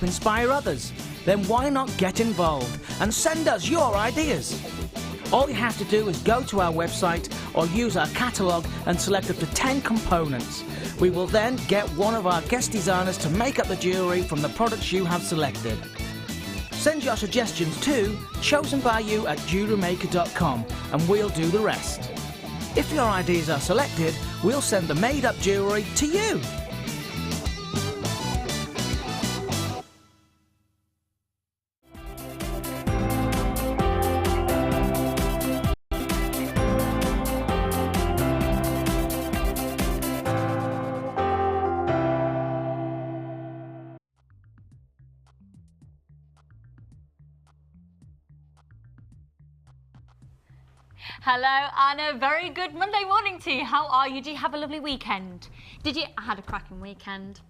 inspire others? Then why not get involved and send us your ideas? All you have to do is go to our website or use our catalogue and select up to 10 components. We will then get one of our guest designers to make up the jewellery from the products you have selected. Send your suggestions to chosenbyyou@jewellerymaker.com and we'll do the rest. If your ideas are selected, we'll send the made-up jewellery to you. Hello and a very good Monday morning to you. How are you? Did you have a lovely weekend? Did you? I had a cracking weekend.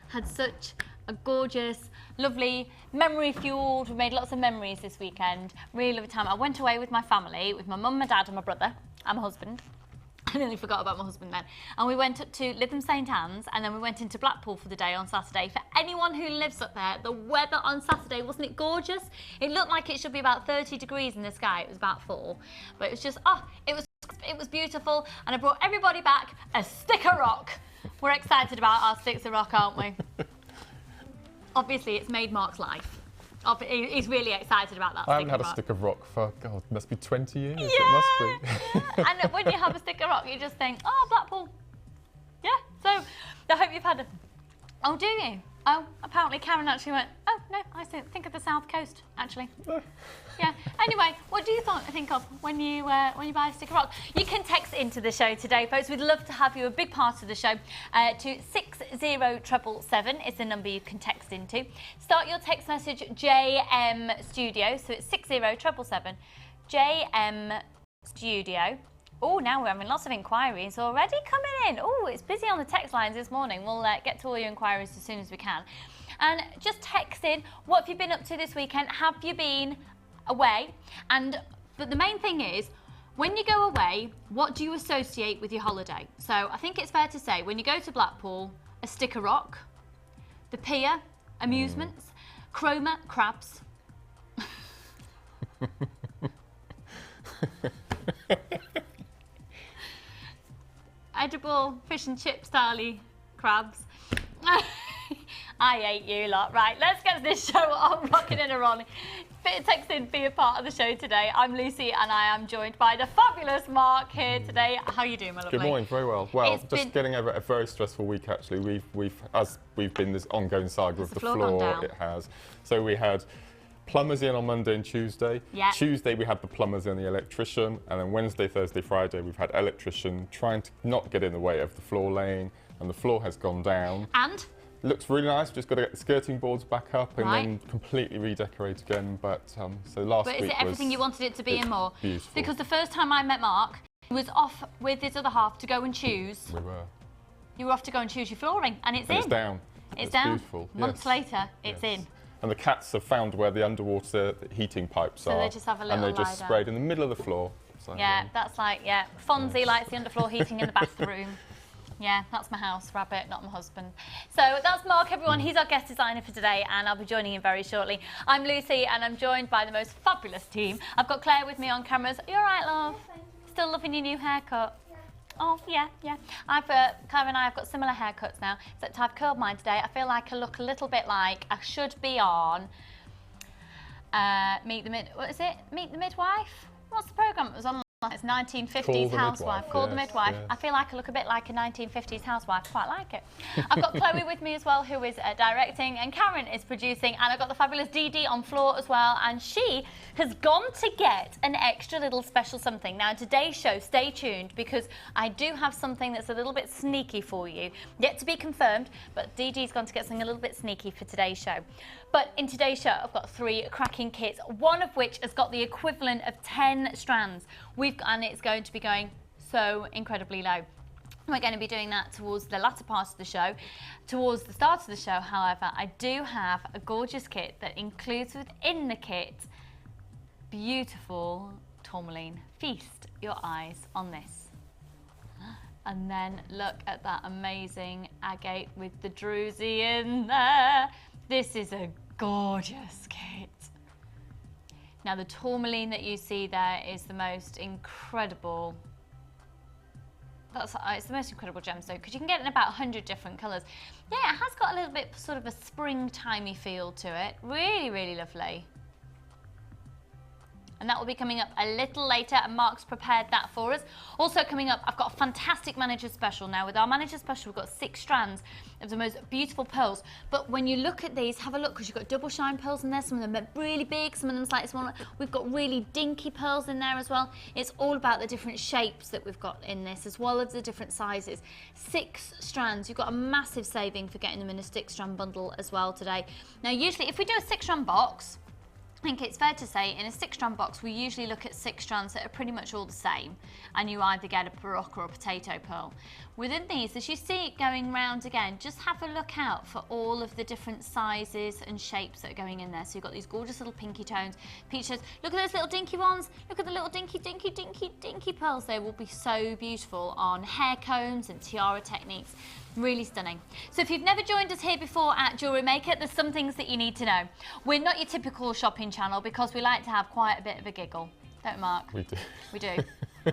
Had such a gorgeous, lovely, memory-fueled, we made lots of memories this weekend. Really lovely time. I went away with my family, with my mum, my dad and my brother and my husband. I nearly forgot about my husband then. And we went up to Lytham St Anne's and then we went into Blackpool for the day on Saturday. For anyone who lives up there, the weather on Saturday, wasn't it gorgeous? It looked like it should be about 30 degrees in the sky. It was about 4. But it was just, it was beautiful. And I brought everybody back a stick of rock. We're excited about our sticks of rock, aren't we? Obviously, it's made Mark's life. He's really excited about that. I haven't had a stick of rock for, God, must be 20 years. Yeah, it must be. yeah. And when you have a stick of rock, you just think, oh, Blackpool. Yeah, so I hope you've had a... Oh, do you? Oh, apparently Karen actually went, oh, no, I think of the South Coast, actually. Yeah. Anyway, what do you think of when you buy a stick of rock? You can text into the show today, folks. We'd love to have you a big part of the show. To 60777 is the number you can text into. Start your text message JM Studio, so it's 60777 JM Studio. Oh, now we're having lots of inquiries already coming in. Oh, it's busy on the text lines this morning. We'll get to all your inquiries as soon as we can. And just text in, what have you been up to this weekend? Have you been away? But the main thing is, when you go away, what do you associate with your holiday? So I think it's fair to say, when you go to Blackpool, a stick of rock, the pier, amusements, Chroma, crabs. Edible fish and chip style crabs. I hate you lot. Right, let's get this show on rocking and rolling. Text in, be a part of the show today. I'm Lucy and I am joined by the fabulous Mark here today. How are you doing, my lovely? Good morning, very well. Well, just getting over a very stressful week actually. We've been this ongoing saga with the floor. It has. So we had plumbers in on Monday and Tuesday. Yeah. Tuesday we had the plumbers and the electrician, and then Wednesday, Thursday, Friday we've had electrician trying to not get in the way of the floor laying, and the floor has gone down. And? It looks really nice. We've just got to get the skirting boards back up and then completely redecorate again. But so last week But is it everything you wanted it to be and more? Beautiful. Because the first time I met Mark, he was off with his other half to go and choose. We were. You were off to go and choose your flooring, and it's in. It's down. It's down. Beautiful. Months later, it's in. And the cats have found where the underwater heating pipes are. So they just have a little and they just sprayed in the middle of the floor. Like, that's like, Fonzie likes the underfloor heating in the bathroom. Yeah, that's my house rabbit, not my husband. So that's Mark, everyone. He's our guest designer for today, and I'll be joining him very shortly. I'm Lucy, and I'm joined by the most fabulous team. I've got Claire with me on cameras. You all right, love? Still loving your new haircut? Oh, yeah. Claire and I have got similar haircuts now, except I've curled mine today. I feel like I look a little bit like I should be on Meet the Midwife? What's the programme that was on? It's 1950s housewife. Called the Midwife. Yes. I feel like I look a bit like a 1950s housewife. Quite like it. I've got Chloe with me as well, who is directing, and Karen is producing, and I've got the fabulous Dee Dee on floor as well, and she has gone to get an extra little special something. Now, today's show, stay tuned, because I do have something that's a little bit sneaky for you. Yet to be confirmed, but Dee Dee's gone to get something a little bit sneaky for today's show. But in today's show, I've got 3 cracking kits, one of which has got the equivalent of 10 strands. And it's going to be going so incredibly low. We're going to be doing that towards the latter part of the show. Towards the start of the show, however, I do have a gorgeous kit that includes within the kit beautiful tourmaline. Feast your eyes on this. And then look at that amazing agate with the druzy in there. This is a gorgeous kit. Now the tourmaline that you see there is the most incredible, it's the most incredible gemstone because you can get it in about 100 different colours. Yeah, it has got a little bit sort of a springtimey feel to it. Really, really lovely. And that will be coming up a little later, and Mark's prepared that for us. Also coming up, I've got a fantastic manager special. Now with our manager special, we've got 6 strands of the most beautiful pearls. But when you look at these, have a look, because you've got double shine pearls in there. Some of them are really big, some of them slightly smaller. We've got really dinky pearls in there as well. It's all about the different shapes that we've got in this, as well as the different sizes. 6 strands, you've got a massive saving for getting them in a 6-strand bundle as well today. Now usually, if we do a 6-strand box, I think it's fair to say in a 6-strand box we usually look at 6 strands that are pretty much all the same, and you either get a Baroque or a potato pearl. Within these, as you see it going round again, just have a look out for all of the different sizes and shapes that are going in there. So you've got these gorgeous little pinky tones, peach tones. Look at those little dinky ones. Look at the little dinky pearls. They will be so beautiful on hair combs and tiara techniques. Really stunning. So if you've never joined us here before at Jewellery Maker, there's some things that you need to know. We're not your typical shopping channel because we like to have quite a bit of a giggle. Don't we, Mark? We do. We do.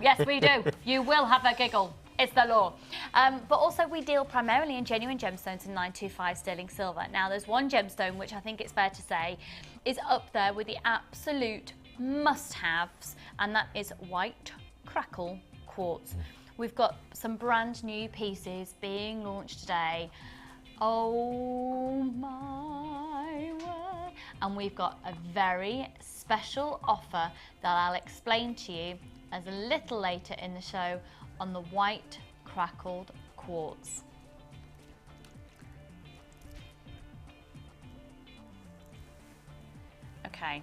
Yes, we do. You will have a giggle. It's the law. But also we deal primarily in genuine gemstones and 925 sterling silver. Now there's one gemstone which I think it's fair to say is up there with the absolute must-haves, and that is white crackle quartz. We've got some brand new pieces being launched today. Oh my word. And we've got a very special offer that I'll explain to you as a little later in the show on the white crackled quartz. Okay.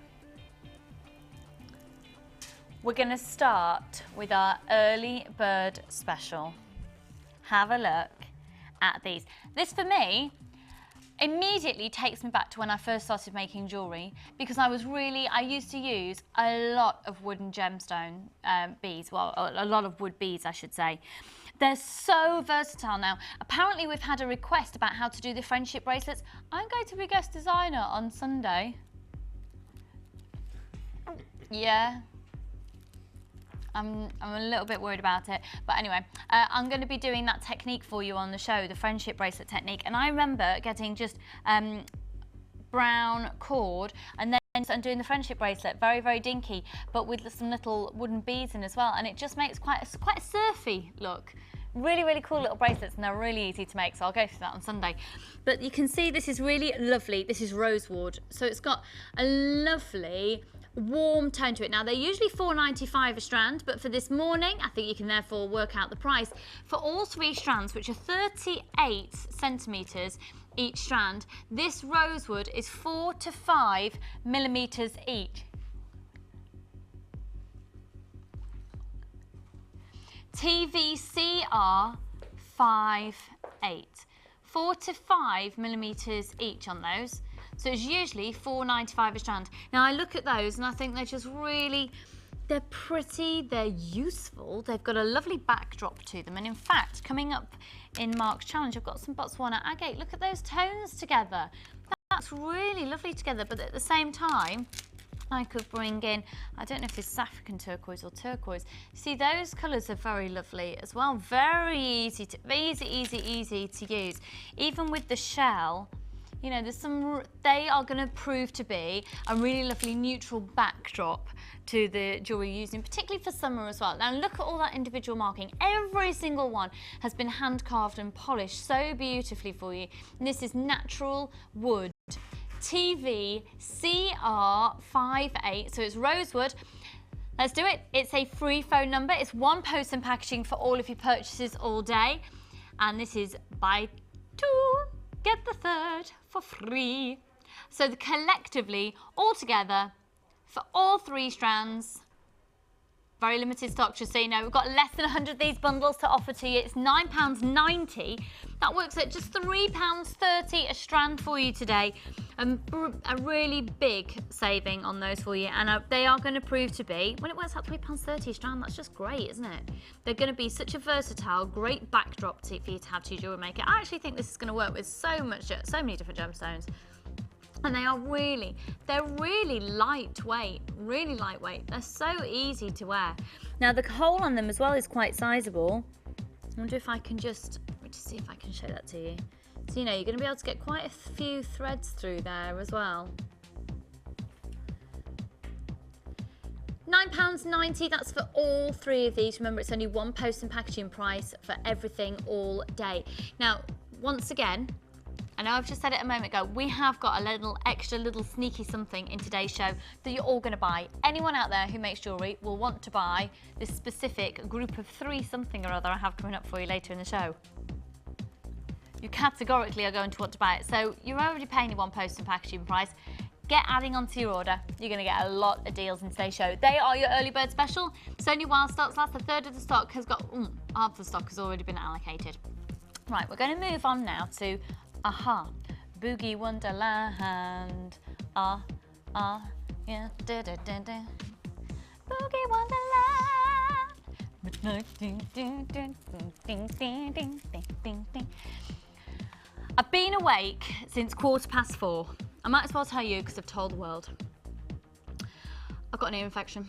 We're going to start with our early bird special. Have a look at these. This for me immediately takes me back to when I first started making jewellery, because I used to use a lot of wooden gemstone beads, well, a lot of wood beads I should say. They're so versatile now. Apparently we've had a request about how to do the friendship bracelets. I'm going to be guest designer on Sunday. Yeah. I'm a little bit worried about it, but anyway, I'm going to be doing that technique for you on the show, the friendship bracelet technique. And I remember getting just brown cord and then doing the friendship bracelet, very, very dinky, but with some little wooden beads in as well, and it just makes quite a surfy look. Really, really cool little bracelets, and they're really easy to make, so I'll go through that on Sunday. But you can see this is really lovely. This is rosewood, so it's got a lovely warm tone to it. Now they're usually $4.95 a strand, but for this morning I think you can therefore work out the price for all 3 strands, which are 38 centimeters each strand. This rosewood is 4 to 5 millimeters each. TVCR 5/8, 4 to 5 millimeters each on those. So it's usually $4.95 a strand. Now I look at those and I think they're just really, they're pretty, they're useful. They've got a lovely backdrop to them. And in fact, coming up in Mark's challenge, I've got some Botswana agate. Look at those tones together. That's really lovely together. But at the same time, I could bring in, I don't know if it's African turquoise or turquoise. See, those colours are very lovely as well. Very easy to use. Even with the shell, you know, they are going to prove to be a really lovely neutral backdrop to the jewellery you're using, particularly for summer as well. Now look at all that individual marking. Every single one has been hand carved and polished so beautifully for you. And this is natural wood. TVCR 5/8, so it's rosewood. Let's do it. It's a free phone number. It's 1 post and packaging for all of your purchases all day. And this is buy 2, get the 3rd for free. So collectively, all together, for all 3 strands, very limited stock, just so you know. We've got less than 100 of these bundles to offer to you. It's £9.90. That works at just £3.30 a strand for you today. A really big saving on those for you, and they are going to prove to be, when it works out £3.30 a strand, that's just great, isn't it? They're going to be such a versatile, great backdrop for you to have to your jewellery maker. I actually think this is going to work with so many different gemstones. And they're really lightweight, really lightweight. They're so easy to wear. Now the hole on them as well is quite sizable. I wonder if I can just see if I can show that to you. So you know, you're going to be able to get quite a few threads through there as well. £9.90, that's for all 3 of these. Remember, it's only one post and packaging price for everything all day. Now, once again, I know I've just said it a moment ago, we have got a little extra little sneaky something in today's show that you're all going to buy. Anyone out there who makes jewellery will want to buy this specific group of 3 something or other I have coming up for you later in the show. You categorically are going to want to buy it. So you're already paying your one post and packaging price. Get adding onto your order. You're going to get a lot of deals in today's show. They are your early bird special. It's only while stocks last. A third of the stock has got, half the stock has already been allocated. Right, we're going to move on now to Aha, Boogie Wonderland. Yeah, da da da da. Boogie Wonderland. I've been awake since 4:15. I might as well tell you because I've told the world. I've got an ear infection.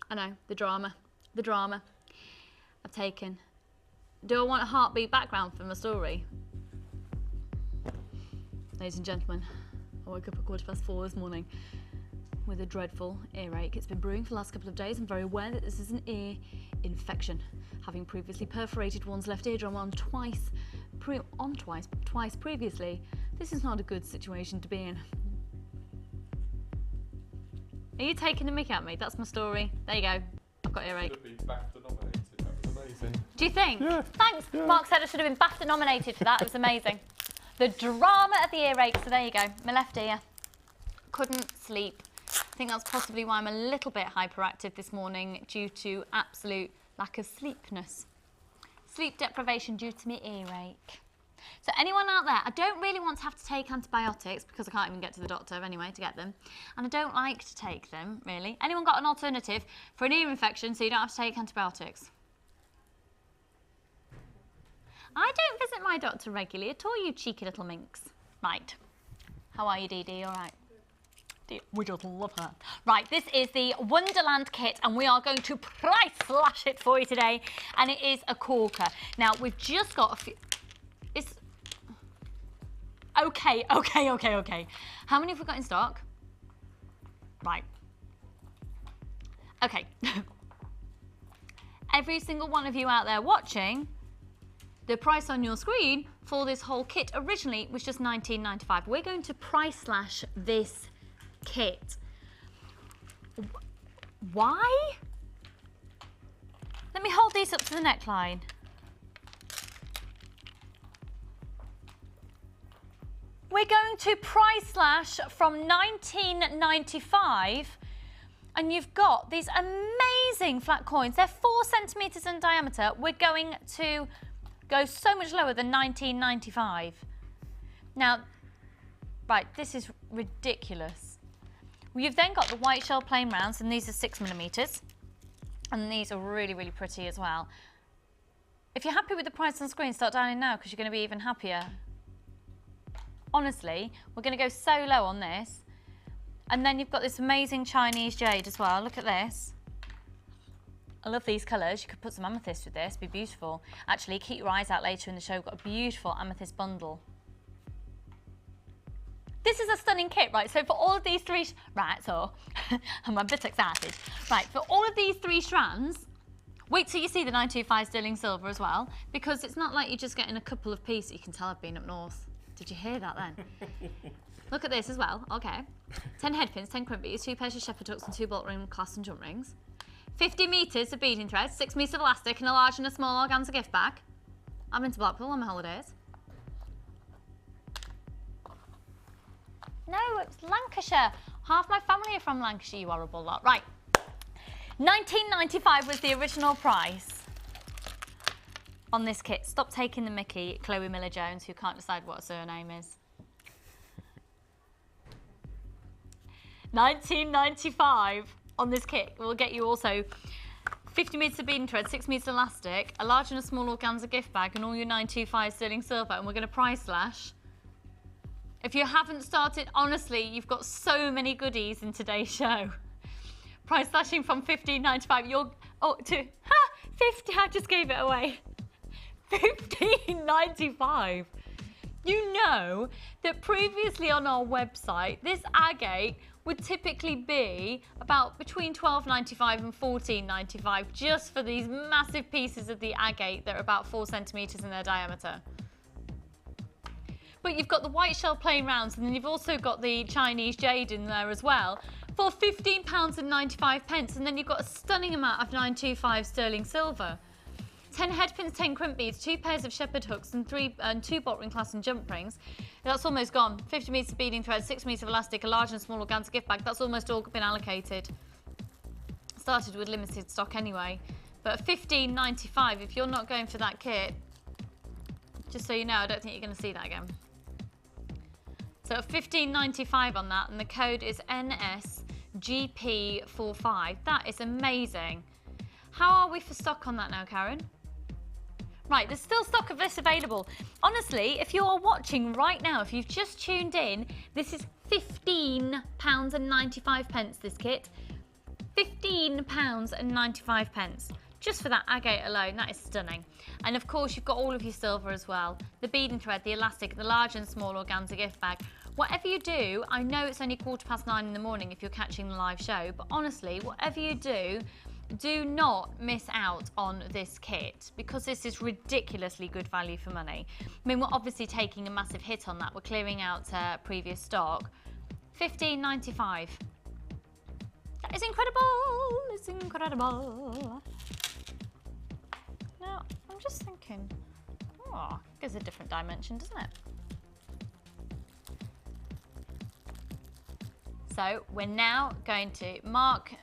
I know, the drama. I've taken. Do I want a heartbeat background for my story? Ladies and gentlemen, I woke up at 4:15 this morning with a dreadful earache. It's been brewing for the last couple of days. I'm very aware that this is an ear infection. Having previously perforated one's left eardrum twice previously, this is not a good situation to be in. Are you taking the mick at me? That's my story. There you go. I've got earache. Should have been BAFTA nominated. That was amazing. Do you think? Yeah. Thanks. Yeah. Mark said I should have been BAFTA nominated for that. It was amazing. The drama of the earache. So there you go. My left ear. Couldn't sleep. I think that's possibly why I'm a little bit hyperactive this morning due to absolute lack of sleepness. Sleep deprivation due to my earache. So anyone out there, I don't really want to have to take antibiotics because I can't even get to the doctor anyway to get them. And I don't like to take them, really. Anyone got an alternative for an ear infection so you don't have to take antibiotics? I don't visit my doctor regularly at all, you cheeky little minx. Right. How are you, Dee Dee? All right? We just love her. Right, this is the Wonderland kit and we are going to price slash it for you today. And it is a corker. Now, we've just got a few... It's... Okay. How many have we got in stock? Right. Okay. Every single one of you out there watching, the price on your screen for this whole kit originally was just £19.95. We're going to price slash this kit. Why? Let me hold these up to the neckline. We're going to price slash from £19.95 and you've got these amazing flat coins. They're 4 centimetres in diameter. We're going to go so much lower than £19.95. Now, right, this is ridiculous. You've then got the white shell plain rounds, and these are 6mm. And these are really, really pretty as well. If you're happy with the price on screen, start dialing now because you're going to be even happier. Honestly, we're going to go so low on this. And then you've got this amazing Chinese jade as well. Look at this. I love these colours. You could put some amethyst with this, be beautiful. Actually, keep your eyes out later in the show. We've got a beautiful amethyst bundle. This is a stunning kit, right? So for all of these 3, I'm a bit excited. Right, for all of these 3 strands, wait till you see the 925 sterling silver as well, because it's not like you're just getting a couple of pieces. You can tell I've been up north. Did you hear that then? Look at this as well, okay. 10 headpins, 10 crimpies, 2 pairs of shepherd hooks and 2 bolt ring clasps and jump rings. 50 metres of beading thread, 6 metres of elastic and a large and a small organza gift bag. I'm into Blackpool on my holidays. No, it's Lancashire. Half my family are from Lancashire, you horrible lot. Right. £19.95 was the original price on this kit. Stop taking the mickey, Chloe Miller-Jones, who can't decide what her surname is. £19.95 on this kit will get you also 50 metres of beading thread, 6 metres elastic, a large and a small organza gift bag, and all your 925 sterling silver. And we're going to price slash If you haven't started, honestly, you've got so many goodies in today's show. Price slashing from $15.95. You're to 50. I just gave it away. $15.95. You know that previously on our website, this agate would typically be about between $12.95 and $14.95 just for these massive pieces of the agate that are about 4 centimeters in their diameter. But you've got the white shell plain rounds, and then you've also got the Chinese jade in there as well for £15.95, and then you've got a stunning amount of 925 sterling silver. 10 headpins, 10 crimp beads, 2 pairs of shepherd hooks, and 2 bolt ring clasp and jump rings. That's almost gone. 50 metres of beading thread, 6 metres of elastic, a large and small organza gift bag. That's almost all been allocated. Started with limited stock anyway. But at $15.95, if you're not going for that kit, just so you know, I don't think you're going to see that again. So at $15.95 on that, and the code is NSGP45. That is amazing. How are we for stock on that now, Karen? Right, there's still stock of this available. Honestly, if you are watching right now, if you've just tuned in, this is £15.95 this kit. £15.95. Just for that agate alone, that is stunning. And of course, you've got all of your silver as well. The beading thread, the elastic, the large and small organza gift bag. Whatever you do, I know it's only 9:15 in the morning if you're catching the live show, but honestly, whatever you do not miss out on this kit, because this is ridiculously good value for money. I mean, we're obviously taking a massive hit on that. We're clearing out previous stock. $15.95. That is incredible. It's incredible. Now, I'm just thinking, oh, it gives a different dimension, doesn't it? So we're now going to Mark,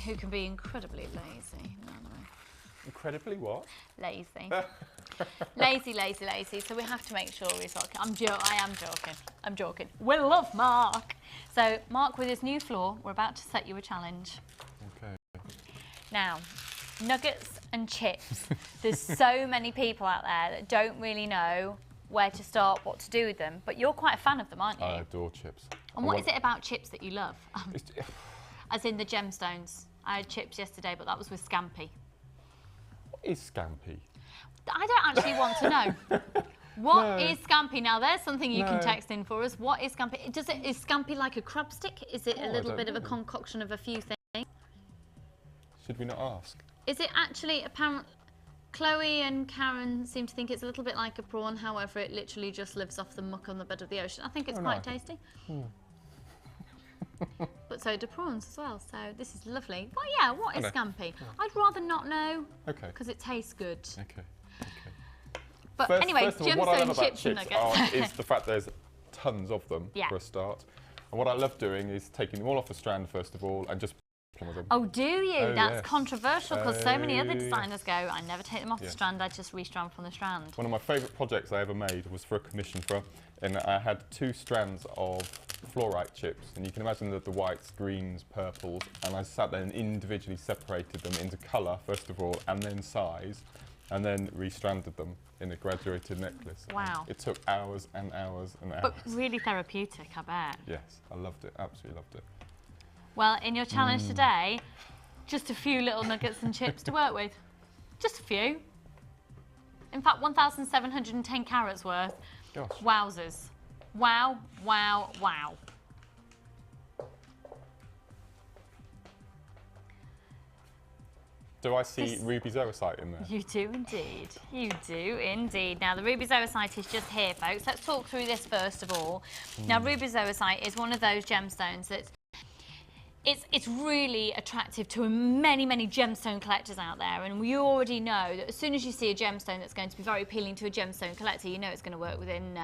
who can be incredibly lazy. No. Incredibly what? Lazy. lazy. So we have to make sure he's okay. I am joking. We love Mark. So Mark, with his new floor, we're about to set you a challenge. Okay. Now, nuggets and chips. There's so many people out there that don't really know where to start, what to do with them, but you're quite a fan of them, aren't you? I adore chips. And what is it about chips that you love? As in the gemstones. I had chips yesterday, but that was with scampi. What is scampi? I don't actually want to know. What is scampi? Now, there's something you can text in for us. What is scampi? Is scampi like a crab stick? Is it a little bit of a concoction of a few things? Should we not ask? Is it actually apparent? Chloe and Karen seem to think it's a little bit like a prawn, however, it literally just lives off the muck on the bed of the ocean. I think it's quite tasty. But so do prawns as well, so this is lovely. But yeah, what is scampi? I'd rather not know, because it tastes good. Okay. But anyway, gemstone chips and nuggets. Is the fact there's tons of them for a start. And what I love doing is taking them all off the strand first of all and just playing with them. Oh, do you? That's controversial, because so many other designers go, I never take them off the strand, I just restrand from the strand. One of my favourite projects I ever made was for a commission and I had 2 strands of fluorite chips, and you can imagine the whites, greens, purples, and I sat there and individually separated them into colour first of all, and then size, and then restranded them in a graduated necklace. Wow. It took hours and hours and hours. But really therapeutic, I bet. Yes, I loved it, absolutely loved it. Well, in your challenge today, just a few little nuggets and chips to work with. Just a few. In fact, 1,710 carats worth. Gosh. Wowzers. Wow. Do I see ruby zoisite in there? You do indeed. You do indeed. Now, the ruby zoisite is just here, folks. Let's talk through this first of all. Now, ruby zoisite is one of those gemstones that's it's really attractive to many gemstone collectors out there, and we already know that as soon as you see a gemstone that's going to be very appealing to a gemstone collector, you know it's going to work within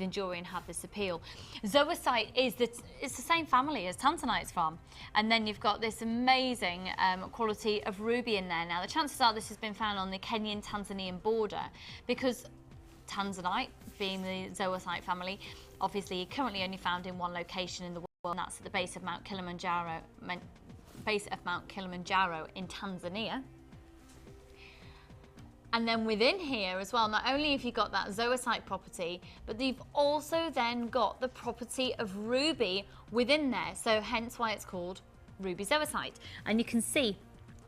jewellery and have this appeal. Zoisite it's the same family as tanzanite's from, and then you've got this amazing quality of ruby in there. Now, the chances are this has been found on the Kenyan-Tanzanian border, because tanzanite, being the zoisite family, obviously currently only found in one location in the world, and that's at the base of Mount Kilimanjaro, in Tanzania. And then within here as well, not only have you got that zoisite property, but you've also then got the property of ruby within there. So hence why it's called ruby zoisite. And you can see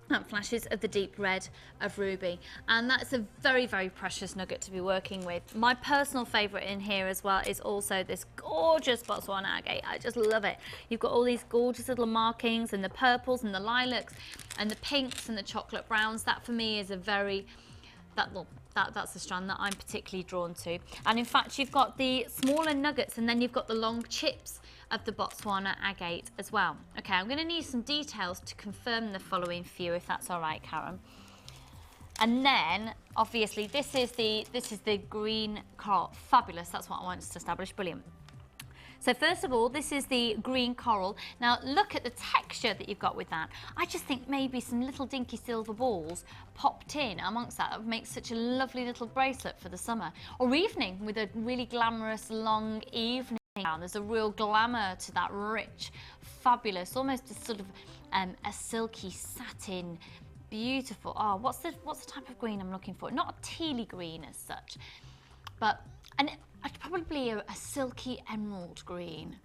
that flashes of the deep red of ruby, and that's a very, very precious nugget to be working with. My personal favorite in here as well is also this gorgeous Botswana agate. I just love it. You've got all these gorgeous little markings and the purples and the lilacs and the pinks and the chocolate browns. That for me is a very, that's a strand that I'm particularly drawn to. And in fact, you've got the smaller nuggets and then you've got the long chips of the Botswana agate as well. Okay, I'm going to need some details to confirm the following for you, if that's all right, Karen. And then, obviously, this is the green coral. Fabulous, that's what I wanted to establish. Brilliant. So first of all, this is the green coral. Now look at the texture that you've got with that. I just think maybe some little dinky silver balls popped in amongst that would make such a lovely little bracelet for the summer or evening with a really glamorous long evening. There's a real glamour to that rich, fabulous, almost a sort of a silky satin, beautiful. Oh, what's the type of green I'm looking for? Not a tealy green as such, but probably a silky emerald green.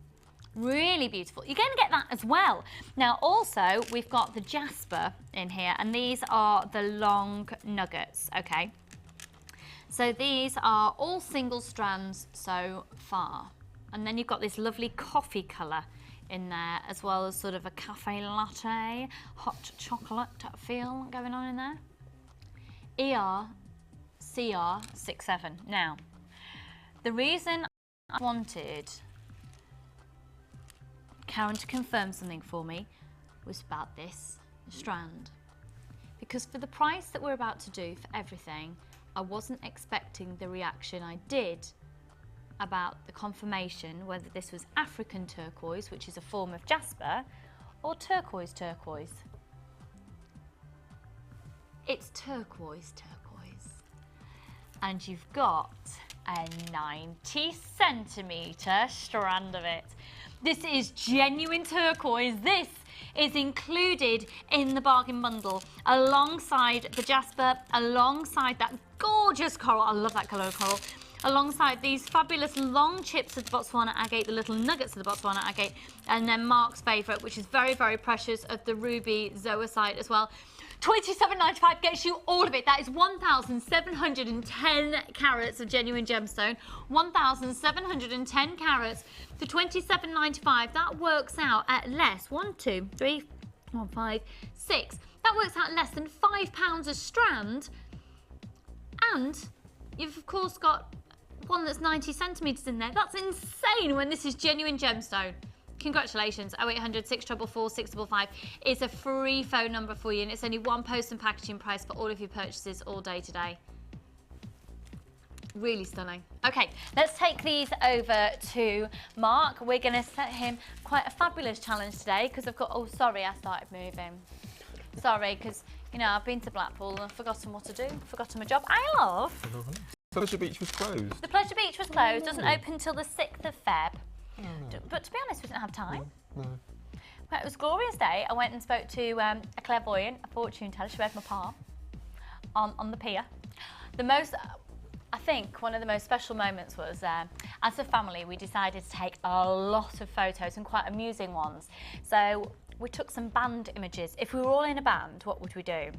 Really beautiful. You're going to get that as well. Now also we've got the jasper in here, and these are the long nuggets. Okay, so these are all single strands so far. And then you've got this lovely coffee colour in there, as well as sort of a cafe latte, hot chocolate feel going on in there. ERCR67. Now, the reason I wanted Karen to confirm something for me was about this strand. Because for the price that we're about to do for everything, I wasn't expecting the reaction I did about the confirmation whether this was African turquoise, which is a form of jasper, or turquoise. It's turquoise. And you've got a 90cm strand of it. This is genuine turquoise. This is included in the bargain bundle alongside the jasper, alongside that gorgeous coral. I love that colour of coral. Alongside these fabulous long chips of the Botswana agate, the little nuggets of the Botswana agate, and then Mark's favourite, which is very, very precious, of the ruby zoisite as well. £27.95 gets you all of it. That is 1,710 carats of genuine gemstone. 1,710 carats for £27.95. That works out at less. 1, 2, 3, 4, 5, 6. That works out less than £5 a strand. And you've of course got one that's 90 centimetres in there. That's insane when this is genuine gemstone. Congratulations. 0800 644 655 is a free phone number for you, and it's only one post and packaging price for all of your purchases all day today. Really stunning. Okay, let's take these over to Mark. We're going to set him quite a fabulous challenge today because I've got, oh sorry, I started moving. Sorry, because you know, I've been to Blackpool and I've forgotten what to do, forgotten my job. I love. Pleasure Beach was closed. The Pleasure Beach was closed, doesn't open until the 6th of Feb. Oh, no. But to be honest, we didn't have time. No. But it was a glorious day. I went and spoke to a clairvoyant, a fortune teller. She read my palm on the pier. I think one of the most special moments was, as a family, we decided to take a lot of photos and quite amusing ones. So we took some band images. If we were all in a band, what would we do?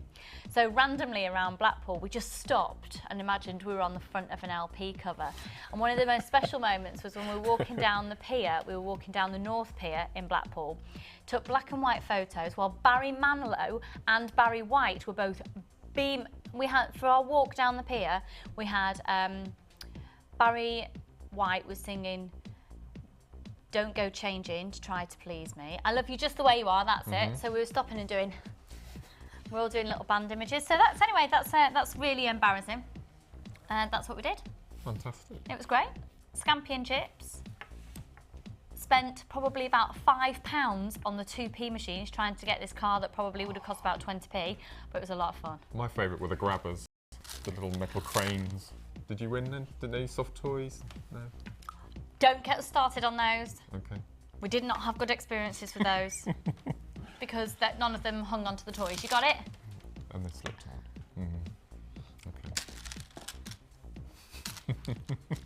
So randomly around Blackpool, we just stopped and imagined we were on the front of an LP cover. And one of the most special moments was when we were walking down the pier, we were walking down the North Pier in Blackpool, took black and white photos while Barry Manilow and Barry White were both we had, for our walk down the pier, we had Barry White was singing "Don't Go Changing to Try to Please Me." I love you just the way you are, that's it. So we were stopping and we're all doing little band images. So that's really embarrassing. And that's what we did. Fantastic. It was great. Scampi and chips. Spent probably about £5 on the 2p machines trying to get this car that probably would have cost about 20p, but it was a lot of fun. My favourite were the grabbers, the little metal cranes. Did you win then? Did they soft toys? No. Don't get us started on those. Okay. We did not have good experiences with those because none of them hung onto the toys. You got it? And they slipped on. Okay.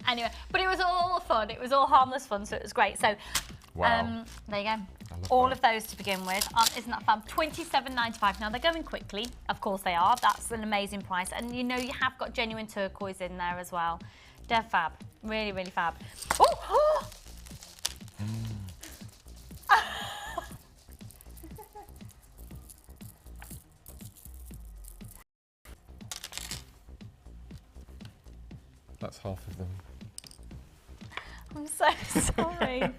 Anyway, but it was all fun. It was all harmless fun, so it was great. So, Wow. there you go. All of those to begin with. Isn't that fun? $27.95. Now, they're going quickly. Of course they are. That's an amazing price. And you know you have got genuine turquoise in there as well. They're fab. Really, really fab. Oh! That's half of them. I'm so sorry.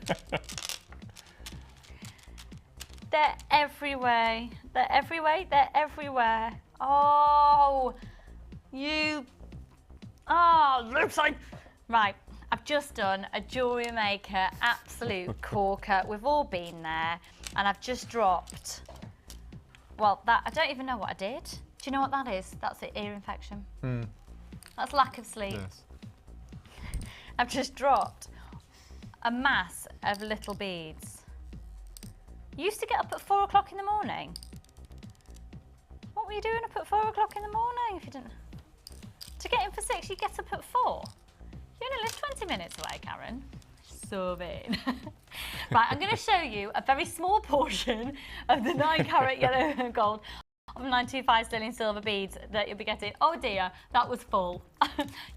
They're everywhere. They're everywhere. They're everywhere. Oh, you. Oh, Lucy. Right, I've just done a Jewellery Maker absolute corker. We've all been there, and I've just dropped. Well, that I don't even know what I did. Do you know what that is? That's an ear infection. That's lack of sleep. Yes. I've just dropped a mass of little beads. You used to get up at 4 o'clock in the morning. What were you doing up at 4 o'clock in the morning if you didn't? To get in for 6, you get up at 4. You only live 20 minutes away, Karen. So vain. Right, I'm going to show you a very small portion of the 9-carat yellow and gold of 925 sterling silver beads that you'll be getting. Oh dear, that was full.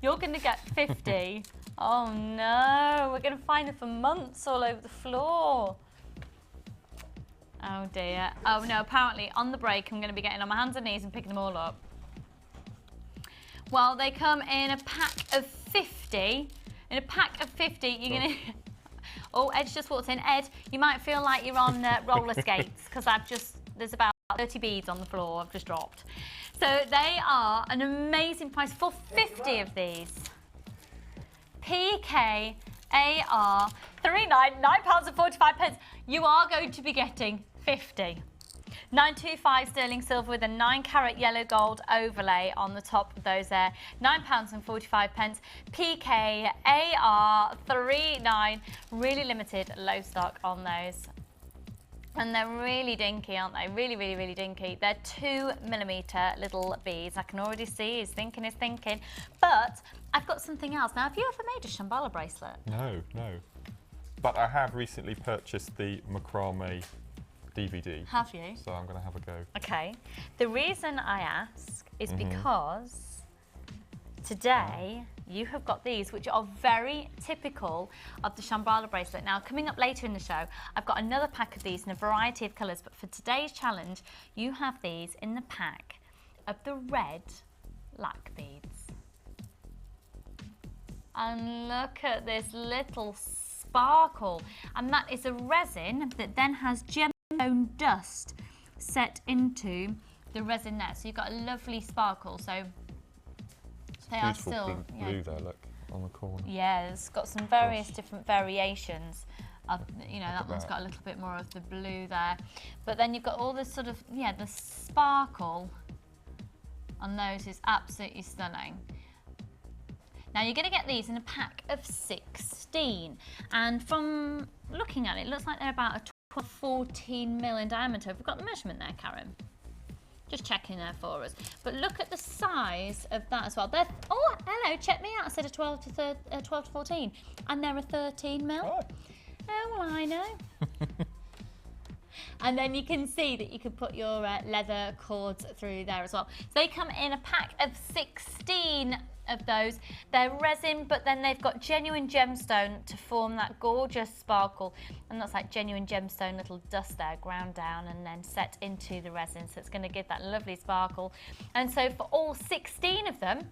You're going to get 50. Oh no, we're going to find them for months all over the floor. Oh dear. Oh no, apparently on the break I'm going to be getting on my hands and knees and picking them all up. Well, they come in a pack of 50. In a pack of 50, you're going to... Oh, Ed's just walked in. Ed, you might feel like you're on roller skates because there's about 30 beads on the floor I've just dropped. So they are an amazing price for 50 of these. PKAR 39, £9.45. You are going to be getting 50. 925 sterling silver with a 9-carat yellow gold overlay on the top of those there. £9.45. PKAR 39. Really limited, low stock on those. And they're really dinky, aren't they? Really, really, really dinky. They're 2mm little beads. I can already see he's thinking. But I've got something else. Now, have you ever made a Shambhala bracelet? No, no. But I have recently purchased the macrame DVD. Have you? So I'm going to have a go. Okay. The reason I ask is because today you have got these, which are very typical of the Shambhala bracelet. Now, coming up later in the show, I've got another pack of these in a variety of colours, but for today's challenge, you have these in the pack of the red lac beads. And look at this little sparkle. And that is a resin that then has gemstone dust set into the resin there. So you've got a lovely sparkle. So they are still blue there, look, on the corner. Yeah, it's got some various different variations of, you know, that one's got a little bit more of the blue there. But then you've got all this sort of, the sparkle on those is absolutely stunning. Now you're going to get these in a pack of 16, and from looking at it, it looks like they're about a 14 mil in diameter. Have we got the measurement there, Karen? Just checking there for us. But look at the size of that as well. They're, oh, hello, check me out. I said a 12 to 14, and they're a 13 mil. Oh, well, I know. And then you can see that you can put your leather cords through there as well. So they come in a pack of 16 of those. They're resin, but then they've got genuine gemstone to form that gorgeous sparkle, and that's like genuine gemstone little dust there ground down and then set into the resin, so it's going to give that lovely sparkle. And so for all 16 of them,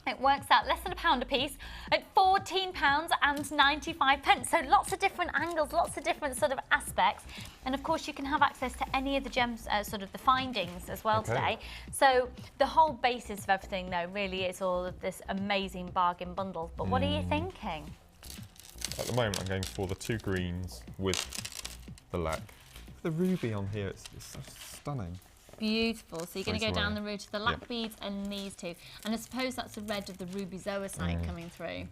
it works out less than £1 a piece at £14.95. So lots of different angles, lots of different sort of aspects. And of course you can have access to any of the gems, sort of the findings as well today. So the whole basis of everything though really is all of this amazing bargain bundle. But what are you thinking? At the moment I'm going for the 2 greens with the lac. The ruby on here, it's so stunning. Beautiful. So you're going to go down the route of the lac beads and these two. And I suppose that's the red of the ruby zoisite coming through.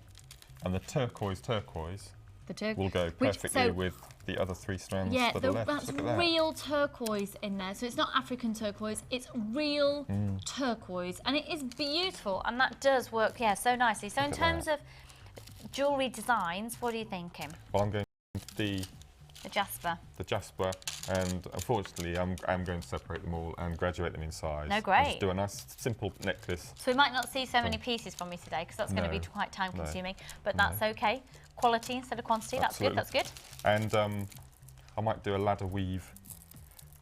And the turquoise The turquoise will go perfectly with the other 3 strands for the left. That's Look at that. real turquoise in there. So it's not African turquoise, it's real turquoise. And it is beautiful, and that does work, so nicely. So in terms of jewellery designs, what are you thinking? Well, I'm going with the jasper. The jasper, and unfortunately I'm going to separate them all and graduate them in size. No, great. Just do a nice simple necklace. So we might not see so many pieces from me today, because that's going to be quite time consuming, but that's okay. Quality instead of quantity, Absolutely. that's good. And I might do a ladder weave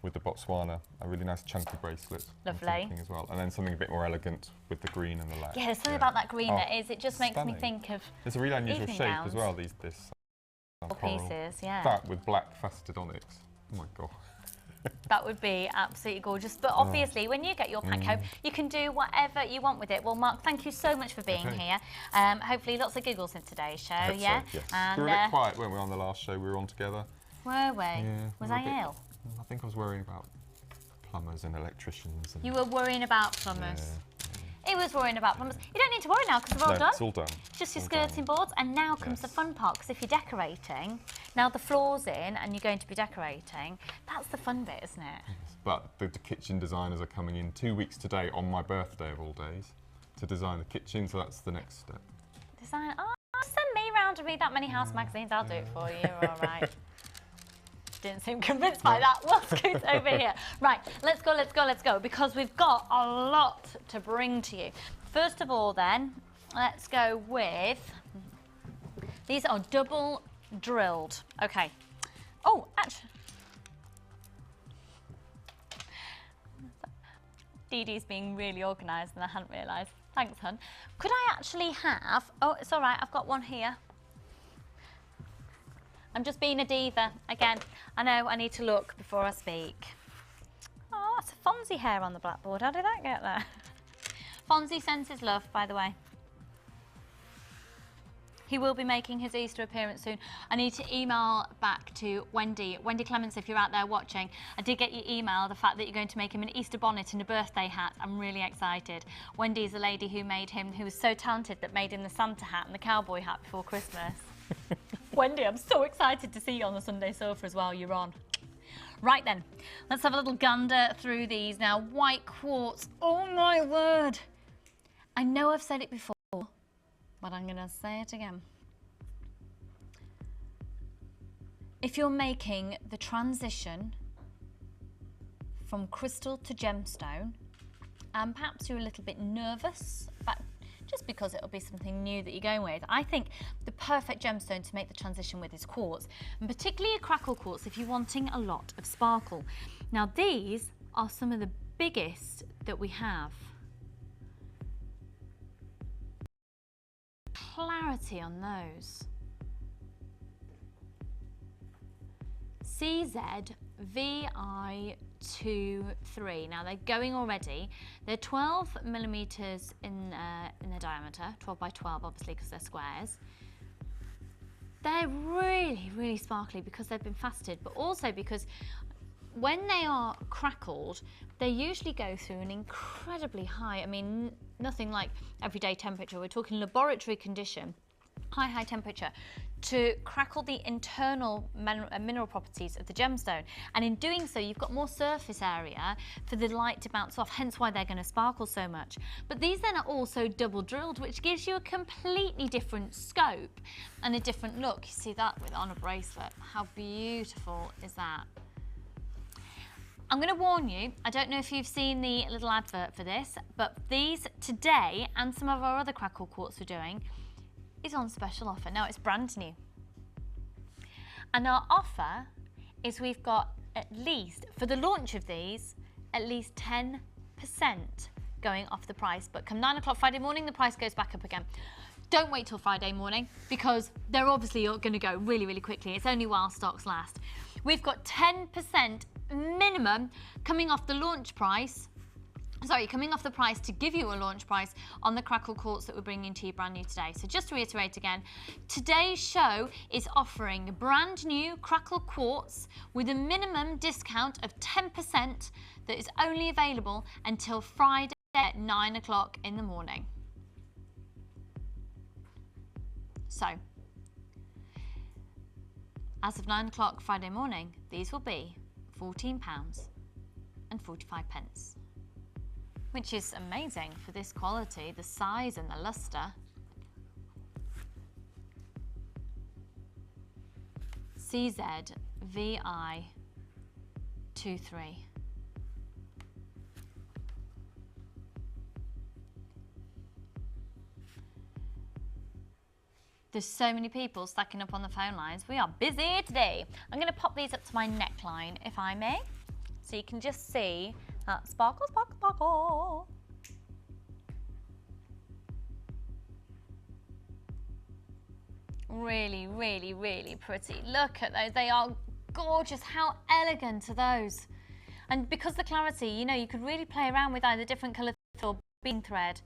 with the Botswana, a really nice chunky bracelet. Lovely. As well. And then something a bit more elegant with the green and the black. Yeah, there's something about that green that is, it just makes me think of It's a really unusual shape gowns. as well, this coral. Pieces, yeah. That with black faceted onyx. Oh my God. That would be absolutely gorgeous. But obviously, when you get your pack home, you can do whatever you want with it. Well, Mark, thank you so much for being here. Hopefully, lots of giggles in today's show, yeah? So, yes. And, we were a bit quiet, weren't we, on the last show we were on together? Were we? Yeah, Was I ill? I think I was worrying about plumbers and electricians. And You were worrying about plumbers. Yeah. He was worrying about plumbers. You don't need to worry now because they're all done. It's all done. Just your skirting boards, and now comes the fun part, because if you're decorating, now the floor's in and you're going to be decorating, that's the fun bit, isn't it? But the kitchen designers are coming in 2 weeks today on my birthday of all days to design the kitchen, so that's the next step. Design, send me round to read that many house magazines, I'll do it for you, you're all right. Didn't seem convinced by that. We'll scoot over here. Right, let's go, because we've got a lot to bring to you. First of all then, let's go with, these are double drilled. Okay. Oh, actually, Dee Dee's being really organised and I hadn't realised. Thanks, hun. Could I actually have, oh, it's all right, I've got one here. I'm just being a diva again. I know I need to look before I speak. Oh, that's a Fonzie hair on the blackboard. How did that get there? Fonzie sends his love, by the way. He will be making his Easter appearance soon. I need to email back to Wendy. Wendy Clements, if you're out there watching, I did get your email, the fact that you're going to make him an Easter bonnet and a birthday hat. I'm really excited. Wendy is a lady who made him, who was so talented that made him the Santa hat and the cowboy hat before Christmas. Wendy, I'm so excited to see you on the Sunday sofa as well. You're on. Right then, let's have a little gander through these now. White quartz. Oh my word. I know I've said it before, but I'm going to say it again. If you're making the transition from crystal to gemstone, and perhaps you're a little bit nervous, but just because it'll be something new that you're going with, I think the perfect gemstone to make the transition with is quartz, and particularly a crackle quartz if you're wanting a lot of sparkle. Now these are some of the biggest that we have. Clarity on those. CZVI23. Now they're going already. They're 12 millimeters in the diameter, 12 by 12 obviously because they're squares. They're really, really sparkly because they've been faceted, but also because when they are crackled, they usually go through an incredibly high, I mean, nothing like everyday temperature. We're talking laboratory condition, high temperature, to crackle the internal mineral properties of the gemstone. And in doing so, you've got more surface area for the light to bounce off, hence why they're going to sparkle so much. But these then are also double drilled, which gives you a completely different scope and a different look. You see that on a bracelet. How beautiful is that? I'm going to warn you, I don't know if you've seen the little advert for this, but these today, and some of our other crackle quartz we're doing, is on special offer. Now it's brand new. And our offer is we've got at least, for the launch of these, at least 10% going off the price. But come 9 o'clock Friday morning, the price goes back up again. Don't wait till Friday morning because they're obviously going to go really, really quickly. It's only while stocks last. We've got 10% minimum coming off the launch price. Sorry, coming off the price to give you a launch price on the crackle quartz that we're bringing to you brand new today. So just to reiterate again, today's show is offering brand new crackle quartz with a minimum discount of 10% that is only available until Friday at 9 o'clock in the morning. So, As of 9 o'clock Friday morning, these will be £14.45, which is amazing for this quality, the size and the luster. CZVI23. There's so many people stacking up on the phone lines. We are busy today. I'm going to pop these up to my neckline, if I may, so you can just see that sparkle, sparkle, sparkle. Really, really, really pretty. Look at those. They are gorgeous. How elegant are those? And because the clarity, you know, you could really play around with either different colour or bean thread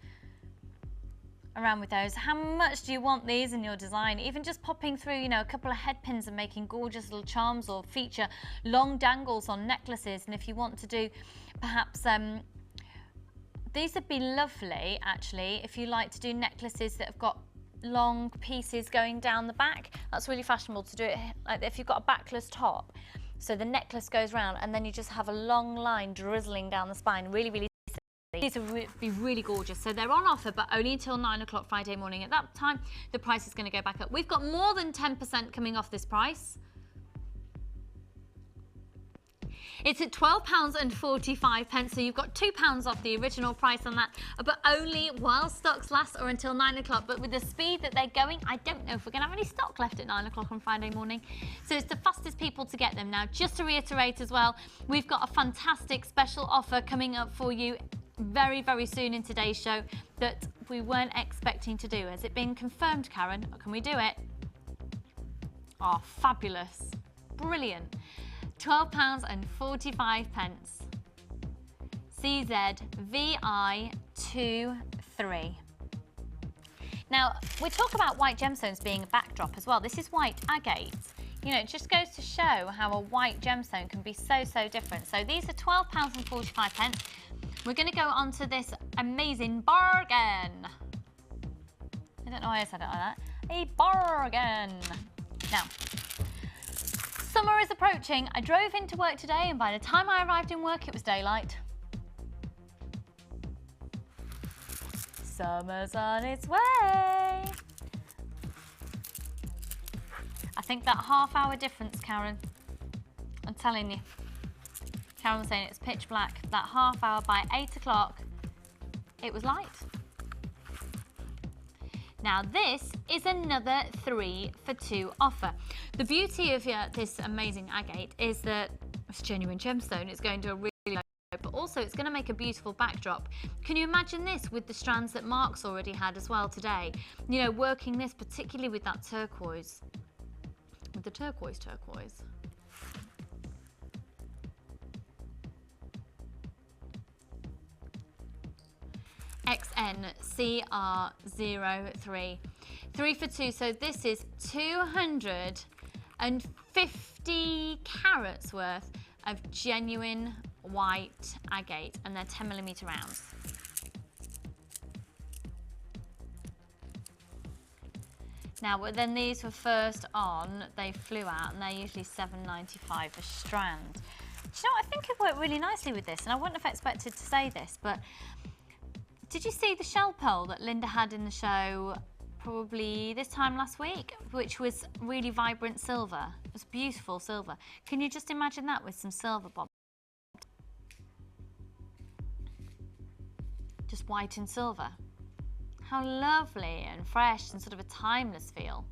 around with those. How much do you want these in your design? Even just popping through, you know, a couple of head pins and making gorgeous little charms, or feature long dangles on necklaces. And if you want to do perhaps these would be lovely actually if you like to do necklaces that have got long pieces going down the back. That's really fashionable to do it like if you've got a backless top, so the necklace goes round and then you just have a long line drizzling down the spine. Really, really, these would be really gorgeous. So they're on offer, but only until 9 o'clock Friday morning. At that time, the price is going to go back up. We've got more than 10% coming off this price. It's at £12.45, so you've got £2 off the original price on that, but only while stocks last, or until 9 o'clock. But with the speed that they're going, I don't know if we're going to have any stock left at 9 o'clock on Friday morning. So it's the fastest people to get them. Now, just to reiterate as well, we've got a fantastic special offer coming up for you very, very soon in today's show that we weren't expecting to do. Has it been confirmed, Karen? Or can we do it? Oh, fabulous. Brilliant. £12.45. CZVI23. Now, we talk about white gemstones being a backdrop as well. This is white agate. You know, it just goes to show how a white gemstone can be so, so different. So these are £12.45. We're going to go on to this amazing bargain. I don't know why I said it like that. A bargain. Now, summer is approaching. I drove into work today, and by the time I arrived in work, it was daylight. Summer's on its way. I think that half-hour difference, Karen, I'm telling you. Karen was saying it's pitch black. That half hour by 8 o'clock, it was light. Now this is another 3 for 2 offer. The beauty of this amazing agate is that it's genuine gemstone. It's going to a really low, but also it's going to make a beautiful backdrop. Can you imagine this with the strands that Mark's already had as well today? You know, working this particularly with that turquoise, with the turquoise. XNCR03. 3 for 2, so this is 250 carats worth of genuine white agate, and they're 10mm rounds. Now, when these were first on, they flew out, and they're usually £7.95 a strand. Do you know what? I think it worked really nicely with this, and I wouldn't have expected to say this, but did you see the shell pearl that Linda had in the show probably this time last week, which was really vibrant silver? It was beautiful silver. Can you just imagine that with some silver bob? Just white and silver. How lovely and fresh and sort of a timeless feel.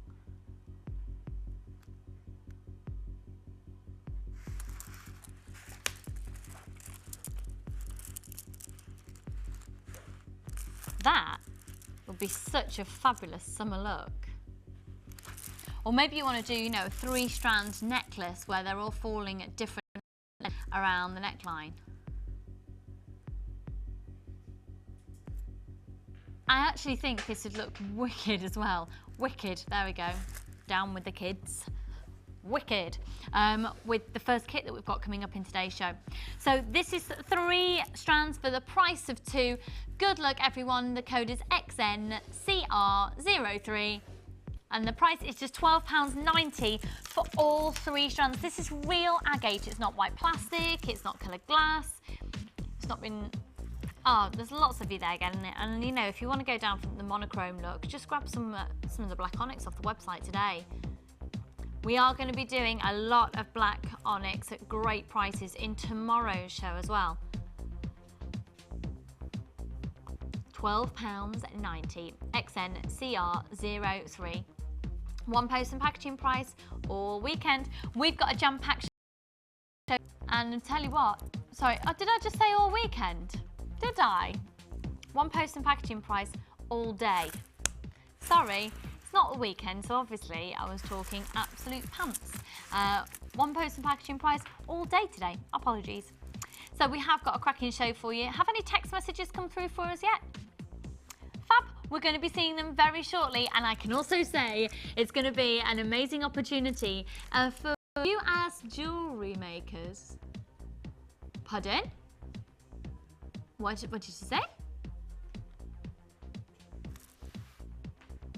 That would be such a fabulous summer look. Or maybe you want to do, you know, a 3-strand necklace where they're all falling at different lengths around the neckline. I actually think this would look wicked as well. Wicked, there we go. Down with the kids. Wicked, with the first kit that we've got coming up in today's show. So this is 3 strands for the price of 2. Good luck, everyone. The code is XNCR03. And the price is just £12.90 for all 3 strands. This is real agate. It's not white plastic. It's not coloured glass. It's not been... Oh, there's lots of you there getting it. And you know, if you want to go down from the monochrome look, just grab some of the black onyx off the website today. We are going to be doing a lot of black onyx at great prices in tomorrow's show as well. £12.90 XNCR03. One post and packaging price all weekend. We've got a jam-packed show. And tell you what, sorry, did I just say all weekend? Did I? One post and packaging price all day. Sorry, it's not the weekend, so obviously I was talking absolute pants. One post and packaging price all day today. Apologies. So we have got a cracking show for you. Have any text messages come through for us yet? Fab, we're going to be seeing them very shortly, and I can also say it's going to be an amazing opportunity for you as jewellery makers. Pardon? What did you say?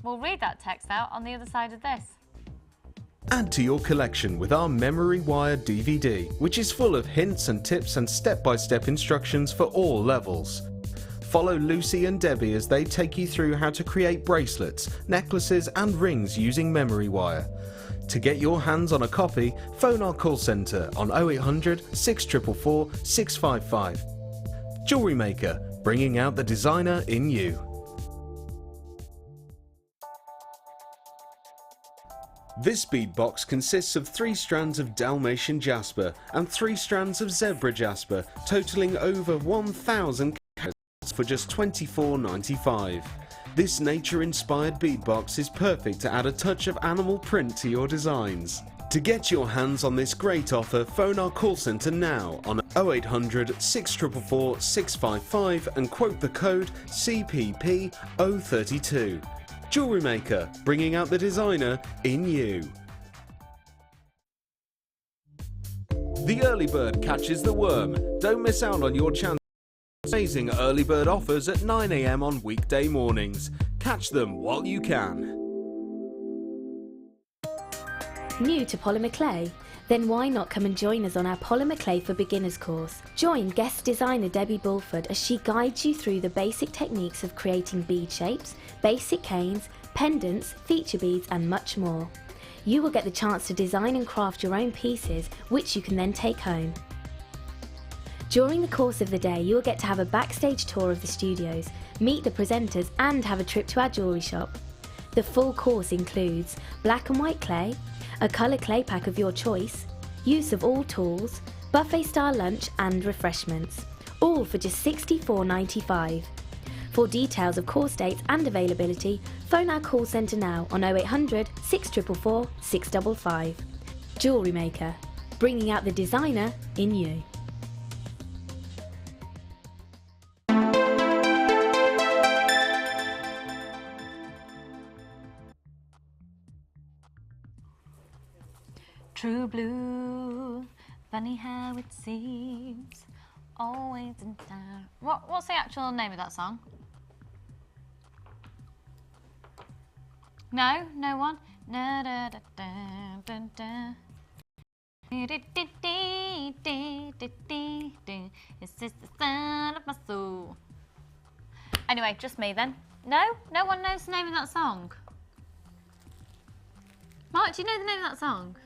We'll read that text out on the other side of this. Add to your collection with our Memory Wire DVD, which is full of hints and tips and step-by-step instructions for all levels. Follow Lucy and Debbie as they take you through how to create bracelets, necklaces and rings using memory wire. To get your hands on a copy, phone our call centre on 0800 644 655. Jewellery Maker, bringing out the designer in you. This bead box consists of 3 strands of Dalmatian jasper and 3 strands of zebra jasper, totalling over 1,000 carats for just £24.95. This nature-inspired bead box is perfect to add a touch of animal print to your designs. To get your hands on this great offer, phone our call centre now on 0800 644 655 and quote the code CPP032. Jewellery Maker, bringing out the designer in you. The early bird catches the worm. Don't miss out on your chance. Amazing early bird offers at 9 AM on weekday mornings. Catch them while you can. New to Polymer Clay? Then why not come and join us on our Polymer Clay for Beginners course? Join guest designer Debbie Bulford as she guides you through the basic techniques of creating bead shapes, basic canes, pendants, feature beads and much more. You will get the chance to design and craft your own pieces, which you can then take home. During the course of the day, you will get to have a backstage tour of the studios, meet the presenters and have a trip to our jewellery shop. The full course includes black and white clay, a colour clay pack of your choice, use of all tools, buffet style lunch and refreshments, all for just £64.95. For details of course dates and availability, phone our call centre now on 0800 644 655. Jewellery Maker, bringing out the designer in you. True blue, funny how it seems, always in time. What's the actual name of that song? No? No one? Na da da da da da. It's just the sound of my soul. Anyway, just me then. No? No one knows the name of that song? Mark, do you know the name of that song?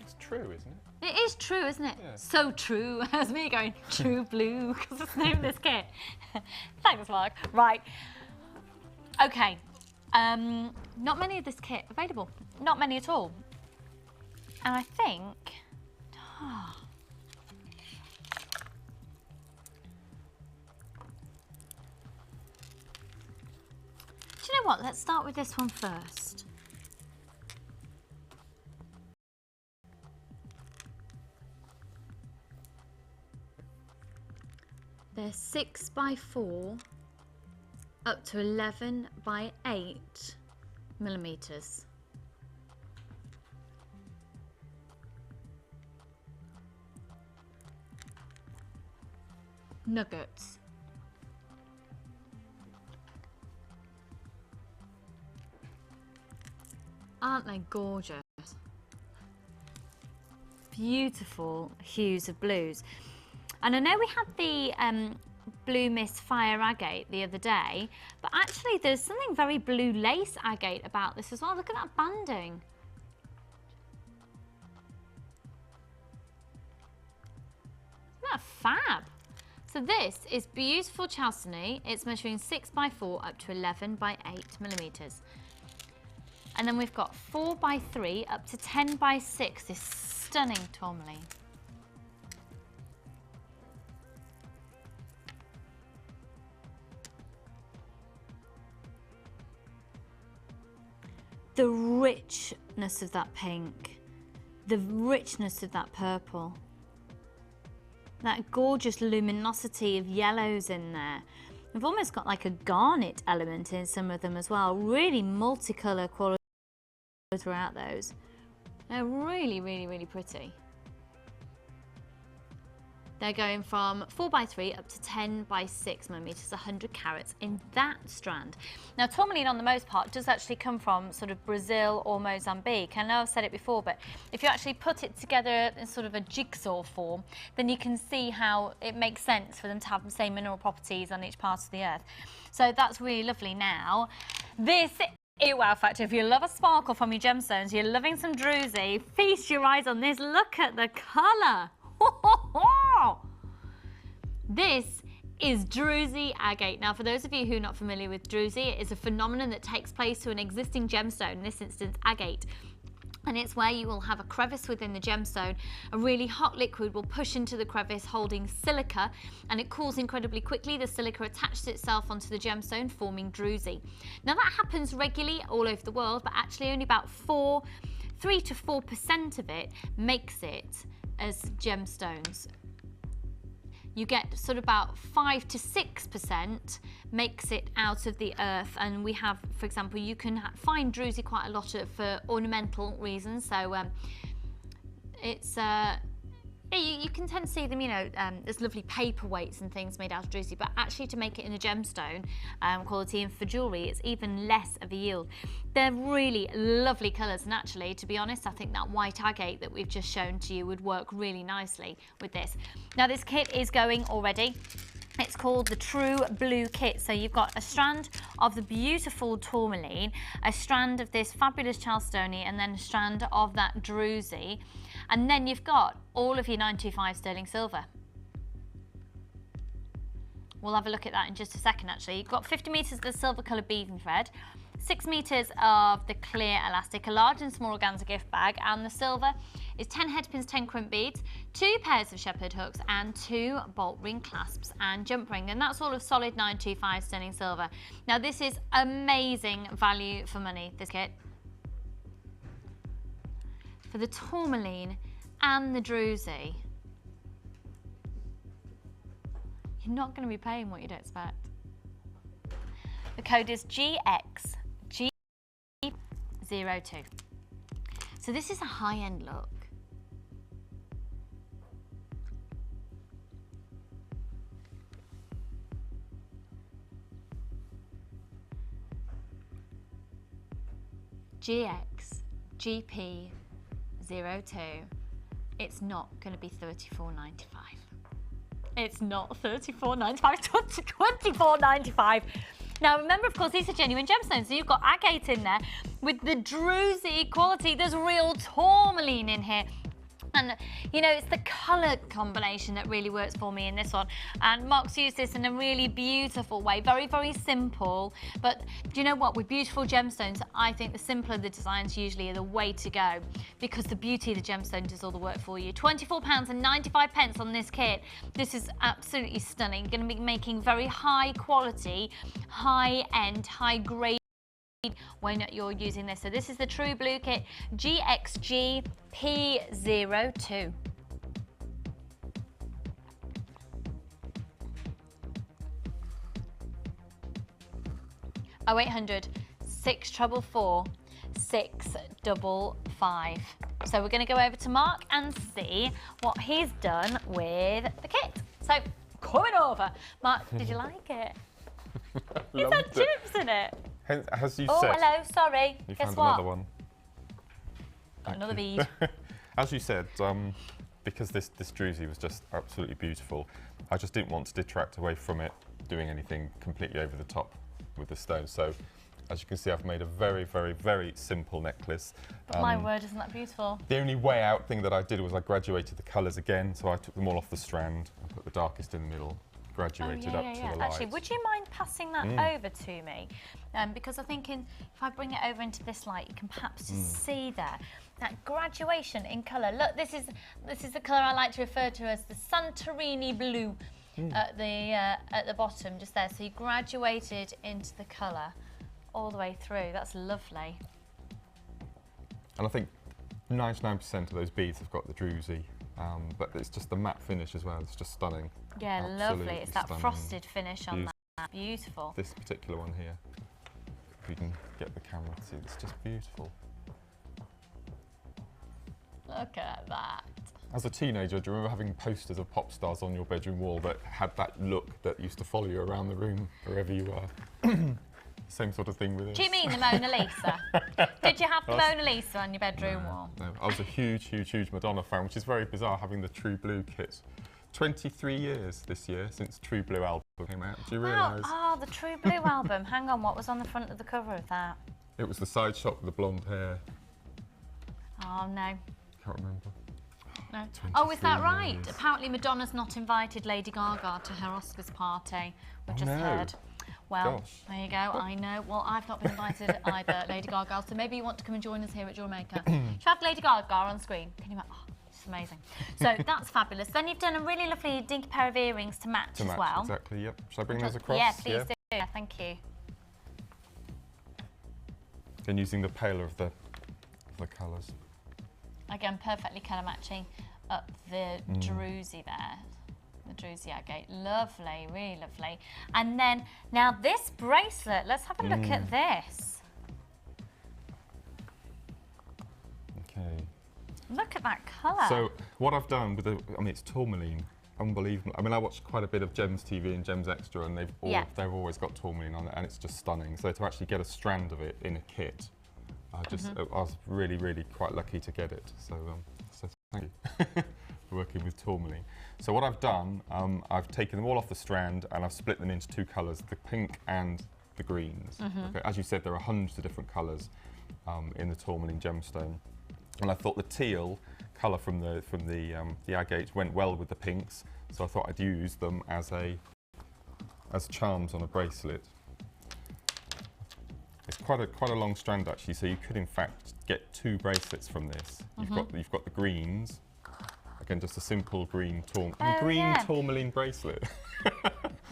It's true, isn't it? It is true, isn't it? Yeah. So true. As me going, true blue, because it's the name of this kit. Thanks, Mark. Right. Okay. Not many of this kit available. Not many at all. And I think... Do you know what? Let's start with this one first. They're 6x4 up to 11x8 millimeters. Nuggets. Aren't they gorgeous? Beautiful hues of blues. And I know we had the Blue Mist Fire Agate the other day, but actually there's something very blue lace agate about this as well. Look at that banding. Isn't that fab? So this is beautiful chalcedony. It's measuring 6 by 4 up to 11 by 8 millimeters. And then we've got 4 by 3 up to 10 by 6, this stunning tourmaline. The richness of that pink, the richness of that purple, that gorgeous luminosity of yellows in there. We've almost got like a garnet element in some of them as well. Really multicolour quality throughout those. They're really, really, really pretty. They're going from 4 by 3 up to 10 by 6 millimeters, 100 carats in that strand. Now, tourmaline on the most part does actually come from sort of Brazil or Mozambique. I know I've said it before, but if you actually put it together in sort of a jigsaw form, then you can see how it makes sense for them to have the same mineral properties on each part of the earth. So that's really lovely. Now, this is wow factor. If you love a sparkle from your gemstones, you're loving some druzy, feast your eyes on this. Look at the colour. This is druzy agate. Now, for those of you who are not familiar with druzy, it is a phenomenon that takes place to an existing gemstone, in this instance agate. And it's where you will have a crevice within the gemstone. A really hot liquid will push into the crevice holding silica, and it cools incredibly quickly. The silica attaches itself onto the gemstone, forming druzy. Now, that happens regularly all over the world, but actually only about 3 to 4% of it makes it as gemstones. You get sort of about 5 to 6% makes it out of the earth, and we have, for example, you can find druzy quite a lot for ornamental reasons. So it's you can tend to see them, you know, there's lovely paperweights and things made out of druzy, but actually to make it in a gemstone quality and for jewellery, it's even less of a yield. They're really lovely colours, and actually, to be honest, I think that white agate that we've just shown to you would work really nicely with this. Now, this kit is going already. It's called the True Blue Kit. So you've got a strand of the beautiful tourmaline, a strand of this fabulous chalcedony, and then a strand of that druzy. And then you've got all of your 925 sterling silver. We'll have a look at that in just a second, actually. You've got 50 metres of the silver coloured beading thread, 6 metres of the clear elastic, a large and small organza gift bag, and the silver is 10 headpins, 10 crimp beads, 2 pairs of shepherd hooks, and 2 bolt ring clasps and jump ring. And that's all of solid 925 sterling silver. Now, this is amazing value for money, this kit. For the tourmaline and the druzy, you're not going to be paying what you'd expect. The code is GXG02. So this is a high-end look. GXGP02. It's not going to be $34.95. It's not $34.95, it's $24.95. Now, remember, of course, these are genuine gemstones, so you've got agate in there with the druzy quality. There's real tourmaline in here. And, you know, it's the colour combination that really works for me in this one. And Mark's used this in a really beautiful way. Very, very simple. But do you know what? With beautiful gemstones, I think the simpler the designs usually are the way to go, because the beauty of the gemstone does all the work for you. £24.95 on this kit. This is absolutely stunning. You're going to be making very high quality, high-end, high-grade when you're using this. So this is the True Blue Kit GXGP02. 0800 644 655. So we're going to go over to Mark and see what he's done with the kit. So coming over. Mark, did you like it? It's had chips in it. As you oh, said. hello, sorry. You Guess found what? another one. Got another bead. As you said, because this druzy was just absolutely beautiful, I just didn't want to detract away from it doing anything completely over the top with the stones. So, as you can see, I've made a very, very, very simple necklace. But my word, isn't that beautiful? The only way out thing that I did was I graduated the colours again, so I took them all off the strand, I put the darkest in the middle, graduated up to the light. Actually, would you mind passing that over to me? Because I think if I bring it over into this light, you can perhaps just see there that graduation in colour. Look, this is the colour I like to refer to as the Santorini blue at the bottom, just there. So you graduated into the colour all the way through. That's lovely. And I think 99% of those beads have got the druzy, but it's just the matte finish as well. It's just stunning. Yeah, Absolutely lovely. It's that stunning. frosted finish on that. Beautiful. This particular one here, if we can get the camera to see, it's just beautiful. Look at that. As a teenager, do you remember having posters of pop stars on your bedroom wall that had that look that used to follow you around the room wherever you were? Same sort of thing with this. Do you mean the Mona Lisa? Did you have the Mona Lisa on your bedroom wall? No, I was a huge, huge, huge Madonna fan, which is very bizarre having the True Blue kit. 23 years this year since True Blue album came out. Do you realise? Oh, the True Blue album. Hang on, what was on the front of the cover of that? It was the side shot with the blonde hair. Oh, no. Can't remember. No. Oh, is that 23 right? years. Apparently Madonna's not invited Lady Gaga to her Oscars party. We've just heard. Well, Gosh. there you go. I know. Well, I've not been invited either, Lady Gaga. So maybe you want to come and join us here at Jewellery Maker. Should have Lady Gaga on screen. Can you imagine? Oh, it's amazing. So that's fabulous. Then you've done a really lovely dinky pair of earrings to match as well. Exactly. Yep. Shall I bring those across? Yeah, please do. Yeah, thank you. And using the paler of the colours. Again, perfectly colour matching up the druzy there. The druzy agate. Lovely, really lovely. And then, now this bracelet, let's have a look at this. Okay. Look at that colour. So what I've done with the, I mean, it's tourmaline. Unbelievable. I mean, I watched quite a bit of Gems TV and Gems Extra, and they've always got tourmaline on it, and it's just stunning. So to actually get a strand of it in a kit, I was really, really quite lucky to get it. So, so thank you for working with tourmaline. So what I've done, I've taken them all off the strand and I've split them into two colours, the pink and the greens. Okay, as you said, there are hundreds of different colours in the tourmaline gemstone, and I thought the teal colour from the agate went well with the pinks, so I thought I'd use them as charms on a bracelet. It's quite a long strand actually, so you could in fact get two bracelets from this. You've got the greens, again just a simple green tourmaline bracelet.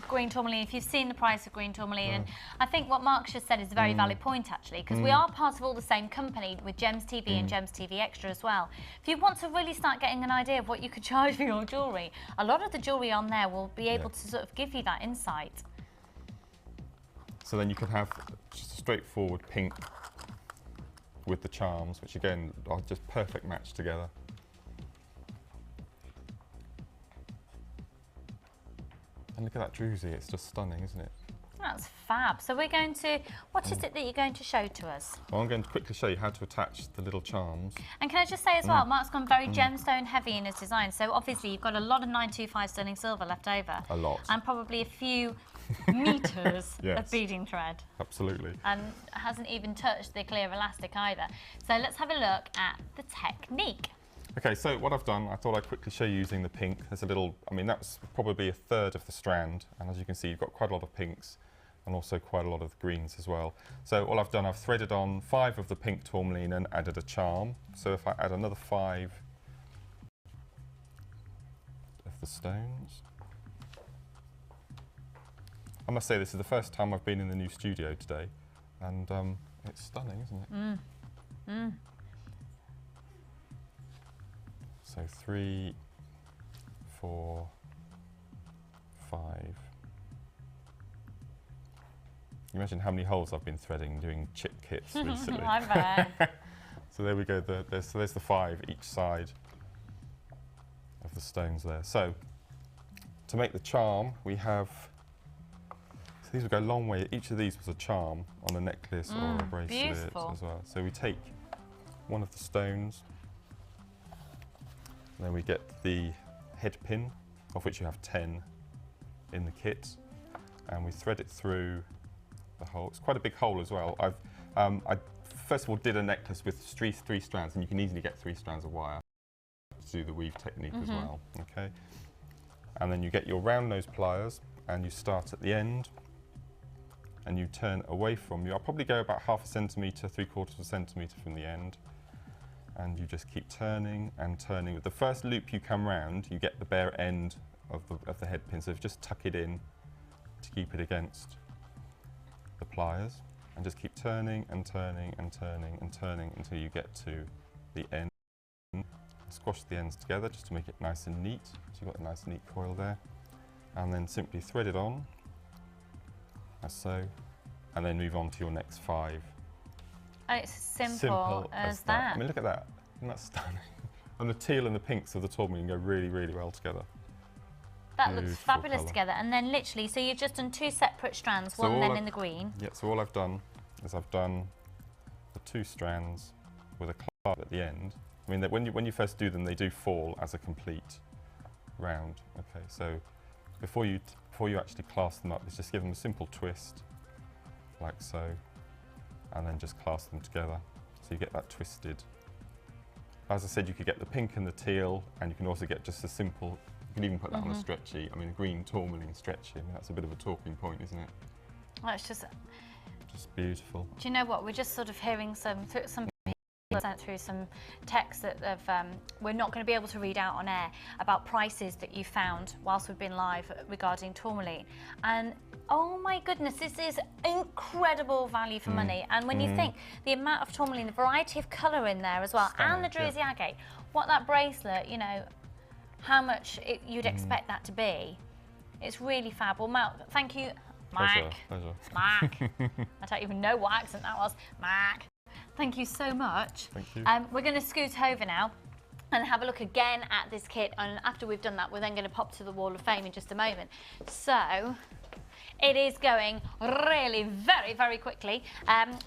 Green tourmaline, if you've seen the price of green tourmaline, and I think what Mark's just said is a very valid point actually, because we are part of all the same company with Gems TV and Gems TV Extra as well. If you want to really start getting an idea of what you could charge for your jewellery, a lot of the jewellery on there will be able to sort of give you that insight. So then you can have just a straightforward pink with the charms, which again are just perfect match together. And look at that druzy, it's just stunning, isn't it? That's fab. So we're going to, what is it that you're going to show to us? Well, I'm going to quickly show you how to attach the little charms. And can I just say as well, Mark's gone very gemstone heavy in his design, so obviously you've got a lot of 925 sterling silver left over. A lot. And probably a few metres of beading thread. Absolutely. And hasn't even touched the clear elastic either. So let's have a look at the technique. Okay, so what I've done, I thought I'd quickly show you using the pink. There's a little, I mean, that's probably a third of the strand, and as you can see, you've got quite a lot of pinks and also quite a lot of greens as well. So all I've done, I've threaded on 5 of the pink tourmaline and added a charm. So if I add another 5 of the stones. I must say, this is the first time I've been in the new studio today, and it's stunning, isn't it? So 3, 4, 5. Imagine how many holes I've been threading doing chip kits recently. I bet. So there we go, there's the 5 each side of the stones there. So to make the charm, we have, so these will go a long way. Each of these was a charm on a necklace or a bracelet as well. So we take one of the stones. And then we get the head pin, of which you have 10 in the kit, and we thread it through the hole. It's quite a big hole as well. I first of all did a necklace with three strands, and you can easily get 3 strands of wire to do the weave technique as well. Okay, and then you get your round nose pliers, and you start at the end, and you turn away from you. I'll probably go about 1/2 centimetre, 3/4 centimetre from the end, and you just keep turning and turning. With the first loop you come round, you get the bare end of the head pin, so just tuck it in to keep it against the pliers, and just keep turning and turning and turning and turning until you get to the end. Squash the ends together just to make it nice and neat, so you've got a nice neat coil there, and then simply thread it on, as so, and then move on to your next 5. And it's simple as that. I mean, look at that. Isn't that stunning? And the teal and the pinks of the tourmaline go really, really well together. That looks Beautiful fabulous colour. together. And then literally, so you've just done 2 separate strands, So one then all in the green. Yeah, so all I've done is I've done the 2 strands with a clasp at the end. I mean, when you first do them, they do fall as a complete round. Okay, so before you actually clasp them up, let's just give them a simple twist, like so, and then just clasp them together, so you get that twisted. As I said, you could get the pink and the teal, and you can also get just a simple. You can even put that on a stretchy. I mean, a green tourmaline stretchy. I mean, that's a bit of a talking point, isn't it? Well, it's just beautiful. Do you know what? We're just sort of hearing some people sent through some texts that we're not going to be able to read out on air about prices that you found whilst we've been live regarding tourmaline. And oh my goodness, this is incredible value for money. And when you think the amount of tourmaline, the variety of colour in there as well, and the druzy agate, what that bracelet, you know, how much you'd expect that to be. It's really fab. Well, Mark, thank you. Mark. Pleasure. Mark. I don't even know what accent that was. Mark. Thank you so much. Thank you. We're going to scoot over now and have a look again at this kit, and after we've done that, we're then going to pop to the Wall of Fame in just a moment. So it is going really very, very quickly.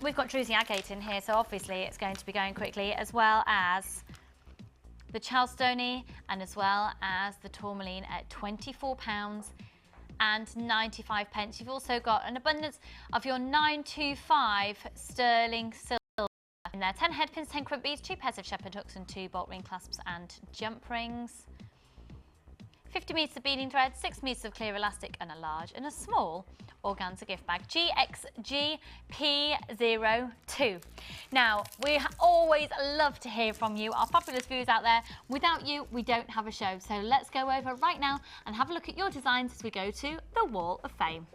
We've got druzy agate in here, so obviously it's going to be going quickly, as well as the Charlestoney and as well as the tourmaline at £24 and 95 pence. You've also got an abundance of your 925 sterling silver in there. 10 head pins, 10 crump beads, 2 pairs of shepherd hooks and 2 bolt ring clasps and jump rings. 50 metres of beading thread, 6 metres of clear elastic and a large and a small organza gift bag, GXGP02. Now, we always love to hear from you, our fabulous viewers out there. Without you, we don't have a show. So let's go over right now and have a look at your designs as we go to the Wall of Fame.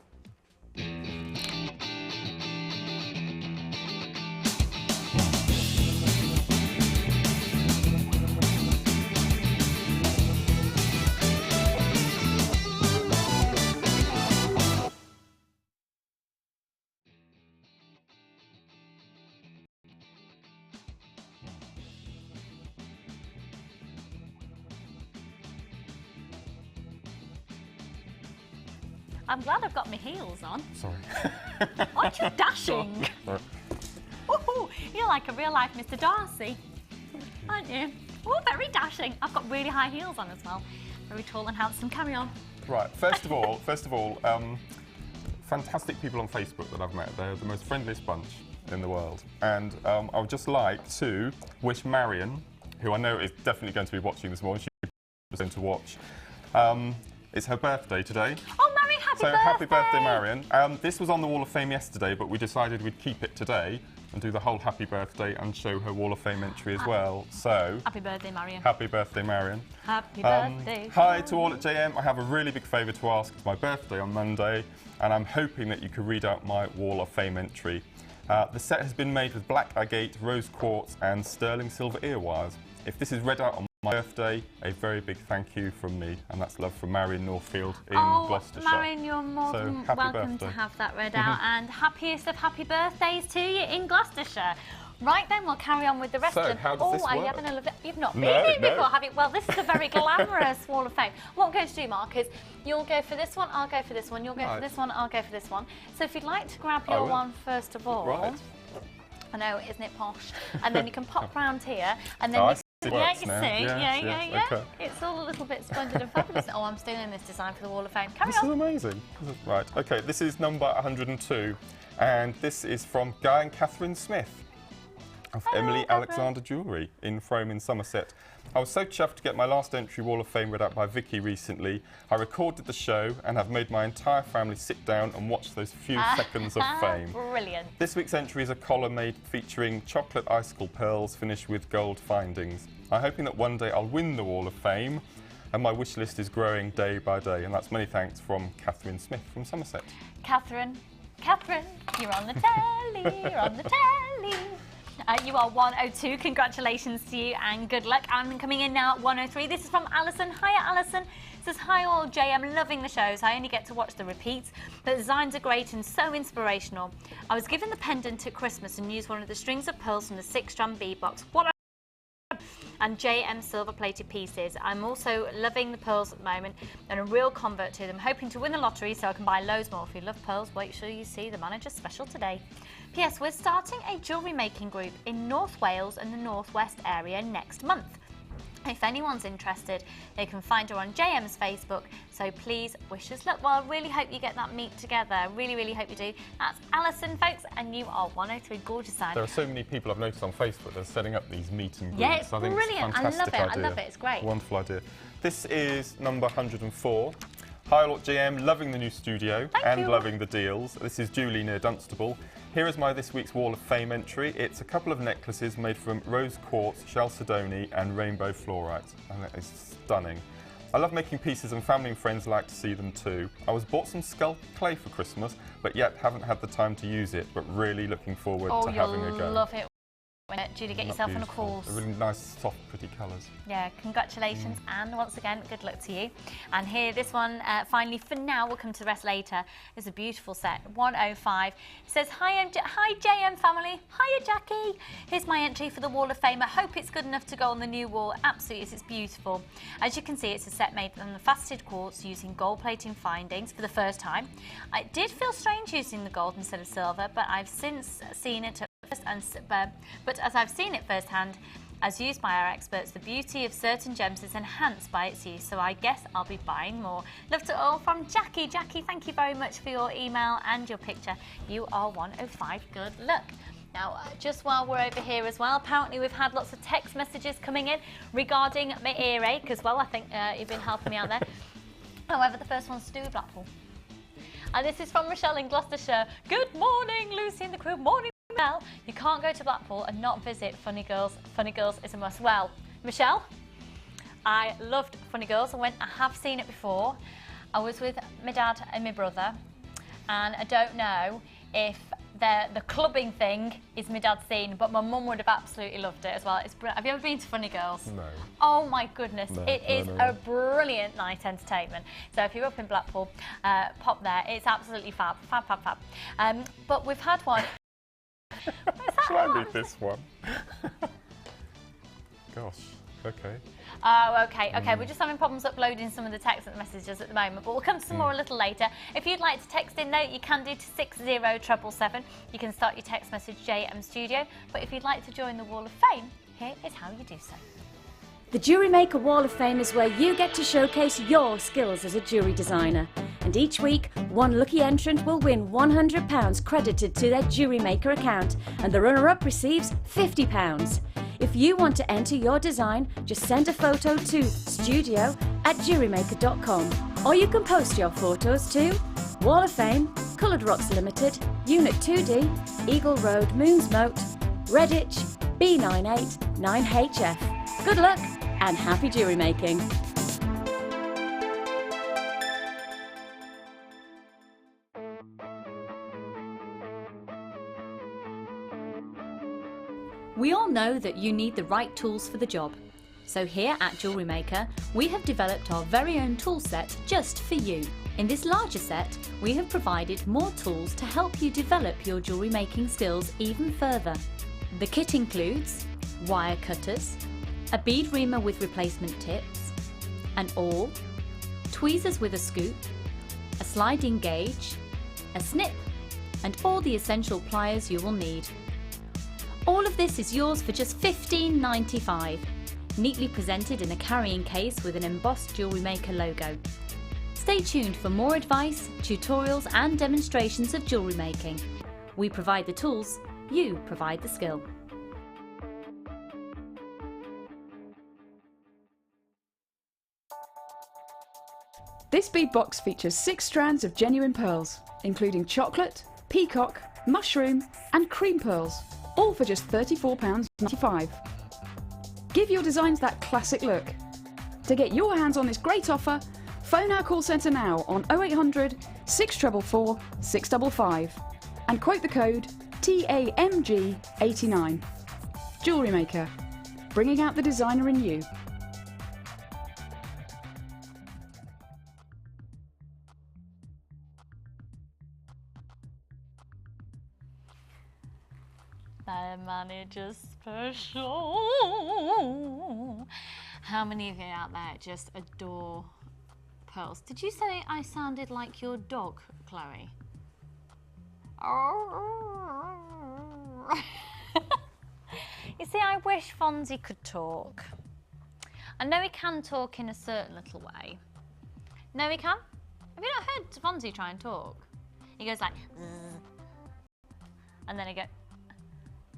I'm glad I've got my heels on. Sorry. Aren't you dashing? Sorry. Ooh, you're like a real life Mr. Darcy, aren't you? Oh, very dashing. I've got really high heels on as well. Very tall and handsome. Carry on. Right. First of all, fantastic people on Facebook that I've met. They're the most friendliest bunch in the world, and I would just like to wish Marion, who I know is definitely going to be watching this morning. She's going to watch. It's her birthday today. Oh, Marion, happy birthday! So happy birthday, Marion. This was on the Wall of Fame yesterday, but we decided we'd keep it today and do the whole happy birthday and show her Wall of Fame entry as well. So happy birthday, Marion. Happy birthday, Marion. Happy birthday. Hi to all at JM. I have a really big favour to ask. It's my birthday on Monday, and I'm hoping that you could read out my Wall of Fame entry. The set has been made with black agate, rose quartz, and sterling silver ear wires. If this is read out on my birthday, a very big thank you from me, and that's love from Marion Northfield in Gloucestershire. Marion, you're more than welcome to have that read out, and happiest of happy birthdays to you in Gloucestershire. Right then, we'll carry on with the rest of them. How does this are you work? having a lovely... You've not been here before, have you? Well, this is a very glamorous Wall of Fame. What I'm going to do, Mark, is you'll go for this one, I'll go for this one, you'll go for this one, I'll go for this one. So if you'd like to grab your one first of all. Right. I know, isn't it posh? And then you can pop round here, and then Oh, I you see can, it yeah, works you now. see, Yes, yeah. yes, okay. It's all a little bit splendid and fabulous. Oh, I'm stealing this design for the Wall of Fame. Carry This is on. amazing. Right, okay, this is number 102, and this is from Guy and Catherine Smith of Hello, Emily Catherine. Alexander Jewellery in Frome in Somerset. I was so chuffed to get my last entry Wall of Fame read out by Vicky recently. I recorded the show and have made my entire family sit down and watch those few seconds of fame. Brilliant. This week's entry is a collar made featuring chocolate icicle pearls finished with gold findings. I'm hoping that one day I'll win the Wall of Fame, and my wish list is growing day by day. And that's many thanks from Catherine Smith from Somerset. Catherine, you're on the telly, you're on the telly. You are 102. Congratulations to you and good luck. And coming in now at 103. This is from Alison. Hiya, Alison. It says, hi all, Jay. I'm loving the shows. I only get to watch the repeats. The designs are great and so inspirational. I was given the pendant at Christmas and used one of the strings of pearls from the 6-strand bead box. What and JM silver plated pieces. I'm also loving the pearls at the moment and a real convert to them, hoping to win the lottery so I can buy loads more. If you love pearls, wait till you see the manager's special today. P.S. We're starting a jewellery making group in North Wales and the North West area next month. If anyone's interested, they can find her on JM's Facebook, so please wish us luck. Well, I really hope you get that meet together. Really, really hope you do. That's Alison, folks, and you are 103. Gorgeous sign. There are so many people I've noticed on Facebook that are setting up these meet and greets. Yeah, it's I think brilliant. It's a fantastic I love it. idea. I love it. It's great. Wonderful idea. This is number 104. Hi, Lot JM, loving the new studio and you. loving the deals. This is Julie near Dunstable. Here is my this week's Wall of Fame entry. It's a couple of necklaces made from rose quartz, chalcedony and rainbow fluorite. And that is stunning. I love making pieces and family and friends like to see them too. I was bought some skull clay for Christmas, but yet haven't had the time to use it, but really looking forward to having a go. Oh, you'll love it. Julie, get yourself on a course. They're really nice, soft, pretty colours. Yeah, congratulations, and once again, good luck to you. And here, this one, finally, for now, we'll come to the rest later, is a beautiful set, 105. It says, hi JM family, hiya Jackie. Here's my entry for the Wall of Fame. I hope it's good enough to go on the new wall. Absolutely, it's beautiful. As you can see, it's a set made from the faceted quartz using gold plating findings for the first time. It did feel strange using the gold instead of silver, but I've since seen it but as I've seen it firsthand, as used by our experts, the beauty of certain gems is enhanced by its use, so I guess I'll be buying more. Love to all from Jackie. Jackie, thank you very much for your email and your picture. You are 105. Good luck. Now, just while we're over here as well, apparently we've had lots of text messages coming in regarding my earache as well. I think you've been helping me out there. However, the first one's to do with Blackpool. And this is from Michelle in Gloucestershire. Good morning, Lucy and the crew. Morning. Well, you can't go to Blackpool and not visit Funny Girls. Funny Girls is a must. Well, Michelle, I loved Funny Girls. I have seen it before. I was with my dad and my brother, and I don't know if the clubbing thing is my dad's scene, but my mum would have absolutely loved it as well. It's have you ever been to Funny Girls? No. Oh my goodness, No, it is a brilliant night entertainment. So if you're up in Blackpool, pop there. It's absolutely fab. But we've had one. Shall I read this one? Gosh, okay. Oh, okay. We're just having problems uploading some of the text messages at the moment, but we'll come to some more a little later. If you'd like to text in, though, you can do to 60777. You can start your text message JM Studio. But if you'd like to join the Wall of Fame, here is how you do so. The Jewellery Maker Wall of Fame is where you get to showcase your skills as a jewellery designer. And each week, one lucky entrant will win £100 credited to their Jewellery Maker account, and the runner-up receives £50. If you want to enter your design, just send a photo to studio@jewellerymaker.com, or you can post your photos to Wall of Fame, Coloured Rocks Limited, Unit 2D, Eagle Road, Moons Moat, Redditch, B98 9HF. Good luck and happy jewellery making! We all know that you need the right tools for the job. So here at Jewellery Maker, we have developed our very own tool set just for you. In this larger set, we have provided more tools to help you develop your jewellery making skills even further. The kit includes wire cutters, a bead reamer with replacement tips, an awl, tweezers with a scoop, a sliding gauge, a snip, and all the essential pliers you will need. All of this is yours for just $15.95, neatly presented in a carrying case with an embossed Jewellery Maker logo. Stay tuned for more advice, tutorials and demonstrations of jewellery making. We provide the tools, you provide the skill. This bead box features 6 strands of genuine pearls, including chocolate, peacock, mushroom and cream pearls, all for just £34.95. Give your designs that classic look. To get your hands on this great offer, phone our call centre now on 0800 644 655 and quote the code TAMG89. Jewellery Maker, bringing out the designer in you. The manager special. How many of you out there just adore pearls? Did you say I sounded like your dog, Chloe? You see, I wish Fonzie could talk. I know he can talk in a certain little way. No, he can? Have you not heard Fonzie try and talk? He goes like, zzz. And then he goes,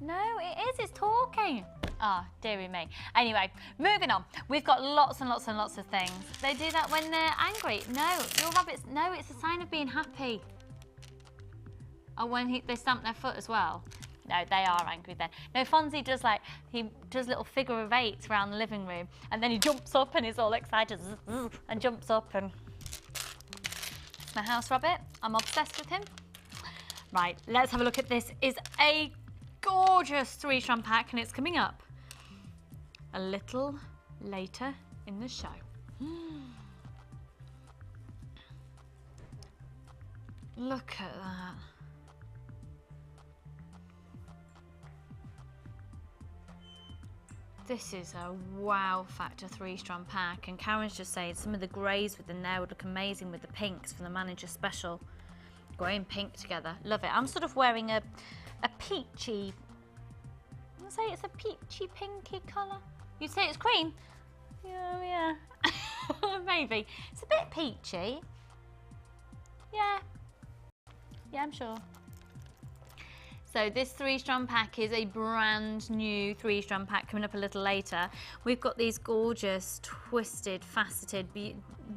no, it is, it's talking. Ah, dearie me. Anyway, moving on. We've got lots and lots and lots of things. They do that when they're angry. No, your rabbits, no, it's a sign of being happy. Oh, when they stamp their foot as well. No, they are angry then. No, Fonzie does he does little figure of 8s around the living room and then he jumps up and he's all excited and jumps up and... It's my house rabbit. I'm obsessed with him. Right, let's have a look at this. Is a gorgeous 3-strand pack and it's coming up a little later in the show. Look at that. This is a wow factor 3-strand pack, and Karen's just saying some of the greys with the nail would look amazing with the pinks from the manager special. Grey and pink together, love it. I'm sort of wearing a peachy, I'd say it's a peachy pinky colour. You'd say it's cream? Yeah. Maybe. It's a bit peachy. Yeah, I'm sure. So this 3-strand pack is a brand new 3-strand pack coming up a little later. We've got these gorgeous, twisted, faceted,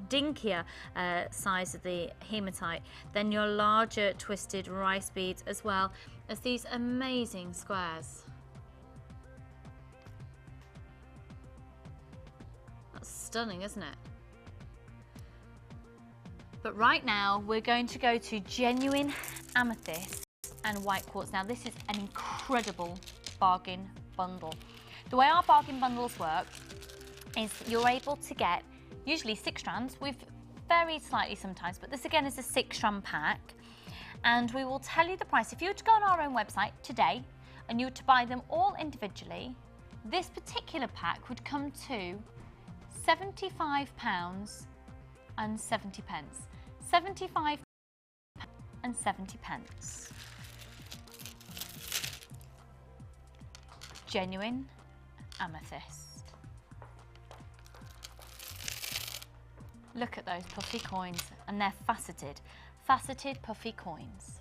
dinkier size of the hematite. Then your larger twisted rice beads as well as these amazing squares. That's stunning, isn't it? But right now we're going to go to genuine amethyst and white quartz. Now this is an incredible bargain bundle. The way our bargain bundles work is you're able to get usually 6 strands. We've varied slightly sometimes, but this again is a 6-strand pack, and we will tell you the price. If you were to go on our own website today and you were to buy them all individually, this particular pack would come to £75.70. £75.70. Genuine amethyst. Look at those puffy coins, and they're faceted puffy coins.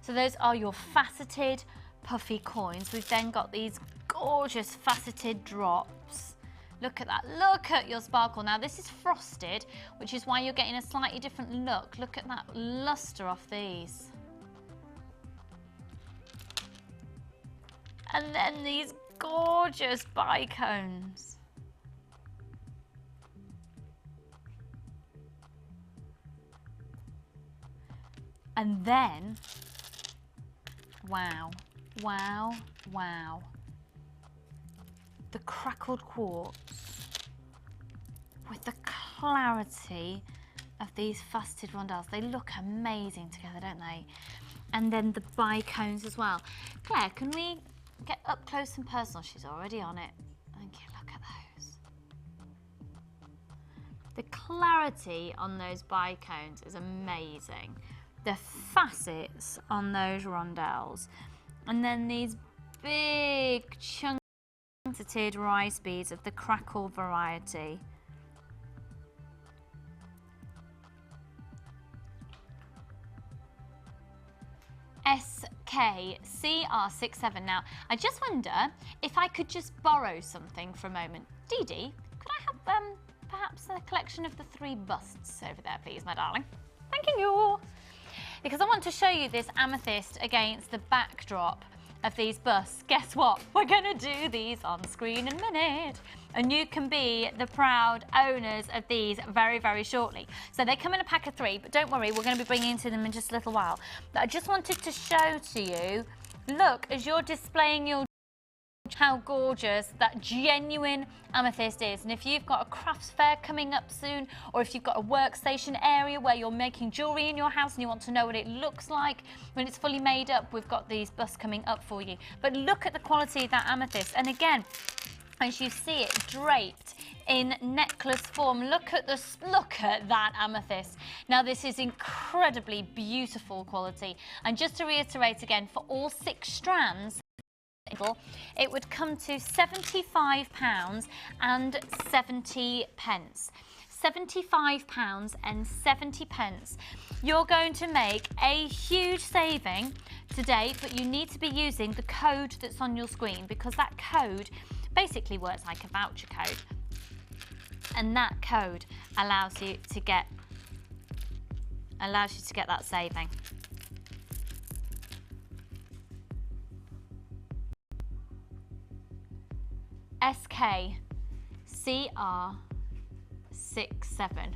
So those are your faceted puffy coins. We've then got these gorgeous faceted drops. Look at that, look at your sparkle. Now this is frosted, which is why you're getting a slightly different look. Look at that luster off these. And then these gorgeous bicones. And then, wow, wow, wow. The crackled quartz with the clarity of these faceted rondelles. They look amazing together, don't they? And then the bicones as well. Claire, can we get up close and personal? She's already on it. Thank you, look at those. The clarity on those bicones is amazing. The facets on those rondelles. And then these big chunky rice beads of the crackle variety. SKCR67. Now, I just wonder if I could just borrow something for a moment. Dee Dee, could I have perhaps a collection of the 3 busts over there, please, my darling? Thank you. Because I want to show you this amethyst against the backdrop of these busts. Guess what? We're going to do these on screen in a minute. And you can be the proud owners of these very, very shortly. So they come in a pack of 3, but don't worry, we're going to be bringing to them in just a little while. But I just wanted to show to you, look, as you're displaying your how gorgeous that genuine amethyst is. And if you've got a crafts fair coming up soon, or if you've got a workstation area where you're making jewellery in your house and you want to know what it looks like when it's fully made up, we've got these busts coming up for you. But look at the quality of that amethyst. And again, as you see it draped in necklace form, look at that amethyst. Now this is incredibly beautiful quality. And just to reiterate again, for all 6 strands, it would come to £75 and 70 pence. £75 and 70 pence. You're going to make a huge saving today, but you need to be using the code that's on your screen, because that code basically works like a voucher code. And that code allows you to get that saving. SKCR67.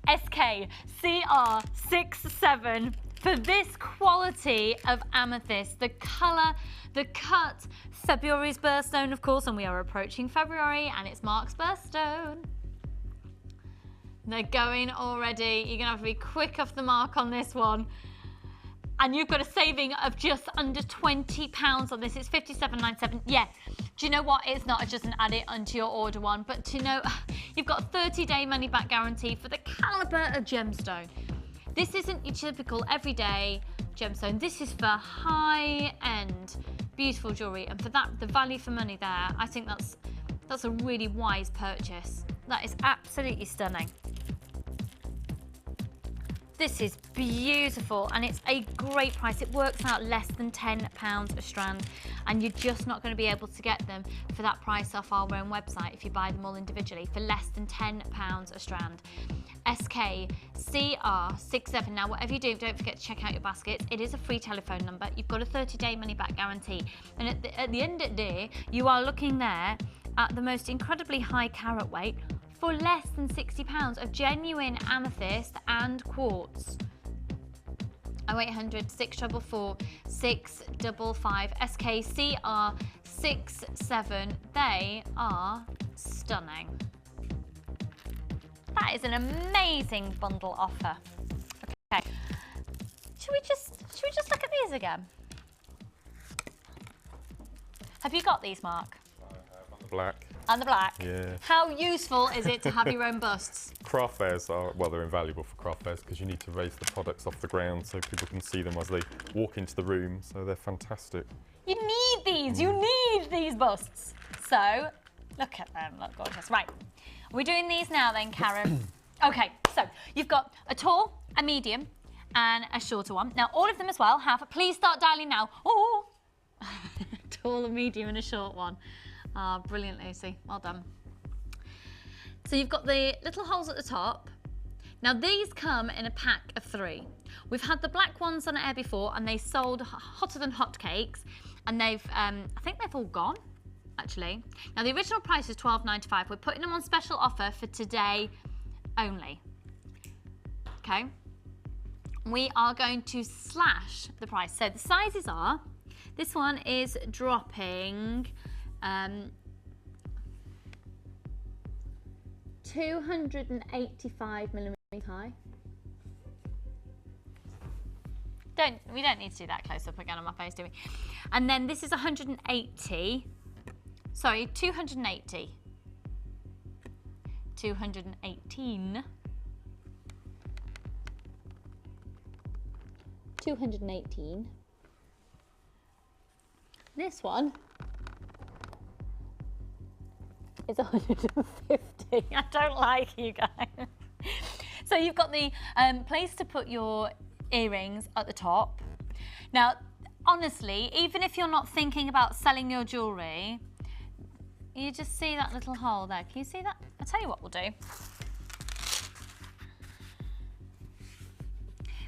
SKCR67 for this quality of amethyst, the colour, the cut, February's birthstone, of course, and we are approaching February, and it's Mark's birthstone. They're going already. You're gonna have to be quick off the mark on this one. And you've got a saving of just under £20 on this. It's £57.97. Yeah, do you know what? It's not just an add it onto your order one, but to know you've got a 30-day money-back guarantee for the calibre of gemstone. This isn't your typical everyday gemstone. This is for high-end, beautiful jewellery, and for that, the value for money there, I think that's a really wise purchase. That is absolutely stunning. This is beautiful, and it's a great price. It works out less than £10 a strand, and you're just not going to be able to get them for that price off our own website if you buy them all individually for less than £10 a strand. SKCR67. Now, whatever you do, don't forget to check out your baskets. It is a free telephone number. You've got a 30-day money-back guarantee, and at the end of the day, you are looking there at the most incredibly high carat weight for less than £60 of genuine amethyst and quartz. 0800 644 655 SKCR67. They are stunning. That is an amazing bundle offer. Okay, should we just look at these again? Have you got these, Mark? I have on the black. And the black? Yeah. How useful is it to have your own busts? Craft fairs are, well, they're invaluable for craft fairs because you need to raise the products off the ground so people can see them as they walk into the room, so they're fantastic. You need these, you need these busts. So, look at them, look gorgeous. Right, are we doing these now then, Karen? Okay, so you've got a tall, a medium, and a shorter one. Now, all of them as well have, please start dialing now. Oh, tall, a medium, and a short one. Ah, brilliant, Lucy. Well done. So you've got the little holes at the top. Now these come in a pack of 3. We've had the black ones on air before, and they sold hotter than hotcakes, and they've, I think they've all gone, actually. Now the original price is £12.95. We're putting them on special offer for today only. Okay. We are going to slash the price. So the sizes are, this one is dropping 285mm high. We don't need to do that close up again on my face, do we? And then this is 180. Sorry, 280. 218. 218. This one is 150. I don't like you guys. So you've got the place to put your earrings at the top. Now, honestly, even if you're not thinking about selling your jewellery, you just see that little hole there. Can you see that? I'll tell you what we'll do.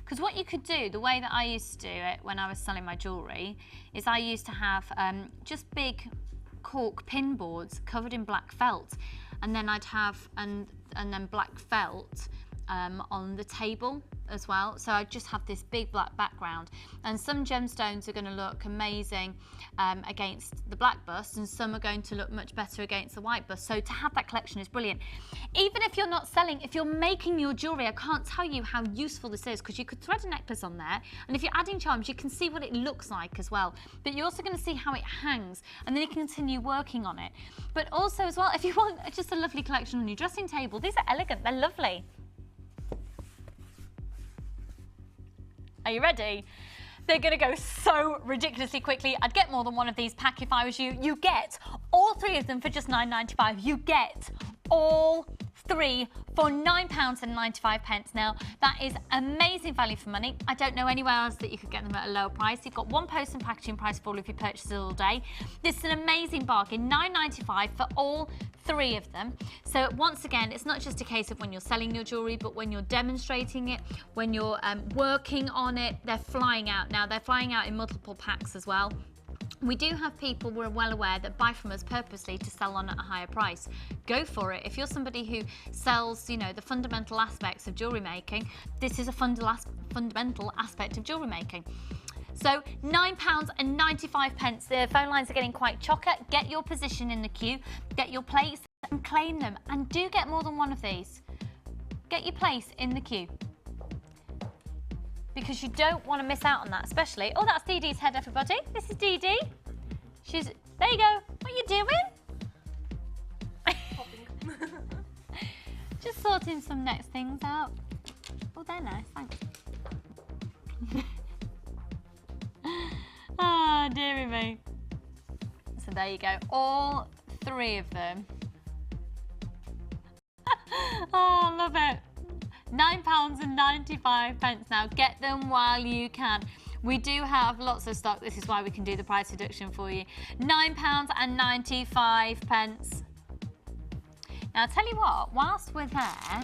Because what you could do, the way that I used to do it when I was selling my jewellery, is I used to have just big cork pin boards covered in black felt, and then I'd have and then black felt on the table as well. So I just have this big black background, and some gemstones are going to look amazing against the black bust, and some are going to look much better against the white bust. So to have that collection is brilliant. Even if you're not selling, if you're making your jewellery, I can't tell you how useful this is, because you could thread a necklace on there, and if you're adding charms, you can see what it looks like as well. But you're also going to see how it hangs, and then you can continue working on it. But also as well, if you want just a lovely collection on your dressing table, these are elegant, they're lovely. Are you ready? They're gonna go so ridiculously quickly. I'd get more than one of these pack if I was you. You get all three of them for just £9.95. You get all three for £9.95. Now, that is amazing value for money. I don't know anywhere else that you could get them at a lower price. You've got one post and packaging price for all of your purchases all day. This is an amazing bargain, £9.95 for all three of them. So once again, it's not just a case of when you're selling your jewellery, but when you're demonstrating it, when you're working on it, they're flying out. Now, they're flying out in multiple packs as well. We do have people, we're well aware, that buy from us purposely to sell on at a higher price. Go for it. If you're somebody who sells, you know, the fundamental aspects of jewellery making, this is a fundamental aspect of jewellery making. So £9.95. The phone lines are getting quite chocker. Get your position in the queue, get your place and claim them. And do get more than one of these. Get your place in the queue, because you don't want to miss out on that, especially. Oh, that's Dee Dee's head, everybody. This is Dee Dee. She's, there you go. What are you doing? Just sorting some next things out. Oh, they're nice, thanks. Ah, dearie me. So there you go, all three of them. Oh, I love it. £9.95 now. Get them while you can. We do have lots of stock. This is why we can do the price reduction for you. £9.95. Now, I'll tell you what, whilst we're there,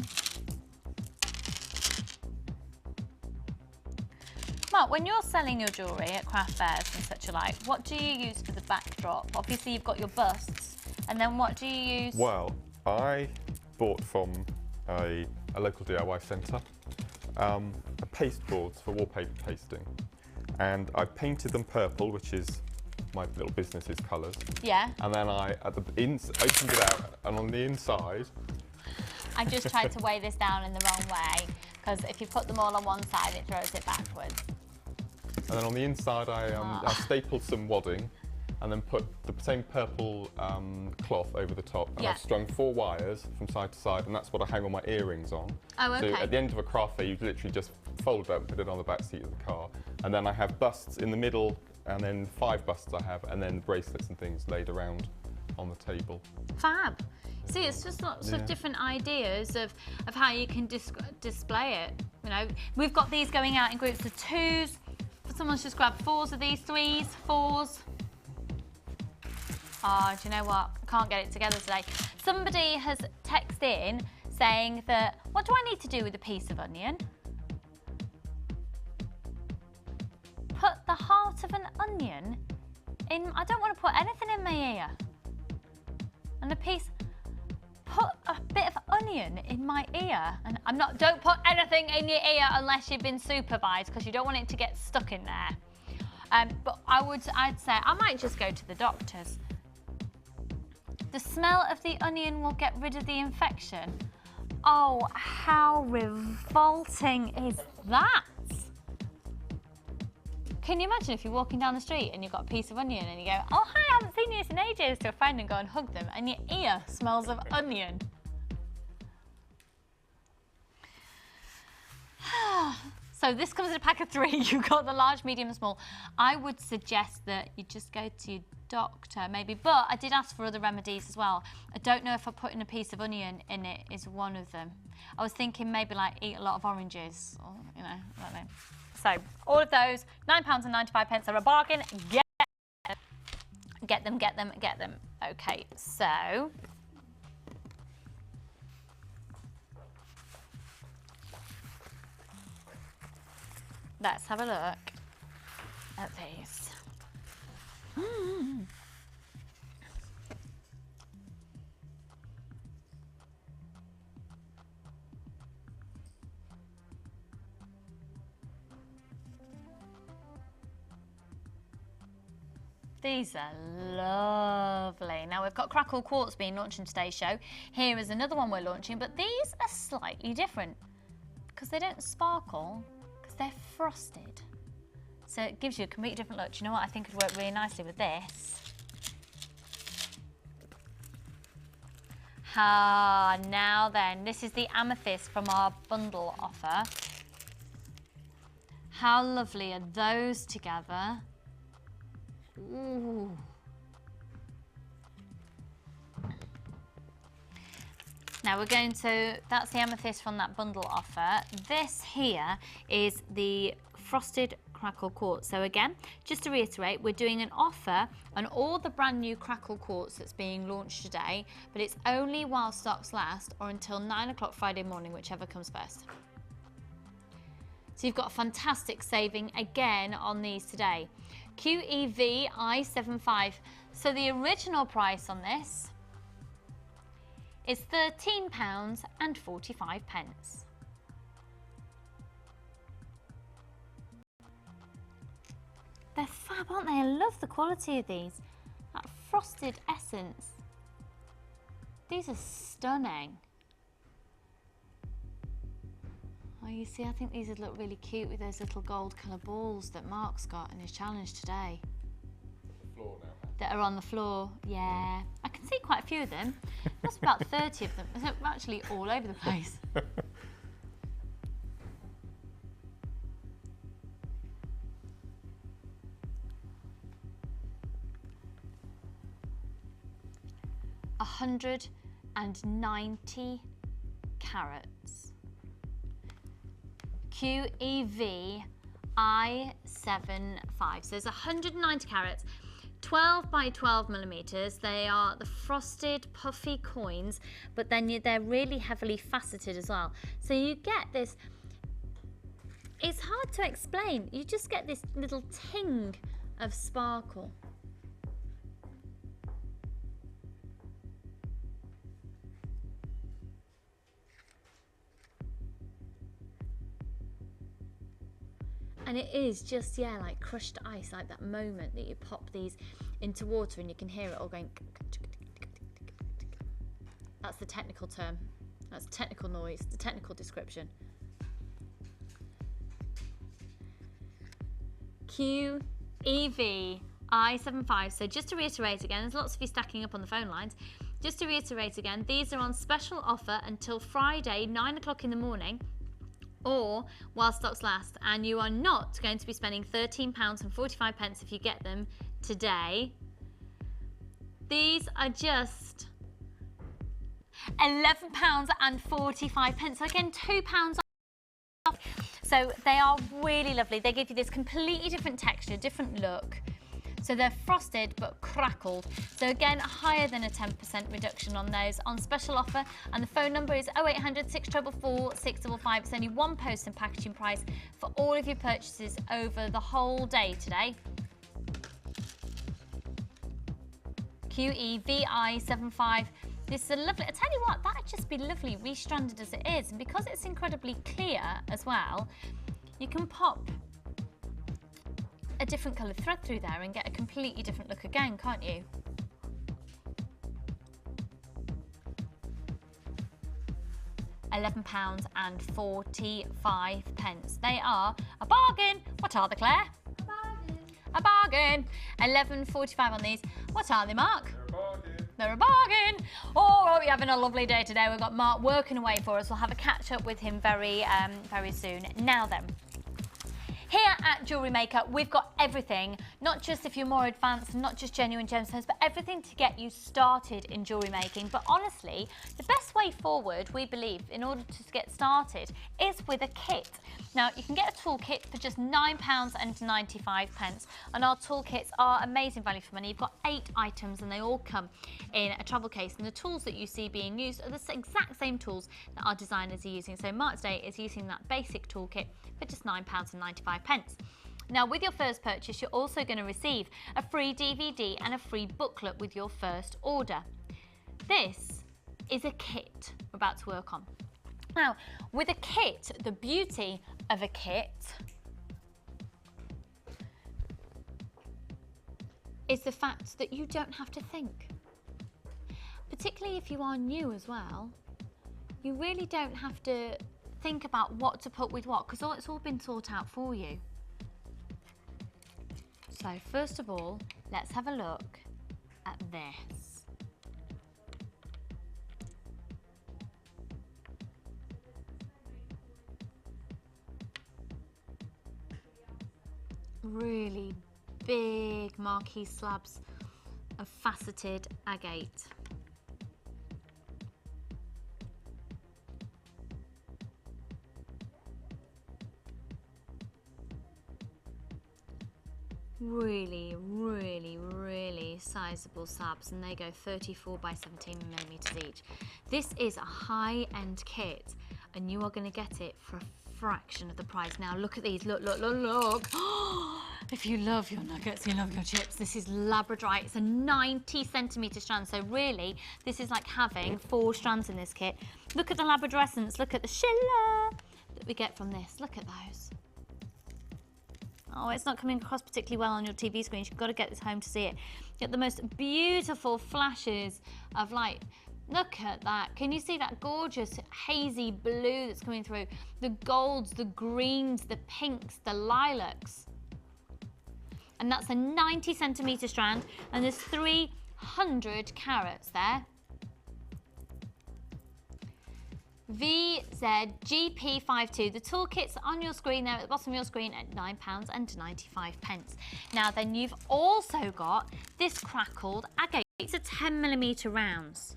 Mark, when you're selling your jewellery at craft fairs and such alike, what do you use for the backdrop? Obviously, you've got your busts, and then what do you use? Well, I bought from a local DIY centre paste boards for wallpaper pasting, and I painted them purple, which is my little business's colours. Yeah. And then I opened it out, and on the inside, I just tried to weigh this down in the wrong way, because if you put them all on one side, it throws it backwards. And then on the inside, I stapled some wadding, and then put the same purple cloth over the top, and I've strung 4 wires from side to side, and that's what I hang all my earrings on. Oh, okay. So at the end of a craft fair, you literally just fold it up, put it on the back seat of the car, and then I have busts in the middle, and then 5 busts I have, and then bracelets and things laid around on the table. Fab. See, it's just lots of different ideas of how you can display it. You know, we've got these going out in groups of 2s. Someone's just grabbed 4s of these, 3s, 4s. Oh, do you know what? I can't get it together today. Somebody has texted in saying that, what do I need to do with a piece of onion? Put the heart of an onion in, I don't want to put anything in my ear. And a piece, put a bit of onion in my ear. And don't put anything in your ear unless you've been supervised, because you don't want it to get stuck in there. But I'd say I might just go to the doctor's. The smell of the onion will get rid of the infection. Oh, how revolting is that? Can you imagine if you're walking down the street and you've got a piece of onion and you go, oh, hi, I haven't seen you in ages, to a friend and go and hug them and your ear smells of onion? So this comes in a pack of 3. You've got the large, medium and small. I would suggest that you just go to your doctor maybe, but I did ask for other remedies as well. I don't know if putting a piece of onion in it is one of them. I was thinking maybe like eat a lot of oranges or, you know, I don't know. So all of those, £9.95 are a bargain. Get them. Okay, so let's have a look at these. These are lovely. Now we've got Crackle Quartz being launched in today's show. Here is another one we're launching, but these are slightly different because they don't sparkle, because they're frosted. So it gives you a completely different look. Do you know what I think would work really nicely with this? Ah, now then, this is the amethyst from our bundle offer. How lovely are those together? Ooh. Now we're going to, that's the amethyst from that bundle offer. This here is the frosted Crackle Quartz. So again, just to reiterate, we're doing an offer on all the brand new Crackle Quartz that's being launched today, but it's only while stocks last or until 9 o'clock Friday morning, whichever comes first. So you've got a fantastic saving again on these today. QEV I75. So the original price on this is £13.45. They're fab, aren't they? I love the quality of these. That frosted essence. These are stunning. Oh, you see, I think these would look really cute with those little gold colour balls that Mark's got in his challenge today. Floor now. That are on the floor, yeah. I can see quite a few of them. There's about 30 of them. They're actually all over the place. £190 carats. QEV I75. So there's 190 carats, 12 by 12 millimeters. They are the frosted puffy coins, but then they're really heavily faceted as well. So you get this, it's hard to explain. You just get this little ting of sparkle. And it is just, yeah, like crushed ice, like that moment that you pop these into water and you can hear it all going. That's the technical term. That's technical noise, the technical description. QEV I75. So just to reiterate again, there's lots of you stacking up on the phone lines. Just to reiterate again, these are on special offer until Friday, 9 o'clock in the morning, or while stocks last, and you are not going to be spending £13.45 if you get them today. These are just £11.45. So again, £2 off. So they are really lovely. They give you this completely different texture, different look. So they're frosted but crackled. So again, higher than a 10% reduction on those on special offer. And the phone number is 0800 644 655. It's only one post and packaging price for all of your purchases over the whole day today. QEVI75. This is a lovely, I tell you what, that'd just be lovely restranded as it is. And because it's incredibly clear as well, you can pop a different colour thread through there and get a completely different look again, can't you? £11.45. They are a bargain. What are they, Claire? A bargain. £11.45 on these. What are they, Mark? They're a bargain. Oh, well, we're having a lovely day today. We've got Mark working away for us. We'll have a catch up with him very soon. Now then. Here at Jewellery Maker, we've got everything, not just if you're more advanced, not just genuine gemstones, but everything to get you started in jewellery making. But honestly, the best way forward, we believe, in order to get started, is with a kit. Now, you can get a toolkit for just £9.95, and our toolkits are amazing value for money. You've got 8 items, and they all come in a travel case, and the tools that you see being used are the exact same tools that our designers are using. So Mark today is using that basic toolkit for just £9.95. Now, with your first purchase, you're also going to receive a free DVD and a free booklet with your first order. This is a kit we're about to work on. Now, with a kit, the beauty of a kit is the fact that you don't have to think. Particularly if you are new as well, you really don't have to think about what to put with what, because it's all been thought out for you. So first of all, let's have a look at this. Really big marquee slabs of faceted agate. Really, really, really sizable slabs, and they go 34 by 17 millimeters each. This is a high-end kit, and you are going to get it for a fraction of the price. Now look at these, look, look, look, look. If you love your nuggets, you love your chips, this is labradorite. It's a 90 centimeter strand, so really this is like having 4 strands in this kit. Look at the labradorescence, look at the shimmer that we get from this. Look at those. Oh, it's not coming across particularly well on your TV screen. You've got to get this home to see it. Get the most beautiful flashes of light. Look at that. Can you see that gorgeous hazy blue that's coming through? The golds, the greens, the pinks, the lilacs. And that's a 90 centimeter strand, and there's 300 carats there. VZGP52. The toolkit's on your screen there at the bottom of your screen at £9.95. Now then, you've also got this crackled agate. These are 10mm rounds.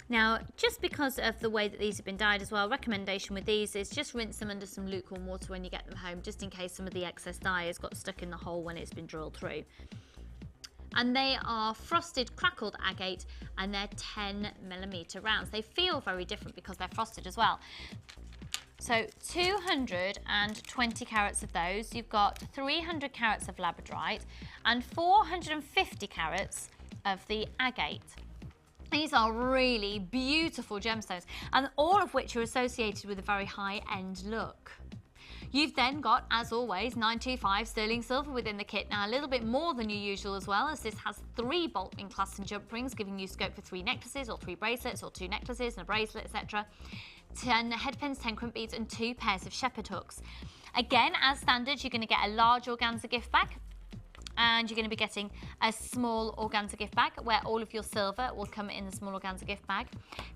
Now, just because of the way that these have been dyed as well, recommendation with these is just rinse them under some lukewarm water when you get them home, just in case some of the excess dye has got stuck in the hole when it's been drilled through. And they are frosted crackled agate, and they're 10mm rounds. They feel very different because they're frosted as well. So 220 carats of those. You've got 300 carats of labradorite and 450 carats of the agate. These are really beautiful gemstones, and all of which are associated with a very high-end look. You've then got, as always, 925 sterling silver within the kit. Now, a little bit more than your usual as well, as this has 3 bolt ring clasps and jump rings, giving you scope for 3 necklaces or 3 bracelets or 2 necklaces and a bracelet, etc. 10 head pins, 10 crimp beads, and 2 pairs of shepherd hooks. Again, as standard, you're going to get a large organza gift bag, and you're going to be getting a small organza gift bag where all of your silver will come in the small organza gift bag.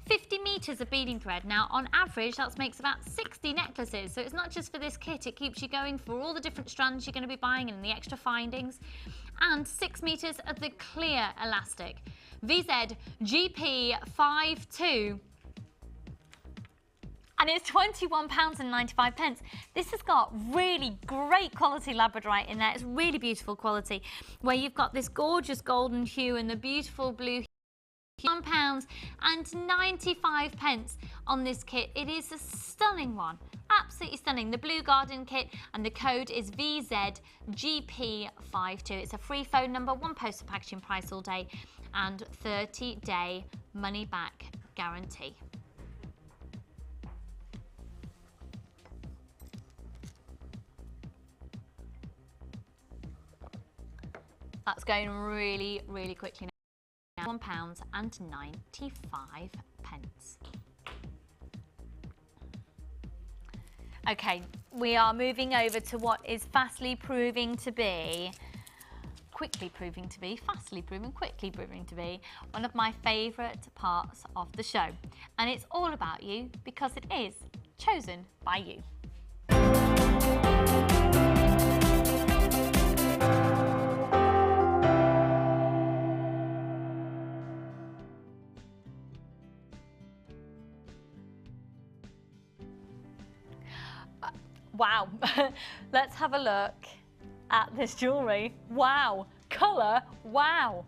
50 meters of beading thread. Now, on average, that makes about 60 necklaces. So it's not just for this kit, it keeps you going for all the different strands you're going to be buying and the extra findings. And 6 meters of the clear elastic. VZGP52. And it's £21.95. This has got really great quality labradorite in there. It's really beautiful quality, where you've got this gorgeous golden hue and the beautiful blue hue. £1.95 on this kit. It is a stunning one, absolutely stunning. The Blue Garden kit, and the code is VZGP52. It's a free phone number, 1 postal packaging price all day, and 30-day money-back guarantee. That's going really, really quickly now. £1.95. Okay, we are moving over to what is fastly proving to be, quickly proving to be one of my favourite parts of the show. And it's all about you because it is chosen by you. Wow, let's have a look at this jewellery. Wow, colour, wow.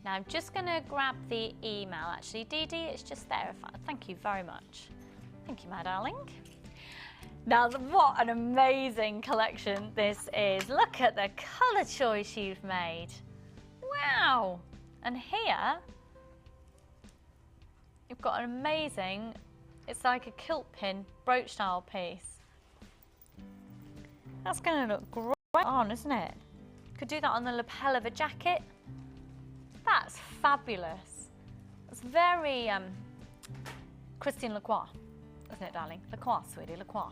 Now I'm just going to grab the email actually. Dee Dee, it's just there. Thank you very much. Thank you, my darling. Now what an amazing collection this is. Look at the colour choice you've made. Wow. And here, you've got an amazing, it's like a kilt pin, brooch style piece. That's going to look great on, isn't it? Could do that on the lapel of a jacket. That's fabulous. It's very Christine Lacroix, isn't it, darling? Lacroix, sweetie, Lacroix.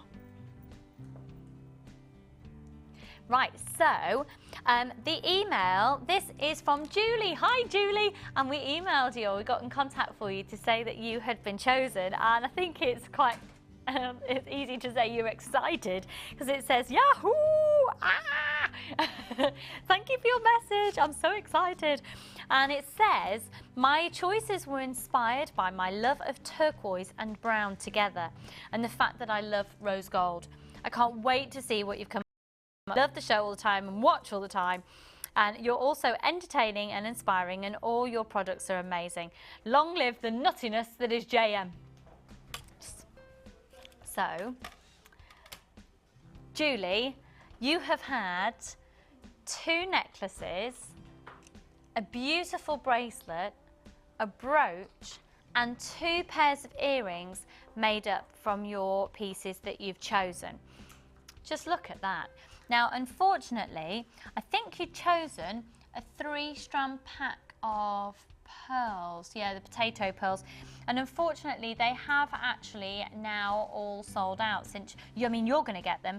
Right, so the email, this is from Julie. Hi, Julie. And we emailed you, or we got in contact for you to say that you had been chosen. And I think it's quite, it's easy to say you're excited because it says, Yahoo! Ah! Thank you for your message. I'm so excited. And it says, my choices were inspired by my love of turquoise and brown together and the fact that I love rose gold. I can't wait to see what you've come. I love the show all the time and watch all the time, and you're also entertaining and inspiring, and all your products are amazing. Long live the nuttiness that is JM. So, Julie, you have had 2 necklaces, a beautiful bracelet, a brooch, and 2 pairs of earrings made up from your pieces that you've chosen. Just look at that. Now, unfortunately, I think you'd chosen a 3-strand pack of pearls. Yeah, the potato pearls. And unfortunately, they have actually now all sold out since, I mean, you're going to get them.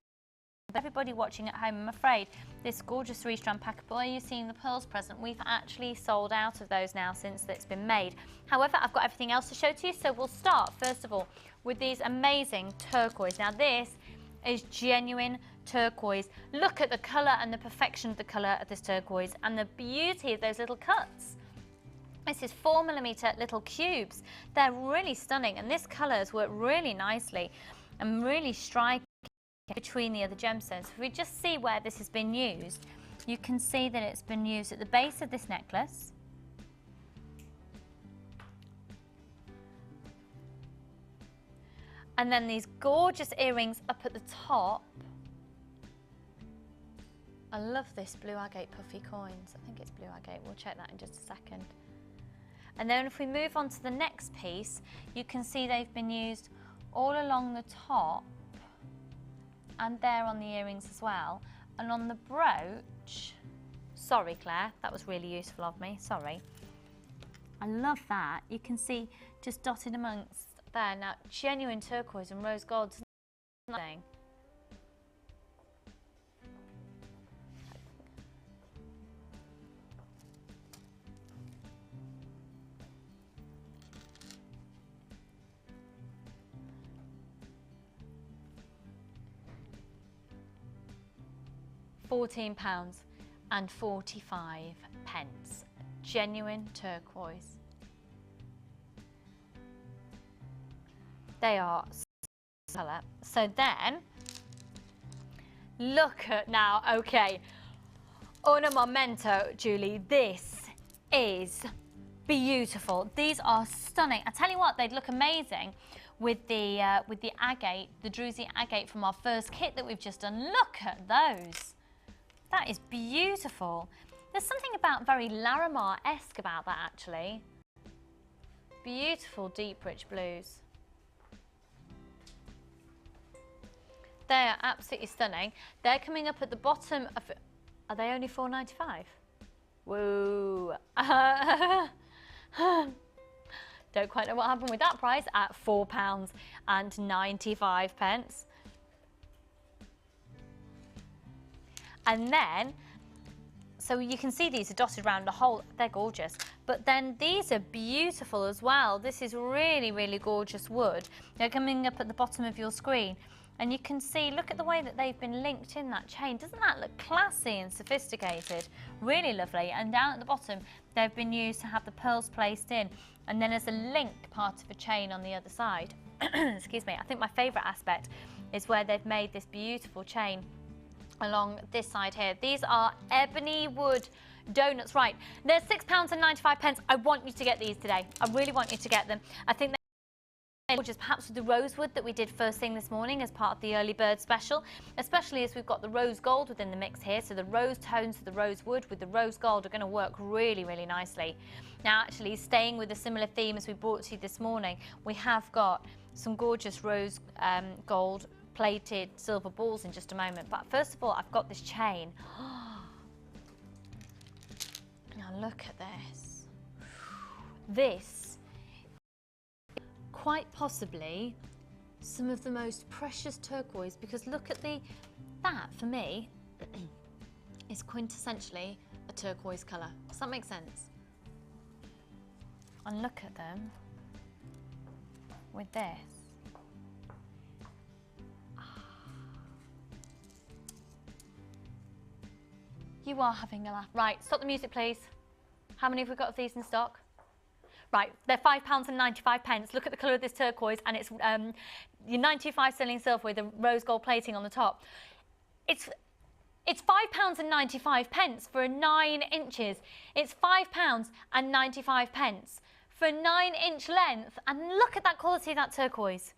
Everybody watching at home, I'm afraid, this gorgeous 3-strand pack of where you're seeing the pearls present, we've actually sold out of those now since it's been made. However, I've got everything else to show to you, so we'll start, first of all, with these amazing turquoise. Now, this is genuine turquoise. Look at the colour and the perfection of the colour of this turquoise and the beauty of those little cuts. This is 4mm little cubes. They're really stunning, and this colours work really nicely and really striking between the other gemstones. If we just see where this has been used, you can see that it's been used at the base of this necklace, and then these gorgeous earrings up at the top. I love this blue agate puffy coins. I think it's blue agate. We'll check that in just a second. And then if we move on to the next piece, you can see they've been used all along the top and there on the earrings as well. And on the brooch, sorry Claire, that was really useful of me, sorry. I love that. You can see just dotted amongst there. Now, genuine turquoise and rose gold. Nothing. £14.45. Genuine turquoise. They are colour. So then, look at now, okay, un momento, Julie, this is beautiful. These are stunning. I tell you what, they'd look amazing with the agate, the druzy agate from our first kit that we've just done. Look at those. That is beautiful. There's something about very Larimar-esque about that, actually. Beautiful, deep, rich blues. They are absolutely stunning. They're coming up at the bottom of... Are they only £4.95? Woo! Don't quite know what happened with that price at £4.95. And then, so you can see these are dotted around the whole, they're gorgeous. But then these are beautiful as well. This is really, really gorgeous wood. They're coming up at the bottom of your screen. And you can see, look at the way that they've been linked in that chain. Doesn't that look classy and sophisticated? Really lovely. And down at the bottom, they've been used to have the pearls placed in. And then as a link part of a chain on the other side. Excuse me. I think my favourite aspect is where they've made this beautiful chain along this side here. These are ebony wood donuts. Right, they're £6.95. I want you to get these today. I really want you to get them. I think they're gorgeous, perhaps with the rosewood that we did first thing this morning as part of the early bird special, especially as we've got the rose gold within the mix here. So the rose tones of the rosewood with the rose gold are going to work really, really nicely. Now, actually, staying with a similar theme as we brought to you this morning, we have got some gorgeous rose gold plated silver balls in just a moment. But first of all, I've got this chain. Now look at this. This, quite possibly, some of the most precious turquoise, because look at that for me is quintessentially a turquoise colour. Does that make sense? And look at them with this. You are having a laugh. Right, stop the music, please. How many have we got of these in stock? Right, they're £5.95. Look at the colour of this turquoise, and it's your 925 sterling silver with the rose gold plating on the top. It's £5.95 for 9 inches. It's £5.95 for a 9-inch length. And look at that quality of that turquoise.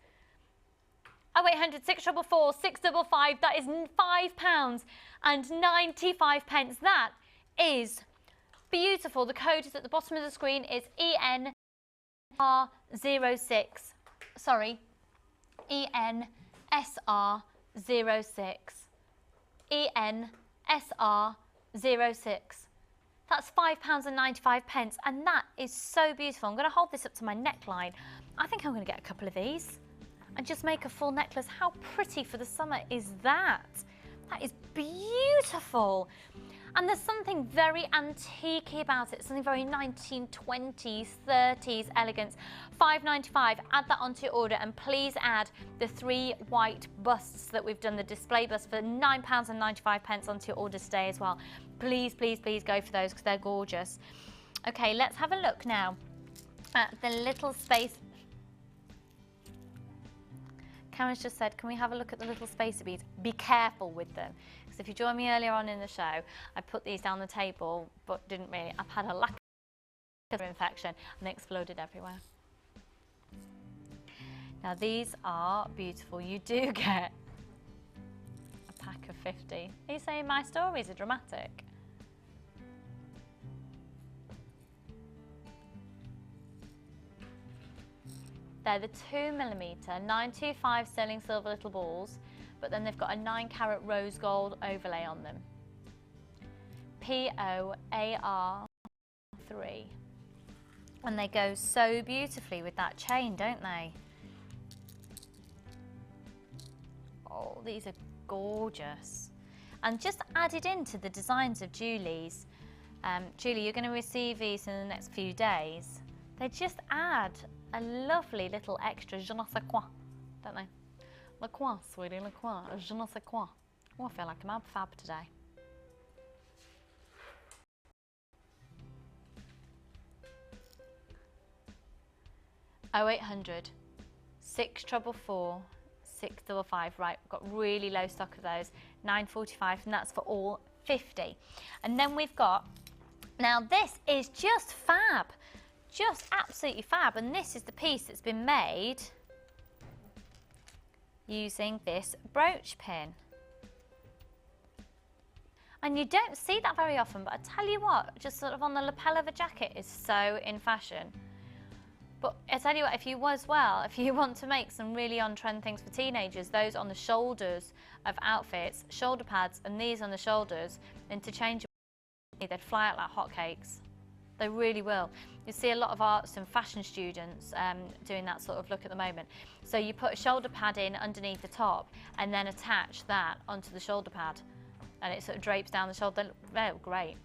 0800 644 655. That is £5.95. That is beautiful. The code is at the bottom of the screen. It's ENSR06. Sorry, ENSR06. ENSR06. That's £5.95, and that is so beautiful. I'm going to hold this up to my neckline. I think I'm going to get a couple of these and just make a full necklace. How pretty for the summer is that? That is beautiful. And there's something very antique about it, something very 1920s, 30s elegance. £5.95, add that onto your order, and please add the 3 white busts that we've done, the display bust, for £9.95 onto your order today as well. Please, please, please go for those because they're gorgeous. Okay, let's have a look now at the little space. Karen's just said, can we have a look at the little spacer beads? Be careful with them. Because if you joined me earlier on in the show, I put these down the table, but didn't really. I've had a lack of infection and they exploded everywhere. Now these are beautiful. You do get a pack of 50. Are you saying my stories are dramatic? They're the 2mm 925 sterling silver little balls, but then they've got a 9-carat rose gold overlay on them. POAR3. And they go so beautifully with that chain, don't they? Oh, these are gorgeous. And just added into the designs of Julie's. Julie, you're going to receive these in the next few days. They just add a lovely little extra je ne sais quoi, don't they? Le quoi, sweetie, le quoi, je ne sais quoi. Oh, I feel like I'm fab today. Oh, 0800 644 655. Right, we've got really low stock of those. 9.45, and that's for all 50. And then we've got, now this is just fab. Just absolutely fab, and this is the piece that's been made using this brooch pin. And you don't see that very often, but I tell you what, just sort of on the lapel of a jacket is so in fashion. But I tell you what, if you want to make some really on-trend things for teenagers, those on the shoulders of outfits, shoulder pads, and these on the shoulders, interchangeable, they'd fly out like hotcakes. They really will. You see a lot of arts and fashion students doing that sort of look at the moment. So you put a shoulder pad in underneath the top and then attach that onto the shoulder pad, and it sort of drapes down the shoulder. They look great.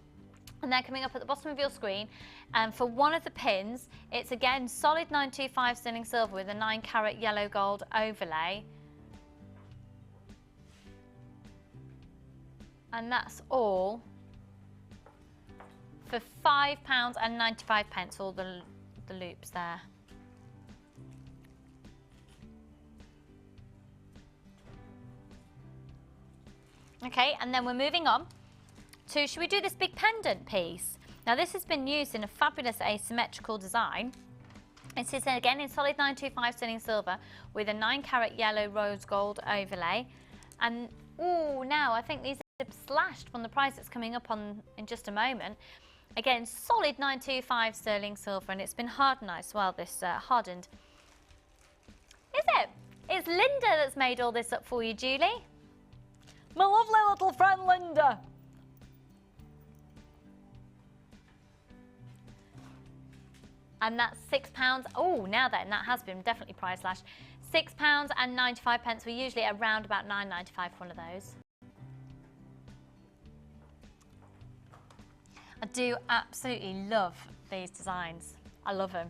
And they're coming up at the bottom of your screen. And for one of the pins, it's again solid 925 sterling silver with a 9-carat yellow gold overlay. And that's all for £5.95, all the loops there. Okay, and then we're moving on to, should we do this big pendant piece? Now this has been used in a fabulous asymmetrical design. It is again in solid 925 sterling silver with a 9-carat yellow rose gold overlay. And ooh, now I think these are slashed from the price that's coming up on in just a moment. Again, solid 925 sterling silver, and it's been hardened as well, this hardened. Is it? It's Linda that's made all this up for you, Julie. My lovely little friend Linda. And that's £6. Oh, now then, that has been definitely price slashed. £6.95. We're usually around about £9.95 for one of those. I do absolutely love these designs. I love them.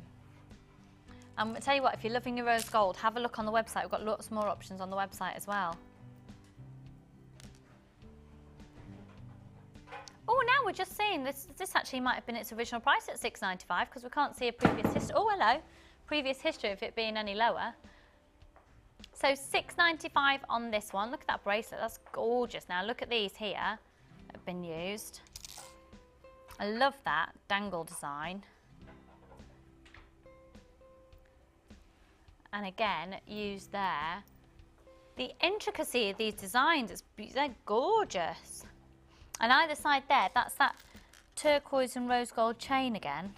And I'll tell you what, if you're loving your rose gold, have a look on the website. We've got lots more options on the website as well. Oh, now we're just seeing this actually might have been its original price at £6.95 because we can't see a previous history. Oh, hello. Previous history of it being any lower. So £6.95 on this one. Look at that bracelet. That's gorgeous. Now look at these here that have been used. I love that dangle design. And again, used there. The intricacy of these designs, they're gorgeous. And either side there, that's that turquoise and rose gold chain again.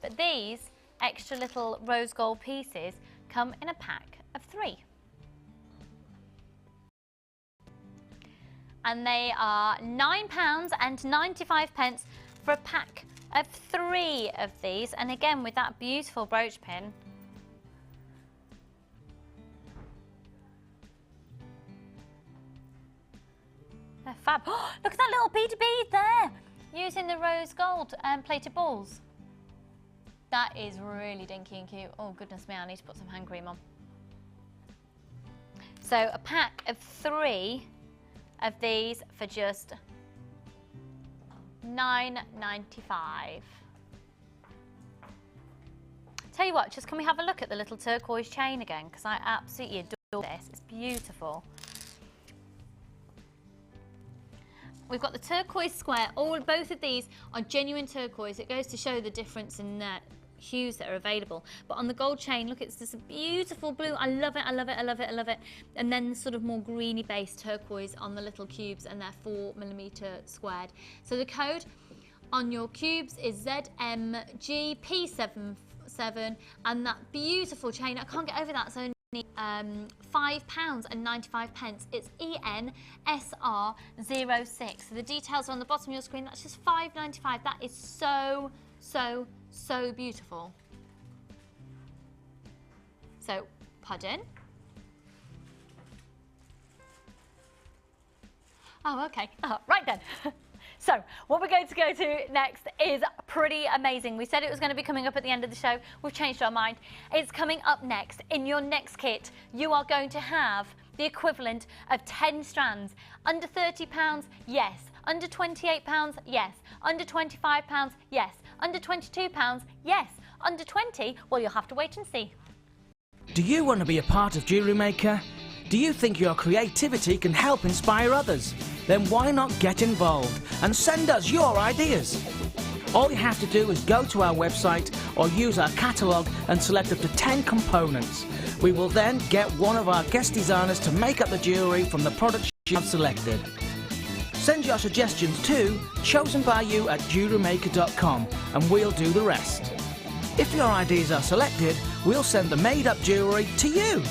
But these extra little rose gold pieces come in a pack of 3. And they are £9.95 for a pack of 3 of these. And again, with that beautiful brooch pin. They're fab. Oh, look at that little bead there, using the rose gold plated balls. That is really dinky and cute. Oh goodness me, I need to put some hand cream on. So a pack of 3 of these for just £9.95. Tell you what, just can we have a look at the little turquoise chain again, because I absolutely adore this. It's beautiful. We've got the turquoise square. Both of these are genuine turquoise. It goes to show the difference in hues that are available. But on the gold chain, look, it's this beautiful blue. I love it, I love it, I love it, I love it. And then the sort of more greeny based turquoise on the little cubes, and they're 4mm squared. So the code on your cubes is ZMGP77, and that beautiful chain, I can't get over that, so £5.95. It's ENSR06. So the details are on the bottom of your screen. That's just £5.95. That is so, so, so beautiful. So, pardon? Oh, okay. Right then. So, what we're going to go to next is pretty amazing. We said it was going to be coming up at the end of the show. We've changed our mind. It's coming up next. In your next kit, you are going to have the equivalent of 10 strands. Under £30, yes. Under £28, yes. Under £25, yes. Under £22, yes. Under 20, well, you'll have to wait and see. Do you want to be a part of Jewellery Maker? Do you think your creativity can help inspire others? Then why not get involved and send us your ideas? All you have to do is go to our website or use our catalogue and select up to 10 components. We will then get one of our guest designers to make up the jewellery from the products you have selected. Send your suggestions to chosenbyyou@jewellerymaker.com and we'll do the rest. If your ideas are selected, we'll send the made-up jewellery to you.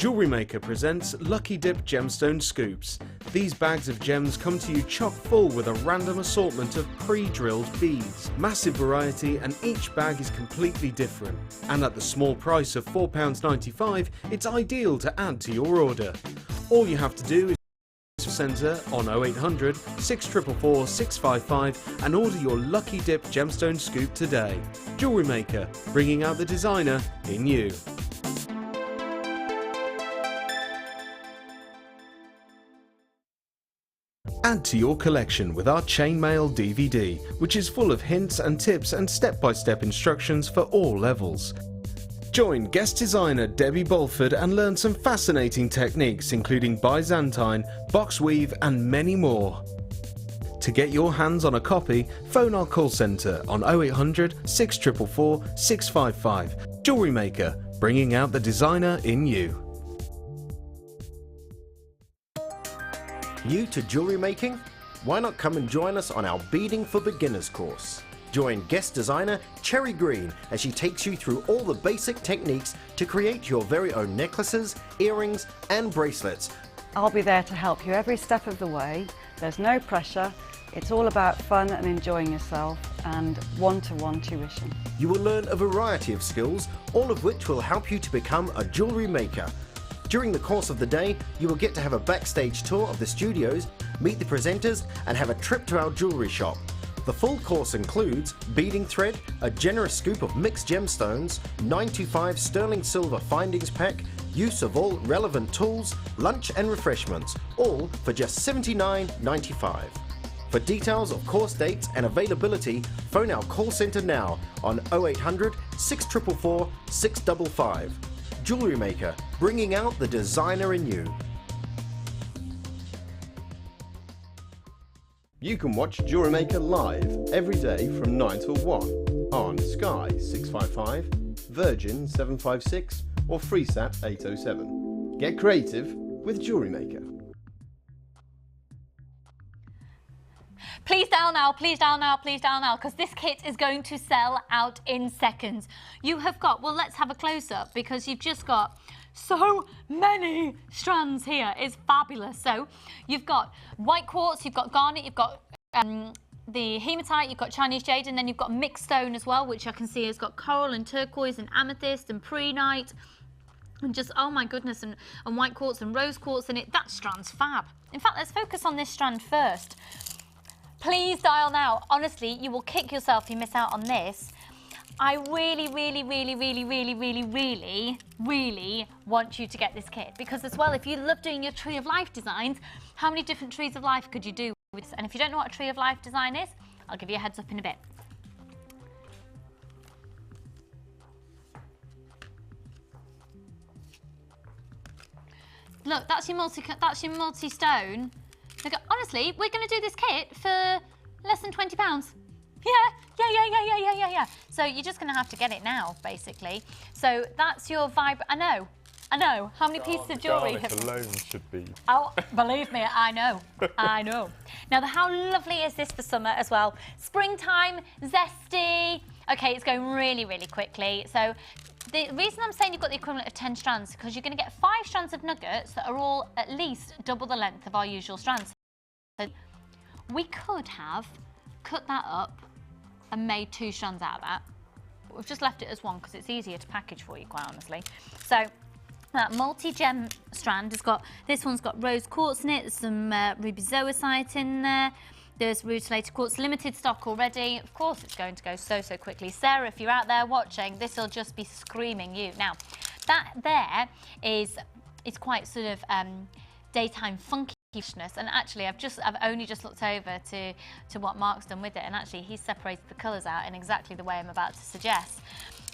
Jewellery Maker presents Lucky Dip Gemstone Scoops. These bags of gems come to you chock full with a random assortment of pre-drilled beads. Massive variety, and each bag is completely different. And at the small price of £4.95, it's ideal to add to your order. All you have to do is centre on 0800 644 655 and order your Lucky Dip Gemstone Scoop today. Jewellery Maker, bringing out the designer in you. Add to your collection with our Chainmail DVD, which is full of hints and tips and step-by-step instructions for all levels. Join guest designer Debbie Bulford and learn some fascinating techniques including Byzantine, box weave and many more. To get your hands on a copy, phone our call centre on 0800 644 655. Jewellery Maker, bringing out the designer in you. New to jewellery making? Why not come and join us on our Beading for Beginners course? Join guest designer Cherry Green as she takes you through all the basic techniques to create your very own necklaces, earrings and bracelets. I'll be there to help you every step of the way. There's no pressure. It's all about fun and enjoying yourself and one-to-one tuition. You will learn a variety of skills, all of which will help you to become a jewellery maker. During the course of the day, you will get to have a backstage tour of the studios, meet the presenters and have a trip to our jewellery shop. The full course includes beading thread, a generous scoop of mixed gemstones, 925 sterling silver findings pack, use of all relevant tools, lunch and refreshments, all for just $79.95. For details of course dates and availability, phone our call centre now on 0800 644 655. Jewellery Maker, bringing out the designer in you. You can watch Jewellery Maker live every day from 9 till 1 on Sky 655, Virgin 756 or Freesat 807. Get creative with Jewellery Maker. Please dial now, please dial now, please dial now, because this kit is going to sell out in seconds. You have got, well, let's have a close-up because you've just got so many strands here. It's fabulous. So you've got white quartz, you've got garnet, you've got the hematite, you've got Chinese jade, and then you've got mixed stone as well, which I can see has got coral and turquoise and amethyst and prehnite. And just, oh my goodness, and white quartz and rose quartz in it. That strand's fab. In fact, let's focus on this strand first. Please dial now. Honestly, you will kick yourself if you miss out on this. I really, really, really, really, really, really, really, really want you to get this kit because as well, if you love doing your Tree of Life designs, how many different trees of life could you do with this? And if you don't know what a Tree of Life design is, I'll give you a heads up in a bit. Look, that's your multi-stone. Honestly, we're going to do this kit for less than £20. Yeah. So you're just going to have to get it now, basically. So that's your I know. How many pieces of jewellery have... alone should be... Oh, believe me, I know. I know. Now, how lovely is this for summer as well? Springtime, zesty. Okay, it's going really, really quickly. So the reason I'm saying you've got the equivalent of 10 strands is because you're going to get 5 strands of nuggets that are all at least double the length of our usual strands. So we could have cut that up and made 2 strands out of that. But we've just left it as one because it's easier to package for you, quite honestly. So that multi-gem strand has got, this one's got rose quartz in it, there's some ruby zoisite in there. There's rutilated quartz, limited stock already. Of course, it's going to go so quickly. Sarah, if you're out there watching, this will just be screaming you. Now, that there is quite sort of daytime funkiness. And actually, I've only just looked over to what Mark's done with it, and actually, he's separated the colours out in exactly the way I'm about to suggest.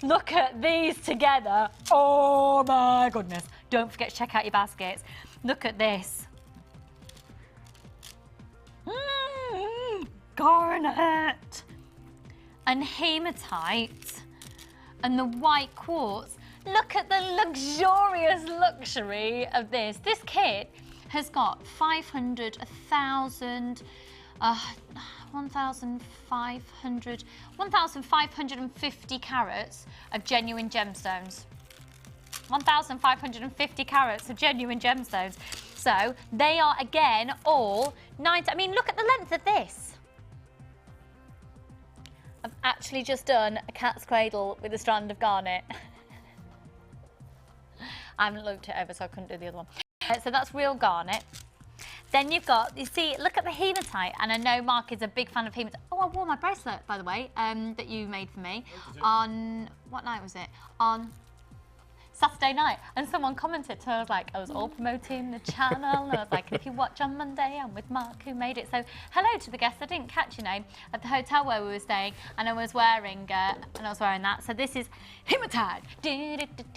Look at these together. Oh my goodness! Don't forget to check out your baskets. Look at this. Garnet and hematite and the white quartz. Look at the luxurious luxury of this. This kit has got 1,550 carats of genuine gemstones. 1,550 carats of genuine gemstones. So they are, again, all 90. I mean, look at the length of this. I've actually just done a cat's cradle with a strand of garnet. I haven't looped it over, so I couldn't do the other one. So that's real garnet. Then you've got, you see, look at the hematite, and I know Mark is a big fan of hematite. Oh, I wore my bracelet, by the way, that you made for me on, what night was it? On Saturday night, and someone commented, so I was like, I was all promoting the channel, and I was like, if you watch on Monday, I'm with Mark who made it. So hello to the guests. I didn't catch your name at the hotel where we were staying, and I was wearing that. So this is hematite. Hematite.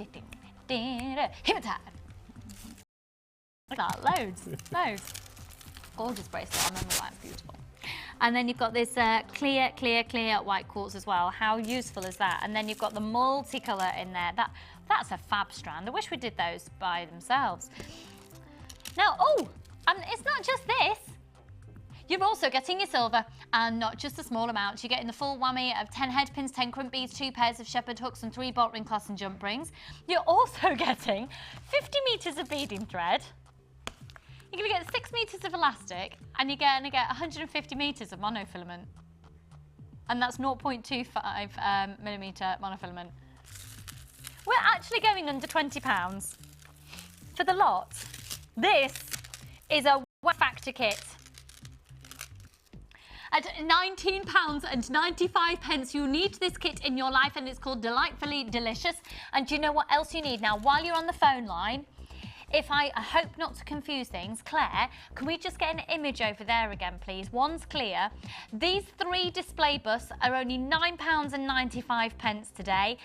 Look at that, loads. Gorgeous bracelet. I remember why it's beautiful. And then you've got this clear white quartz as well. How useful is that? And then you've got the multicolour in there. That's a fab strand. I wish we did those by themselves. Now, it's not just this. You're also getting your silver, and not just a small amount. You're getting the full whammy of 10 head pins, 10 crimp beads, 2 pairs of shepherd hooks, and 3 bolt ring cloths and jump rings. You're also getting 50 metres of beading thread. You're going to get 6 metres of elastic, and you're going to get 150 metres of monofilament. And that's 0.25 millimetre monofilament. We're actually going under £20 for the lot. This is a factor kit. At £19.95, you need this kit in your life, and it's called Delightfully Delicious. And do you know what else you need? Now, while you're on the phone line, if I hope not to confuse things, Claire, can we just get an image over there again, please? One's clear. These 3 display busts are only £9.95 today.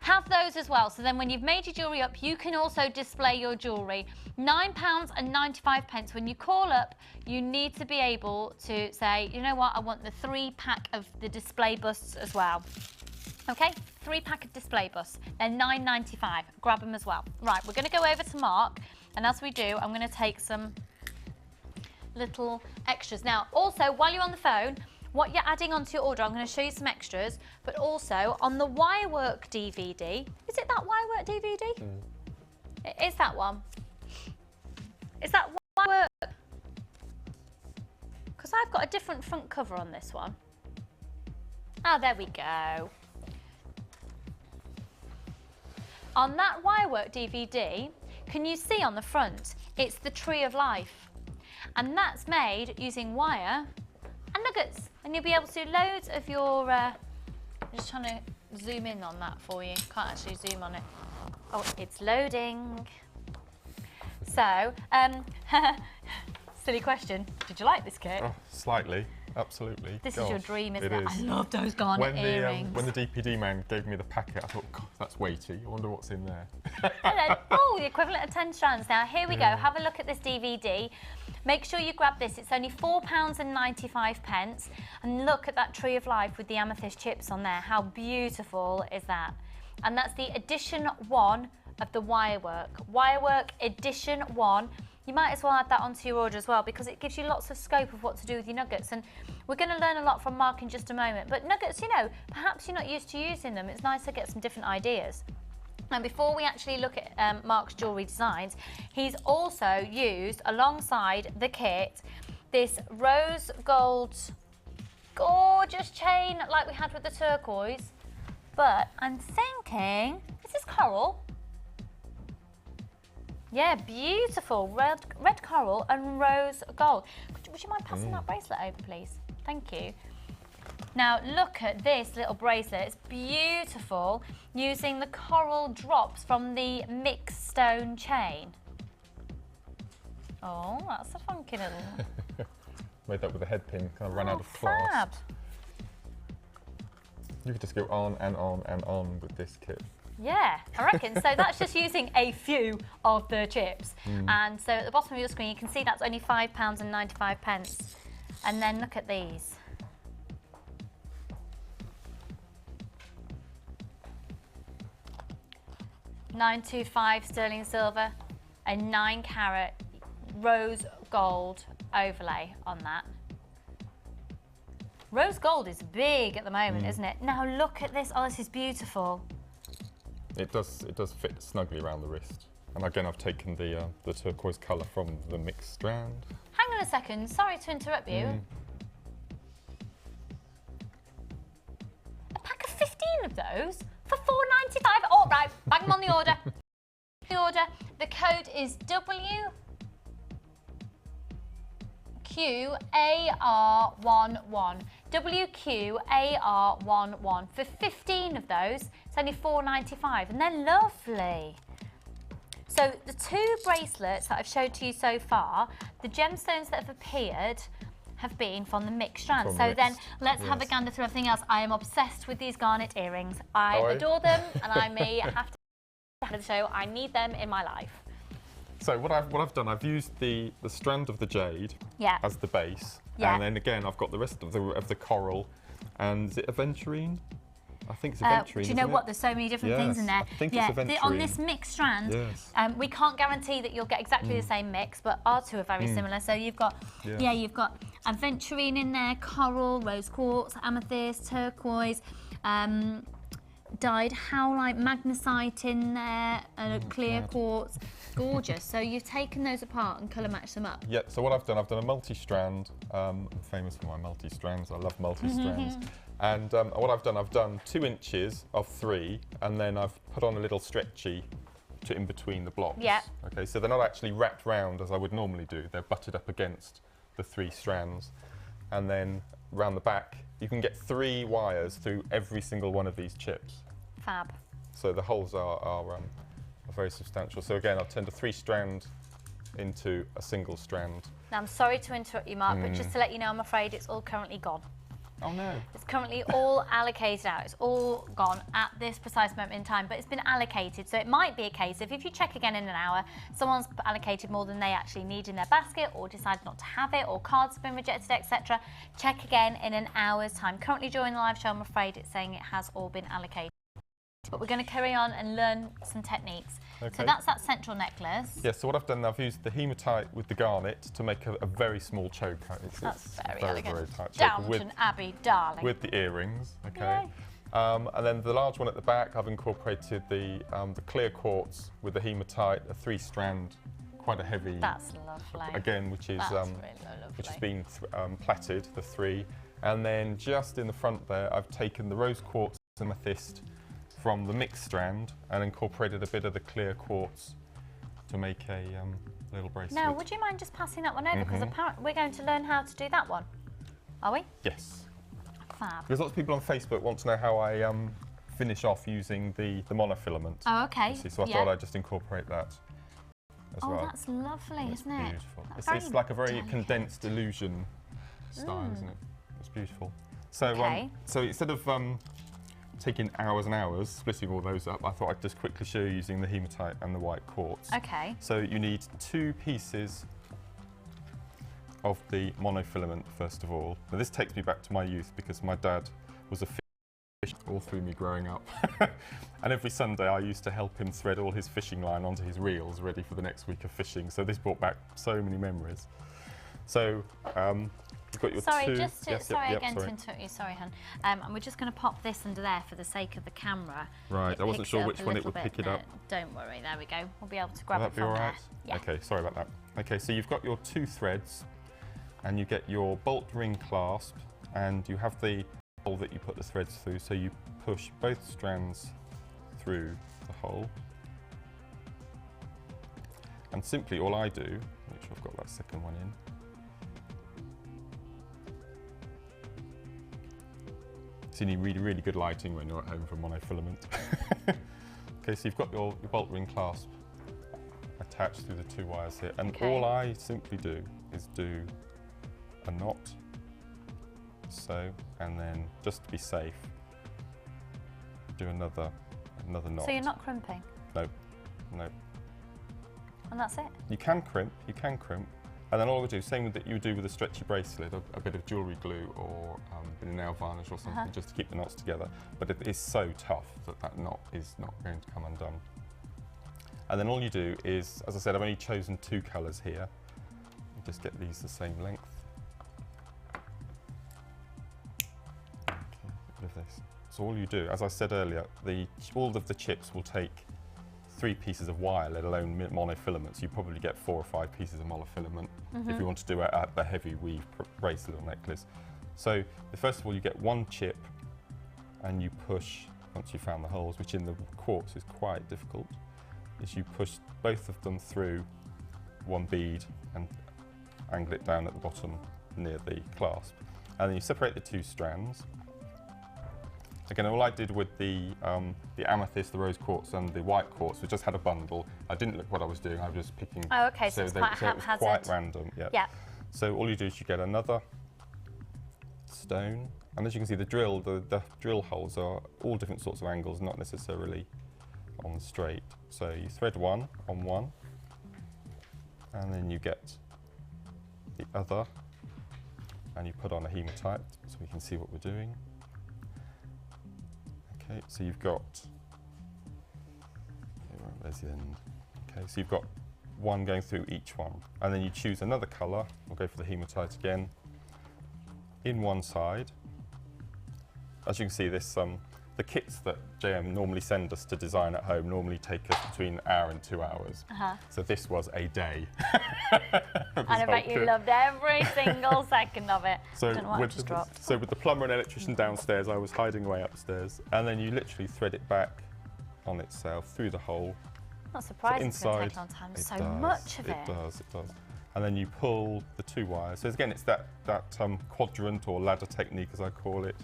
Have those as well. So then when you've made your jewellery up, you can also display your jewellery. £9.95. When you call up, you need to be able to say, you know what, I want the 3-pack of the display busts as well. Okay, 3-pack of display busts. They're £9.95. Grab them as well. Right, we're going to go over to Mark, and as we do, I'm going to take some little extras. Now, also, while you're on the phone, what you're adding onto your order, I'm going to show you some extras, but also on the Wirework DVD. Is it that Wirework DVD? It is that one. Is that Wirework? Because I've got a different front cover on this one. Oh, there we go. On that Wirework DVD, can you see on the front, it's the Tree of Life. And that's made using wire and nuggets. And you'll be able to do loads of your, I'm just trying to zoom in on that for you. Can't actually zoom on it. Oh, it's loading. So, silly question. Did you like this kit? Oh, slightly. Absolutely. This is your dream, isn't it? I love those garnet earrings. When the DPD man gave me the packet, I thought, God, that's weighty. I wonder what's in there. And then, the equivalent of 10 strands. Now, here we go. Have a look at this DVD. Make sure you grab this. It's only £4.95. And look at that Tree of Life with the amethyst chips on there. How beautiful is that? And that's the edition 1 of the Wirework. Wirework edition 1. You might as well add that onto your order as well, because it gives you lots of scope of what to do with your nuggets. And we're going to learn a lot from Mark in just a moment. But nuggets, you know, perhaps you're not used to using them. It's nice to get some different ideas. And before we actually look at Mark's jewellery designs, he's also used, alongside the kit, this rose gold gorgeous chain like we had with the turquoise. But I'm thinking, is this coral? Yeah, beautiful. Red coral and rose gold. Would you mind passing that bracelet over, please? Thank you. Now, look at this little bracelet. It's beautiful, using the coral drops from the mixed stone chain. Oh, that's a funky little... Made that with a head pin, kind of ran out of class. Fab. You could just go on and on and on with this kit. Yeah, I reckon. So that's just using a few of the chips. And so at the bottom of your screen, you can see that's only £5.95. And then look at these. £925 sterling silver, a 9-carat rose gold overlay on that. Rose gold is big at the moment, isn't it? Now look at this. Oh, this is beautiful. It does fit snugly around the wrist. And again, I've taken the turquoise colour from the mixed strand. Hang on a second, sorry to interrupt you. A pack of 15 of those for £4.95. All right, bang them on the order. The code is WQAR11. WQAR11 for 15 of those. It's only £4.95, and they're lovely. So the two bracelets that I've showed to you so far, the gemstones that have appeared have been from the mixed strands. So then let's have a gander through everything else. I am obsessed with these garnet earrings. I adore them, and I may have to have the show. I need them in my life. So what I've done, I've used the strand of the jade as the base, and then again I've got the rest of the coral, and is it aventurine? I think it's aventurine. Do you know what? There's so many different things in there. I think it's aventurine. On this mixed strand, we can't guarantee that you'll get exactly the same mix, but our two are very similar. So you've got, you've got aventurine in there, coral, rose quartz, amethyst, turquoise, dyed howlite, magnesite in there, clear quartz. Gorgeous. So you've taken those apart and colour matched them up. Yeah. So what I've done a multi-strand. I'm famous for my multi-strands. I love multi-strands. And what I've done 2 inches of 3, and then I've put on a little stretchy in between the blocks. Yeah. Okay, so they're not actually wrapped round as I would normally do. They're butted up against the 3 strands. And then round the back, you can get 3 wires through every single one of these chips. Fab. So the holes are very substantial. So again, I've turned a 3-strand into a single strand. Now, I'm sorry to interrupt you, Mark, but just to let you know, I'm afraid it's all currently gone. Oh no. It's currently all allocated out. It's all gone at this precise moment in time, but it's been allocated. So it might be a case of if you check again in an hour, someone's allocated more than they actually need in their basket, or decided not to have it, or cards have been rejected, etc. Check again in an hour's time. Currently during the live show, I'm afraid it's saying it has all been allocated. But we're going to carry on and learn some techniques. Okay. So that's that central necklace. Yeah, so what I've done, I've used the hematite with the garnet to make a very small choker. That's very elegant. Very tight choker Downton Abbey, darling. with the earrings, okay. And then the large one at the back, I've incorporated the clear quartz with the hematite, a 3-strand, quite a heavy. That's lovely. Again, which is really lovely. which has been plaited, the 3. And then just in the front there, I've taken the rose quartz amethyst from the mixed strand and incorporated a bit of the clear quartz to make a little bracelet. Now, would you mind just passing that one over? Because apparently we're going to learn how to do that one. Are we? Yes. Fab. Because lots of people on Facebook want to know how I finish off using the monofilament. Oh, okay. So I thought I'd just incorporate that as well. Oh, that's lovely, isn't it? Beautiful. It's like a very condensed illusion style, isn't it? It's beautiful. So, so instead of taking hours and hours, splitting all those up, I thought I'd just quickly show you using the hematite and the white quartz. Okay. So you need 2 pieces of the monofilament first of all. Now this takes me back to my youth because my dad was a fish all through me growing up. And every Sunday I used to help him thread all his fishing line onto his reels ready for the next week of fishing. So this brought back so many memories. So you've got your sorry again to interrupt you, sorry hun. And we're just going to pop this under there for the sake of the camera. Right, I wasn't sure which one it would pick it up. Don't worry, there we go. We'll be able to grab Will it that from be all right? there. Yeah. Okay, sorry about that. Okay, so you've got your 2 threads and you get your bolt ring clasp and you have the hole that you put the threads through, so you push both strands through the hole. And simply all I do, which I've got that second one in, so you need really, really good lighting when you're at home from monofilament. Okay, so you've got your bolt ring clasp attached through the 2 wires here, and all I simply do is do a knot, so, and then just to be safe, do another knot. So you're not crimping? No, no. And that's it? You can crimp, and then all I do, same with that you would do with a stretchy bracelet, a bit of jewellery glue or a bit of nail varnish or something just to keep the knots together. But it is so tough that knot is not going to come undone. And then all you do is, as I said, I've only chosen 2 colours here. Just get these the same length. Okay, get rid of this. So all you do, as I said earlier, all of the chips will take 3 pieces of wire, let alone monofilaments. You probably get 4 or 5 pieces of monofilament if you want to do a heavy weave bracelet or necklace. So first of all, you get 1 chip and you push, once you've found the holes, which in the quartz is quite difficult, is you push both of them through 1 bead and angle it down at the bottom near the clasp. And then you separate the 2 strands. Again, all I did with the amethyst, the rose quartz and the white quartz, we just had a bundle. I didn't look what I was doing, I was just picking. Oh, okay, so it's quite haphazard. It was quite random, yeah. Yeah. So all you do is you get another stone, and as you can see, the drill holes are all different sorts of angles, not necessarily on the straight. So you thread 1 on 1, and then you get the other, and you put on a hematite so we can see what we're doing. Okay, so you've got, there's the end. Okay, so you've got 1 going through each one, and then you choose another colour. We'll go for the hematite again. In one side, as you can see, this the kits that JM normally send us to design at home normally take us between an hour and 2 hours. So this was a day. And I bet you loved every single second of it. So I don't know what I just dropped. So with the plumber and electrician downstairs, I was hiding away upstairs, and then you literally thread it back on itself through the hole. Not surprised it's going to take a long time. So much of it. It does. And then you pull the 2 wires. So again, it's that quadrant or ladder technique, as I call it.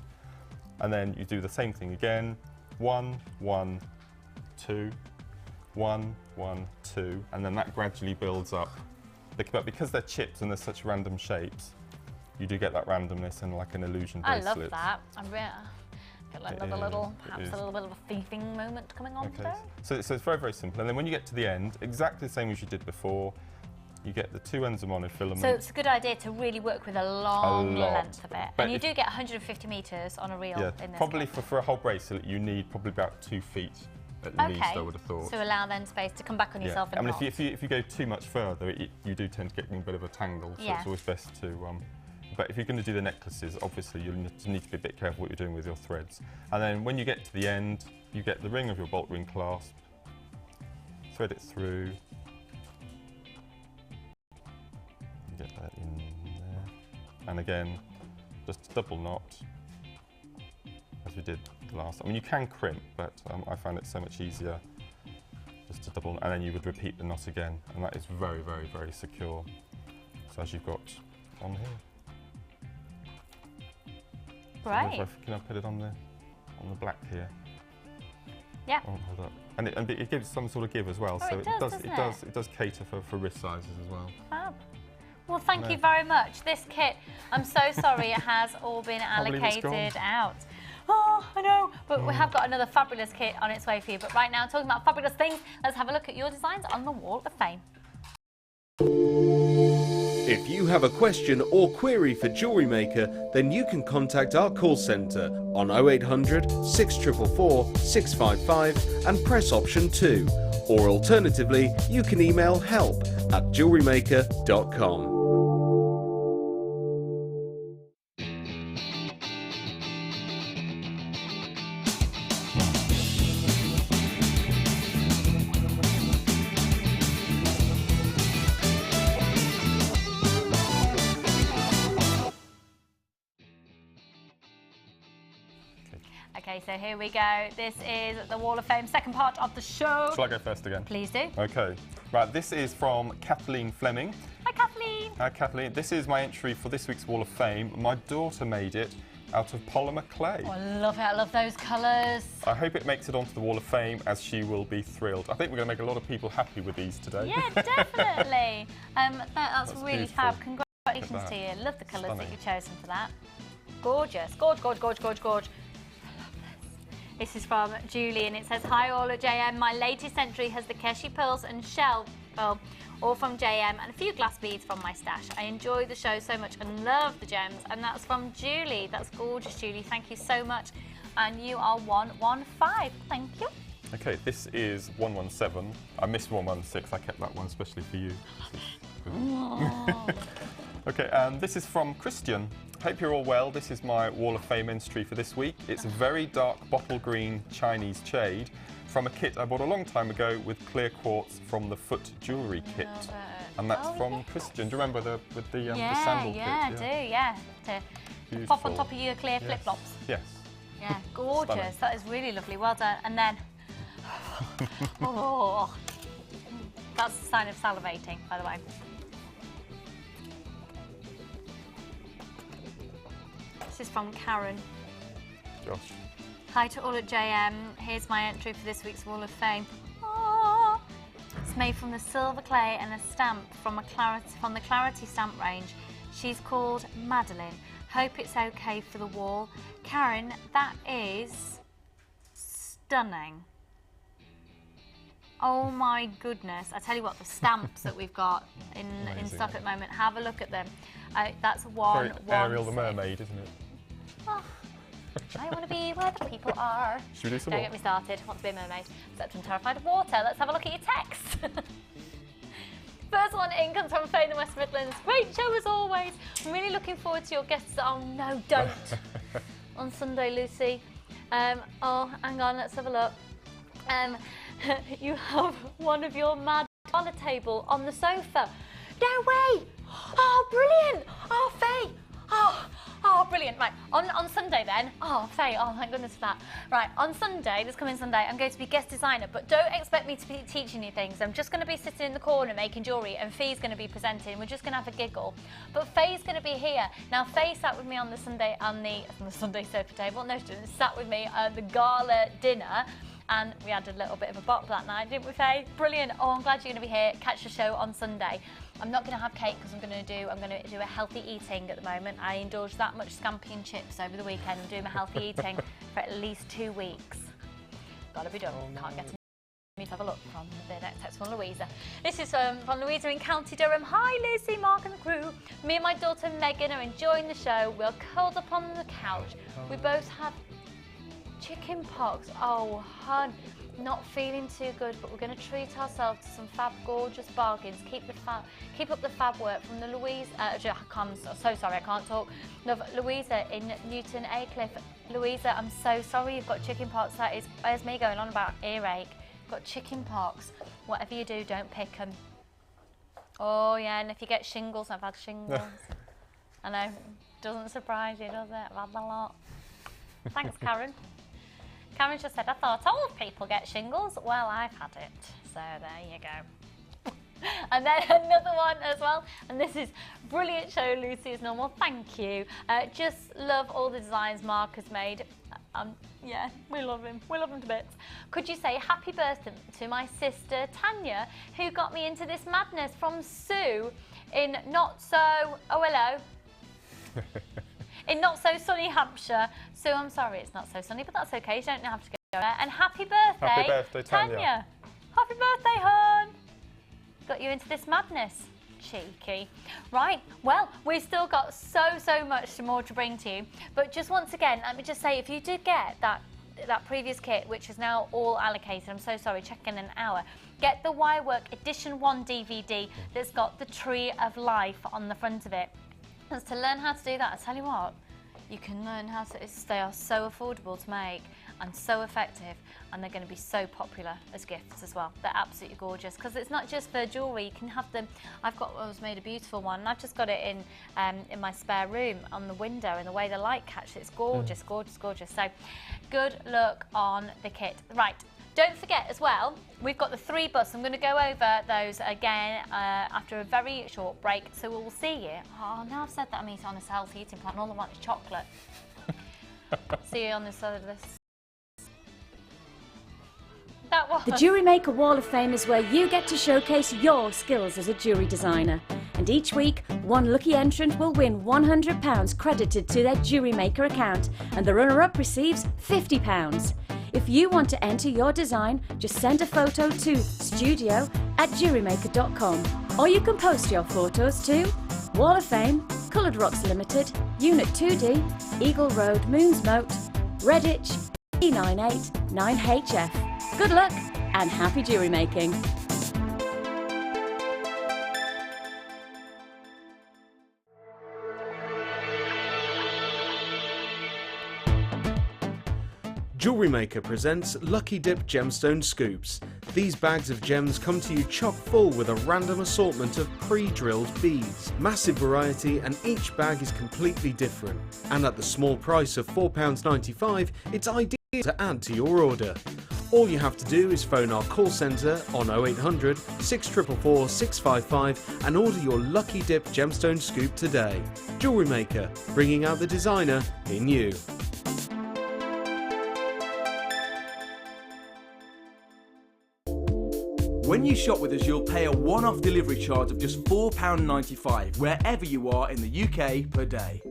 And then you do the same thing again. 1, 1, 2, 1, 1, 2, and then that gradually builds up. But because they're chips and they're such random shapes, you do get that randomness and like an illusion bracelet. I love that. I feel like another little, perhaps a little bit of a thieving moment coming on today. So it's very, very simple. And then when you get to the end, exactly the same as you did before, you get the 2 ends of monofilament. So it's a good idea to really work with a long length of it. But and you do get 150 metres on a reel in this probably kit. for a whole bracelet, you need probably about 2 feet at least, I would have thought. So allow then space to come back on yourself and I mean, if you go too much further, you do tend to get in a bit of a tangle, so it's always best to... but if you're going to do the necklaces, obviously you need to be a bit careful what you're doing with your threads. And then when you get to the end, you get the ring of your bolt ring clasp, thread it through, get that in there, and again just a double knot as we did last. I mean, you can crimp, but I find it so much easier just to double, and then you would repeat the knot again, and that is very, very, very secure. So as you've got on here. Right. So can I put it on the black here? Yeah. Oh, hold up. And it gives some sort of give as well, so it does cater for wrist sizes as well. Fab. Well, thank you very much. This kit, I'm so sorry it has all been allocated out. Oh, I know, but we have got another fabulous kit on its way for you. But right now, talking about fabulous things, let's have a look at your designs on the Wall of Fame. If you have a question or query for Jewellery Maker, then you can contact our call centre on 0800 644 655 and press option 2. Or alternatively, you can email help@jewellerymaker.com. Okay, so here we go. This is the Wall of Fame, second part of the show. Shall I go first again? Please do. Okay. Right, this is from Kathleen Fleming. Hi, Kathleen. Hi, Kathleen. This is my entry for this week's Wall of Fame. My daughter made it out of polymer clay. Oh, I love it. I love those colours. I hope it makes it onto the Wall of Fame, as she will be thrilled. I think we're going to make a lot of people happy with these today. Yeah, definitely. That's really beautiful. fab. Congratulations to you. Love the colours that you've chosen for that. Gorgeous. Gorge, gorge, gorge, gorge, gorge. This is from Julie, and it says, "Hi all at JM. My latest entry has the Keshi pearls and shell pearl, all from JM, and a few glass beads from my stash. I enjoy the show so much and love the gems." And that's from Julie. That's gorgeous, Julie. Thank you so much. And you are 115. Thank you. Okay, this is 117. I missed 116. I kept that one especially for you. Okay, and this is from Christian. Hope you're all well. This is my Wall of Fame entry for this week. It's a very dark bottle green Chinese jade from a kit I bought a long time ago with clear quartz from the Foot Jewellery kit. And that's from Christian. Do you remember the sandal kit? Yeah, I do, yeah. To pop on top of your clear flip-flops. Yes. Yeah, gorgeous. Stunning. That is really lovely. Well done. And then, oh, that's a sign of salivating, by the way. This is from Karen. Josh. Hi to all at JM. Here's my entry for this week's Wall of Fame. Oh, it's made from the silver clay and a stamp from the Clarity stamp range. She's called Madeline. Hope it's okay for the wall. Karen, that is stunning. Oh my goodness. I tell you what, the stamps that we've got in stock at the moment, have a look at them. That's one. Very Ariel the Mermaid, isn't it? Oh, I want to be where the people are. Should we do some Don't more? get me started. Want to be a mermaid. Except I'm terrified of water. Let's have a look at your text. First one in comes from Faye in the West Midlands. Great show as always. I'm really looking forward to your guests. Oh no, don't. On Sunday, Lucy. Oh, hang on, let's have a look. You have one of your mad dollar table on the sofa. No way! Oh, brilliant! Oh, Faye! Oh, brilliant. Right, on Sunday then. Oh, Faye, oh, thank goodness for that. Right, on Sunday, this coming Sunday, I'm going to be guest designer, but don't expect me to be teaching you things. I'm just going to be sitting in the corner making jewellery, and Faye's going to be presenting. We're just going to have a giggle. But Faye's going to be here. Now, Faye sat with me on the Sunday, on the Sunday sofa table. No, she didn't. Sat with me at the gala dinner. And we had a little bit of a bop that night, didn't we, Faye? Brilliant. Oh, I'm glad you're going to be here. Catch the show on Sunday. I'm not going to have cake because I'm going to do a healthy eating at the moment. I indulged that much scampi and chips over the weekend. I'm doing my healthy eating for at least 2 weeks. Gotta be done. Can't get to me to have a look from the next text from Louisa. This is from Louisa in County Durham. Hi, Lucy, Mark and the crew. Me and my daughter Megan are enjoying the show. We're curled up on the couch. We both have chicken pox. Oh, hun, not feeling too good, but we're going to treat ourselves to some fab, gorgeous bargains. Keep up the fab work from the Louise. I'm so sorry, I can't talk. Love, Louisa in Newton Aycliffe. Louisa, I'm so sorry you've got chicken pox. There's me going on about earache. You've got chicken pox. Whatever you do, don't pick them. Oh yeah, and if you get shingles, I've had shingles. I know, doesn't surprise you, does it? I've had a lot. Thanks, Karen. Karen just said, I thought all people get shingles. Well, I've had it. So there you go. And then another one as well. And this is brilliant show, Lucy, as normal. Thank you. Just love all the designs Mark has made. Yeah, we love him. We love him to bits. Could you say happy birthday to my sister, Tanya, who got me into this madness, from Sue in not so... Oh, hello. In not so sunny Hampshire. So I'm sorry it's not so sunny, but that's okay. You don't have to go there. And happy birthday, Happy birthday, Tanya. Happy birthday, hon. Got you into this madness. Cheeky. Right, well, we've still got so much more to bring to you. But just once again, let me just say, if you did get that previous kit, which is now all allocated, I'm so sorry, check in an hour. Get the Wirework Edition 1 DVD that's got the Tree of Life on the front of it. And to learn how to do that, I tell you what, you can learn how to. They are so affordable to make and so effective, and they're going to be so popular as gifts as well. They're absolutely gorgeous because it's not just for jewellery. You can have them. I was made a beautiful one, and I've just got it in my spare room on the window, and the way the light catches, it's gorgeous, gorgeous, gorgeous. So, good luck on the kit. Right. Don't forget as well, we've got the 3 busts. I'm going to go over those again after a very short break, so we'll see you. Oh, now I've said that I'm eating on a healthy eating plan, all I want is chocolate. See you on this side of this. That was... The Jewellery Maker Wall of Fame is where you get to showcase your skills as a jewellery designer. And each week, one lucky entrant will win £100 credited to their Jewellery Maker account, and the runner-up receives £50. If you want to enter your design, just send a photo to studio@jewellerymaker.com, or you can post your photos to Wall of Fame, Coloured Rocks Limited, Unit 2D, Eagle Road, Moonsmote, Redditch, E98 9HF. Good luck and happy jewellery making! Jewellery Maker presents Lucky Dip Gemstone Scoops. These bags of gems come to you chock full with a random assortment of pre-drilled beads. Massive variety, and each bag is completely different. And at the small price of £4.95, it's ideal to add to your order. All you have to do is phone our call centre on 0800 644 655 and order your Lucky Dip Gemstone Scoop today. Jewellery Maker, bringing out the designer in you. When you shop with us, you'll pay a one-off delivery charge of just £4.95 wherever you are in the UK per day.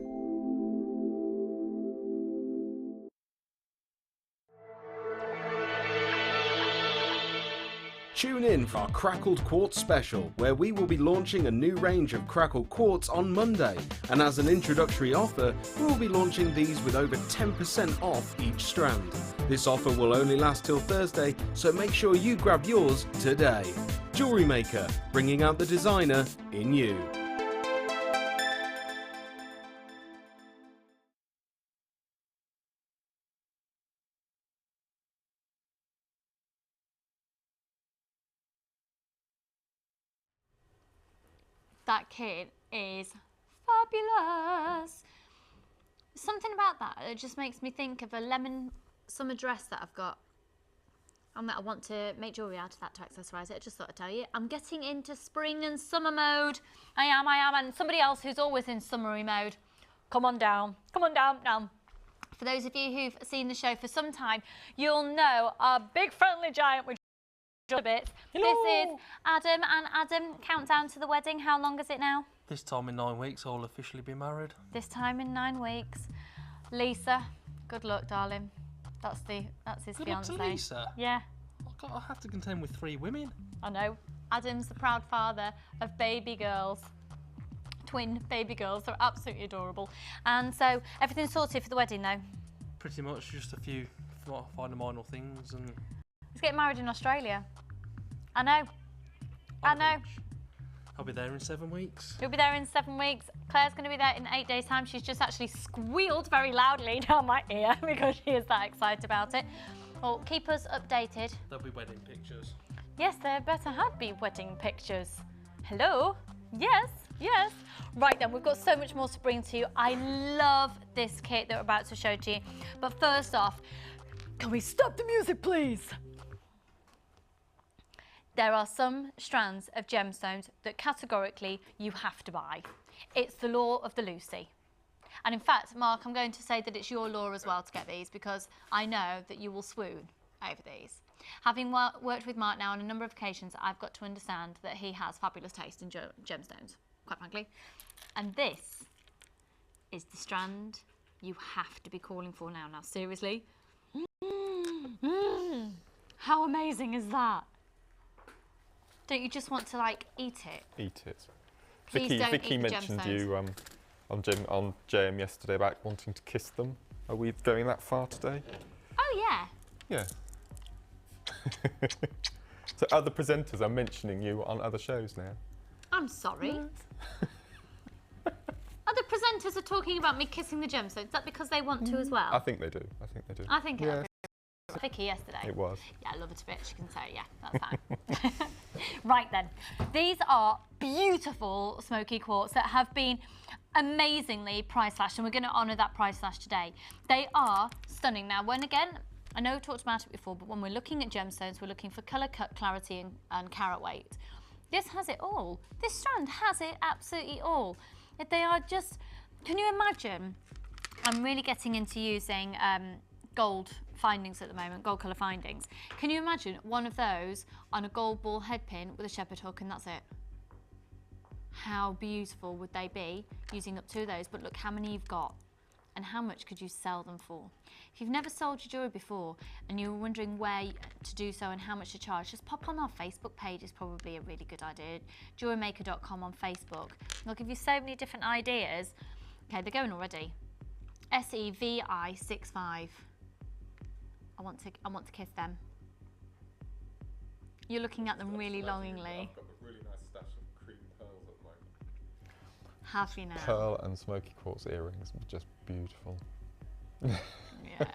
Tune in for our Crackled Quartz special, where we will be launching a new range of crackled quartz on Monday. And as an introductory offer, we will be launching these with over 10% off each strand. This offer will only last till Thursday, so make sure you grab yours today. Jewellery Maker, bringing out the designer in you. That kit is fabulous. Something about that, it just makes me think of a lemon summer dress that I've got and that I want to make jewellery out of that to accessorise it. I just thought I'd tell you. I'm getting into spring and summer mode. I am, and somebody else who's always in summery mode. Come on down now. For those of you who've seen the show for some time, you'll know our big friendly giant with a bit. Hello. This is Adam, and Adam, countdown to the wedding. How long is it now? This time in 9 weeks, I'll officially be married. This time in 9 weeks. Lisa, good luck, darling. That's his Good fiance. luck to Lisa? Yeah. I have to contend with 3 women. I know. Adam's the proud father of baby girls. Twin baby girls. They're absolutely adorable. And so, everything's sorted for the wedding, though? Pretty much, just a few final minor things and... He's getting married in Australia. I know. I'll be there in 7 weeks. He'll be there in 7 weeks. Claire's going to be there in 8 days' time. She's just actually squealed very loudly down my ear because she is that excited about it. Well, keep us updated. There'll be wedding pictures. Yes, there better have be wedding pictures. Hello? Yes. Right then, we've got so much more to bring to you. I love this kit that we're about to show to you. But first off, can we stop the music, please? There are some strands of gemstones that categorically you have to buy. It's the law of the Lucy. And in fact, Mark, I'm going to say that it's your law as well to get these because I know that you will swoon over these. Having worked with Mark now on a number of occasions, I've got to understand that he has fabulous taste in gemstones, quite frankly. And this is the strand you have to be calling for now. Now, seriously. How amazing is that? Don't you just want to, like, eat it? Eat it. Please don't Vicky eat the mentioned gemstones. you on JM yesterday about wanting to kiss them. Are we going that far today? Oh, yeah. Yeah. So other presenters are mentioning you on other shows now. I'm sorry. Other presenters are talking about me kissing the gemstones. Is that because they want to as well? I think they do. I think yeah. Vicky yesterday. It was. Yeah, I love her to bits. She can say, yeah, that's fine. Right then, these are beautiful smoky quartz that have been amazingly price slashed, and we're going to honour that price slash today. They are stunning. Now, again, I know we've talked about it before, but when we're looking at gemstones, we're looking for colour, cut, clarity, and carat weight. This has it all. This strand has it absolutely all. They are just, can you imagine? I'm really getting into using gold findings at the moment, gold colour findings. Can you imagine one of those on a gold ball head pin with a shepherd hook and that's it? How beautiful would they be using up 2 of those? But look how many you've got and how much could you sell them for? If you've never sold your jewellery before and you're wondering where to do so and how much to charge, just pop on our Facebook page is probably a really good idea. Jewellerymaker.com on Facebook. They'll give you so many different ideas. Okay, they're going already. SEVI65. I want to kiss them. You're looking at them really longingly. I've got a really nice stash of cream pearls at the moment. Have you now? Pearl and smoky quartz earrings are just beautiful. Yeah,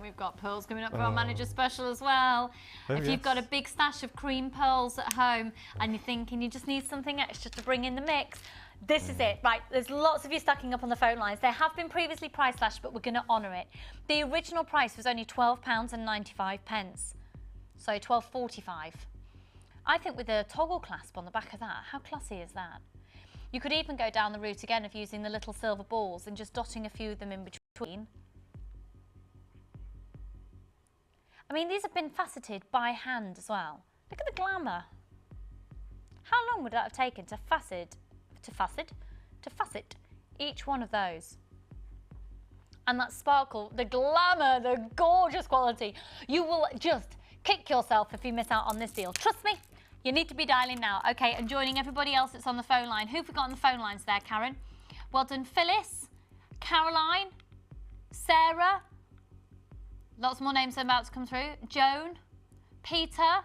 we've got pearls coming up for our manager special as well. If you've got a big stash of cream pearls at home and you're thinking you just need something extra to bring in the mix, this is it. Right, there's lots of you stacking up on the phone lines. They have been previously price slashed, but we're going to honour it. The original price was only £12.95. So £12.45. I think with a toggle clasp on the back of that, how classy is that? You could even go down the route again of using the little silver balls and just dotting a few of them in between. I mean, these have been faceted by hand as well. Look at the glamour. How long would that have taken to facet each one of those? And that sparkle, the glamour, the gorgeous quality. You will just kick yourself if you miss out on this deal. Trust me, you need to be dialing now. Okay, and joining everybody else that's on the phone line. Who've we got on the phone lines there, Karen? Well done, Phyllis, Caroline, Sarah. Lots more names are about to come through. Joan, Peter.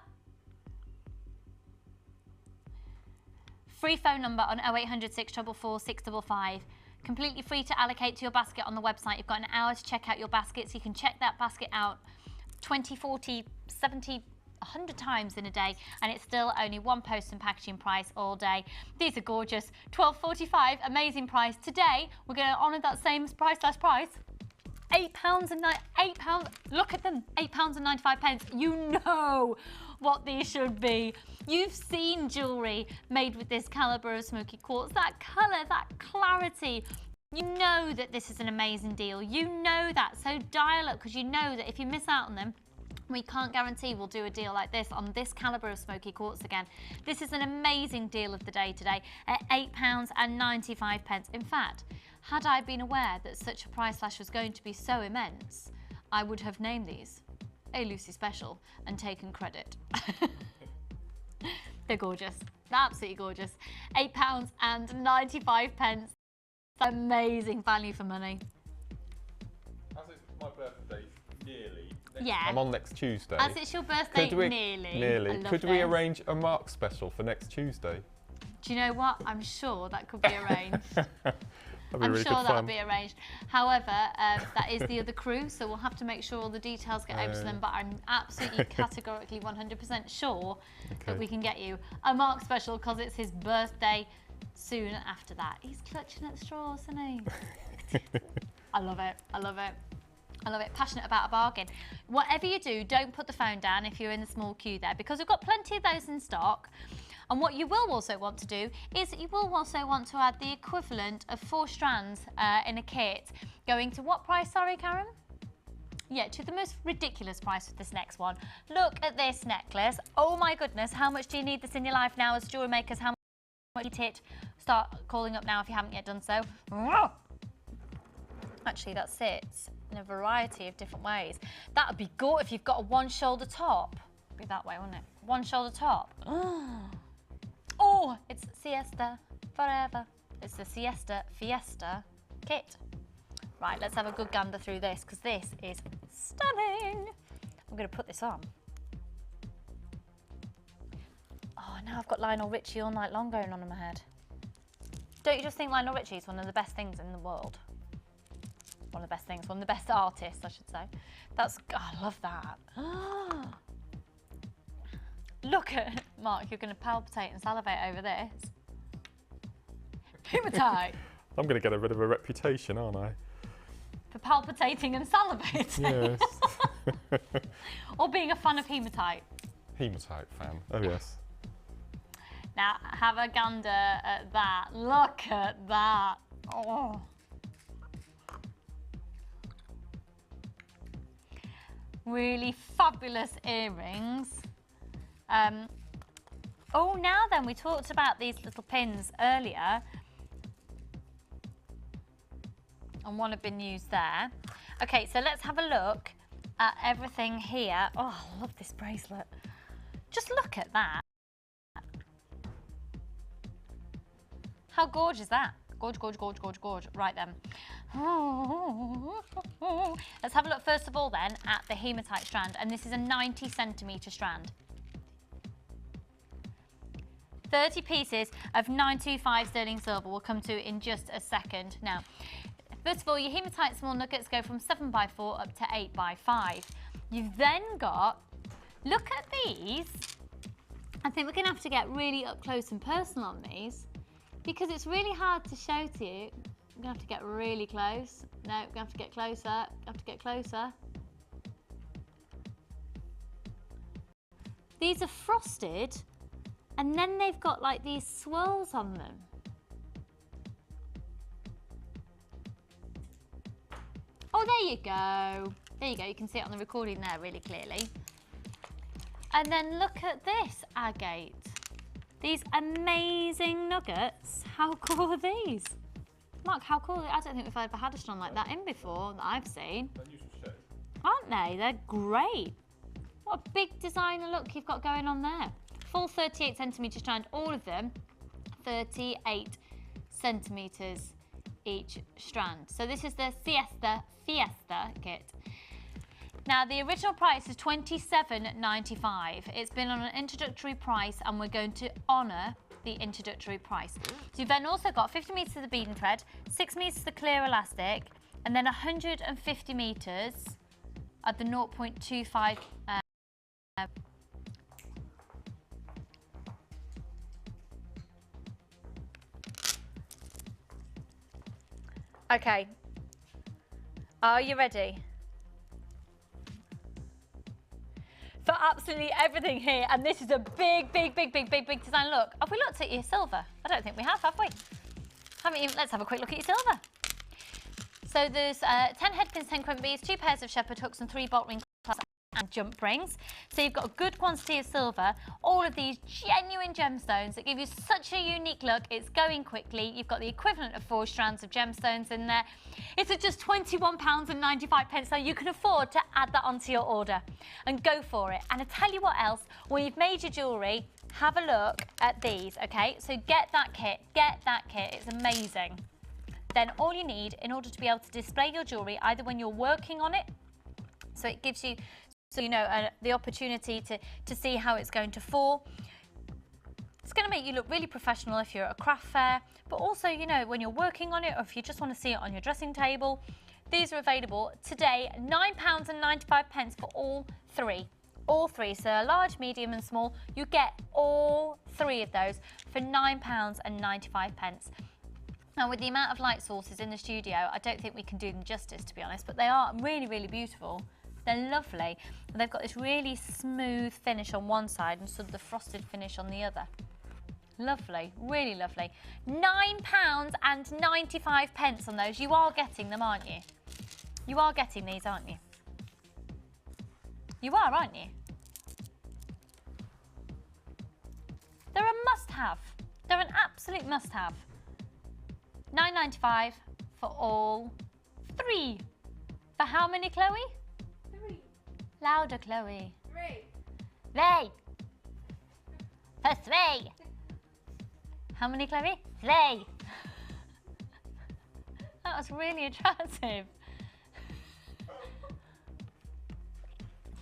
Free phone number on 0800 644 655. Completely free to allocate to your basket on the website. You've got an hour to check out your baskets. You can check that basket out 20, 40, 70, 100 times in a day, and it's still only one post and packaging price all day. These are gorgeous. £12.45, amazing price. Today, we're going to honour that same price slash price. £8, look at them, £8.95. You know what these should be. You've seen jewellery made with this calibre of smoky quartz, that colour, that clarity. You know that this is an amazing deal. You know that, so dial up, because you know that if you miss out on them, we can't guarantee we'll do a deal like this on this calibre of smoky quartz again. This is an amazing deal of the day today at £8.95. In fact, had I been aware that such a price slash was going to be so immense, I would have named these a Lucy special and taken credit. They're gorgeous. They're absolutely gorgeous. £8.95. Amazing value for money. As it's my birthday, nearly. Yeah. I'm on next Tuesday. As it's your birthday, nearly. Nearly. Could we arrange a Mark special for next Tuesday? Do you know what? I'm sure that could be arranged. I'm really sure that'll be arranged. However, that is the other crew, so we'll have to make sure all the details get over to them. But I'm absolutely categorically 100% sure that we can get you a Mark special because it's his birthday soon after that. He's clutching at the straws, isn't he? I love it. I love it. I love it. Passionate about a bargain. Whatever you do, don't put the phone down if you're in the small queue there, because we've got plenty of those in stock. And what you will also want to do is you will also want to add the equivalent of 4 strands in a kit, going to what price, sorry, Karen? Yeah, to the most ridiculous price with this next one. Look at this necklace. Oh my goodness, how much do you need this in your life now as jewellery makers? How much do you need it? Start calling up now if you haven't yet done so. Actually, that sits in a variety of different ways. That would be good if you've got a one-shoulder top. It'd be that way, wouldn't it? One-shoulder top. Oh, it's Siesta Forever. It's the Siesta Fiesta kit. Right, let's have a good gander through this, because this is stunning. I'm going to put this on. Oh, now I've got Lionel Richie All Night Long going on in my head. Don't you just think Lionel Richie is one of the best things in the world? One of the best things, one of the best artists, I should say. That's, oh, I love that. Look at, Mark, you're going to palpitate and salivate over this. Hematite. I'm going to get a bit of a reputation, aren't I? For palpitating and salivating? Yes. Or being a fan of hematite? Hematite fan, oh yes. Now, have a gander at that. Look at that. Oh. Really fabulous earrings. Oh, now then, we talked about these little pins earlier. And one had been used there. Okay, so let's have a look at everything here. Oh, I love this bracelet. Just look at that. How gorgeous is that? Gorge, gorge, gorge, gorge, gorge. Right then. Let's have a look first of all then at the hematite strand, and this is a 90 centimetre strand. 30 pieces of 925 sterling silver. We'll come to in just a second. Now, First of all, your hematite small nuggets go from 7x4 up to 8x5. You've then got, look at these. I think we're going to have to get really up close and personal on these because it's really hard to show to you. We're going to have to get really close. No, we're going to have to get closer. Have to get closer. These are frosted and then they've got like these swirls on them. Oh, there you go. There you go. You can see it on the recording there really clearly. And then look at this agate. These amazing nuggets. How cool are these? Mark, how cool? I don't think we've ever had a strand like that in before that I've seen. Aren't they? They're great. What a big designer look you've got going on there. Full 38 centimetre strand, all of them. 38 centimetres each strand. So this is the Fiesta kit. Now the original price is $27.95. It's been on an introductory price and we're going to honour the introductory price. So you've then also got 50 metres of the beading thread, 6 metres of the clear elastic, and then 150 metres at the 0.25 Okay, are you ready? For absolutely everything here, and this is a big design. Look, have we looked at your silver? I don't think we have we? Haven't even, let's have a quick look at your silver. So there's 10 head pins, 10 crimp beads, 2 pairs of shepherd hooks and 3 bolt ring clasps and jump rings. So you've got a good quantity of silver, all of these genuine gemstones that give you such a unique look. It's going quickly. You've got the equivalent of 4 strands of gemstones in there. It's at just £21.95, so you can afford to add that onto your order and go for it. And I tell you what else, when you've made your jewellery, have a look at these, okay? So get that kit, it's amazing. Then all you need in order to be able to display your jewellery, either when you're working on it, so it gives you, so you know, the opportunity to see how it's going to fall. It's going to make you look really professional if you're at a craft fair, but also, you know, when you're working on it or if you just want to see it on your dressing table. These are available today, £9.95 for all 3. All 3, so large, medium and small. You get all 3 of those for £9.95. Now with the amount of light sources in the studio, I don't think we can do them justice, to be honest, but they are really beautiful. They're lovely. And they've got this really smooth finish on one side and sort of the frosted finish on the other. Lovely, really lovely. £9.95 on those. You are getting them, aren't you? You are getting these, aren't you? You are, aren't you? They're a must-have. They're an absolute must-have. £9.95 for all 3. For how many, Chloe? 3. Louder, Chloe. 3. 3. For 3. How many, Chloe? 3. That was really attractive.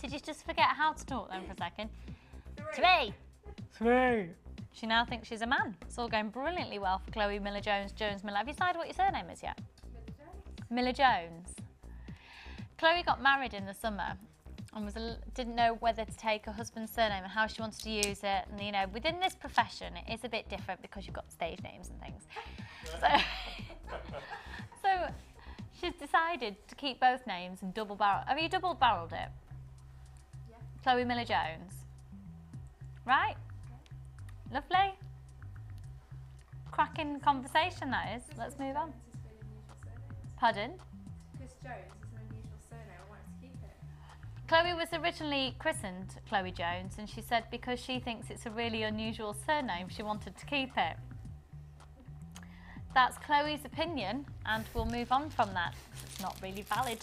Did you just forget how to talk then for a second? 3. 3. She now thinks she's a man. It's all going brilliantly well for Chloe Miller-Jones, Jones-Miller. Have you decided what your surname is yet? Miller-Jones. Chloe got married in the summer and didn't know whether to take her husband's surname and how she wanted to use it. And, you know, within this profession, it is a bit different because you've got stage names and things. So she's decided to keep both names and double barrel. Have you double barreled it? Yeah. Chloe Miller-Jones. Right? Lovely. Cracking conversation that is. Let's move on. Pardon? Chris Jones is an unusual surname. I wanted to keep it. Chloe was originally christened Chloe Jones, and she said because she thinks it's a really unusual surname, she wanted to keep it. That's Chloe's opinion, and we'll move on from that. It's not really valid.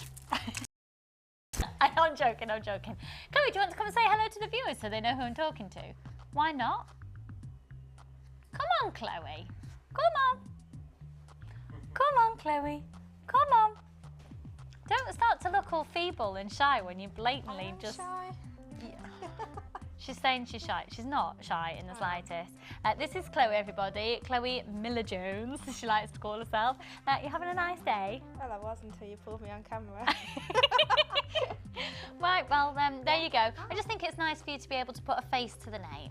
I'm joking, I'm joking. Chloe, do you want to come and say hello to the viewers so they know who I'm talking to? Why not? Come on, Chloe. Come on. Come on, Chloe. Come on. Don't start to look all feeble and shy when you blatantly just... Shy. Yeah. She's saying she's shy. She's not shy in the slightest. This is Chloe, everybody. Chloe Miller-Jones, she likes to call herself. You having a nice day? Well, I was until you pulled me on camera. Right, well, there you go. I just think it's nice for you to be able to put a face to the name.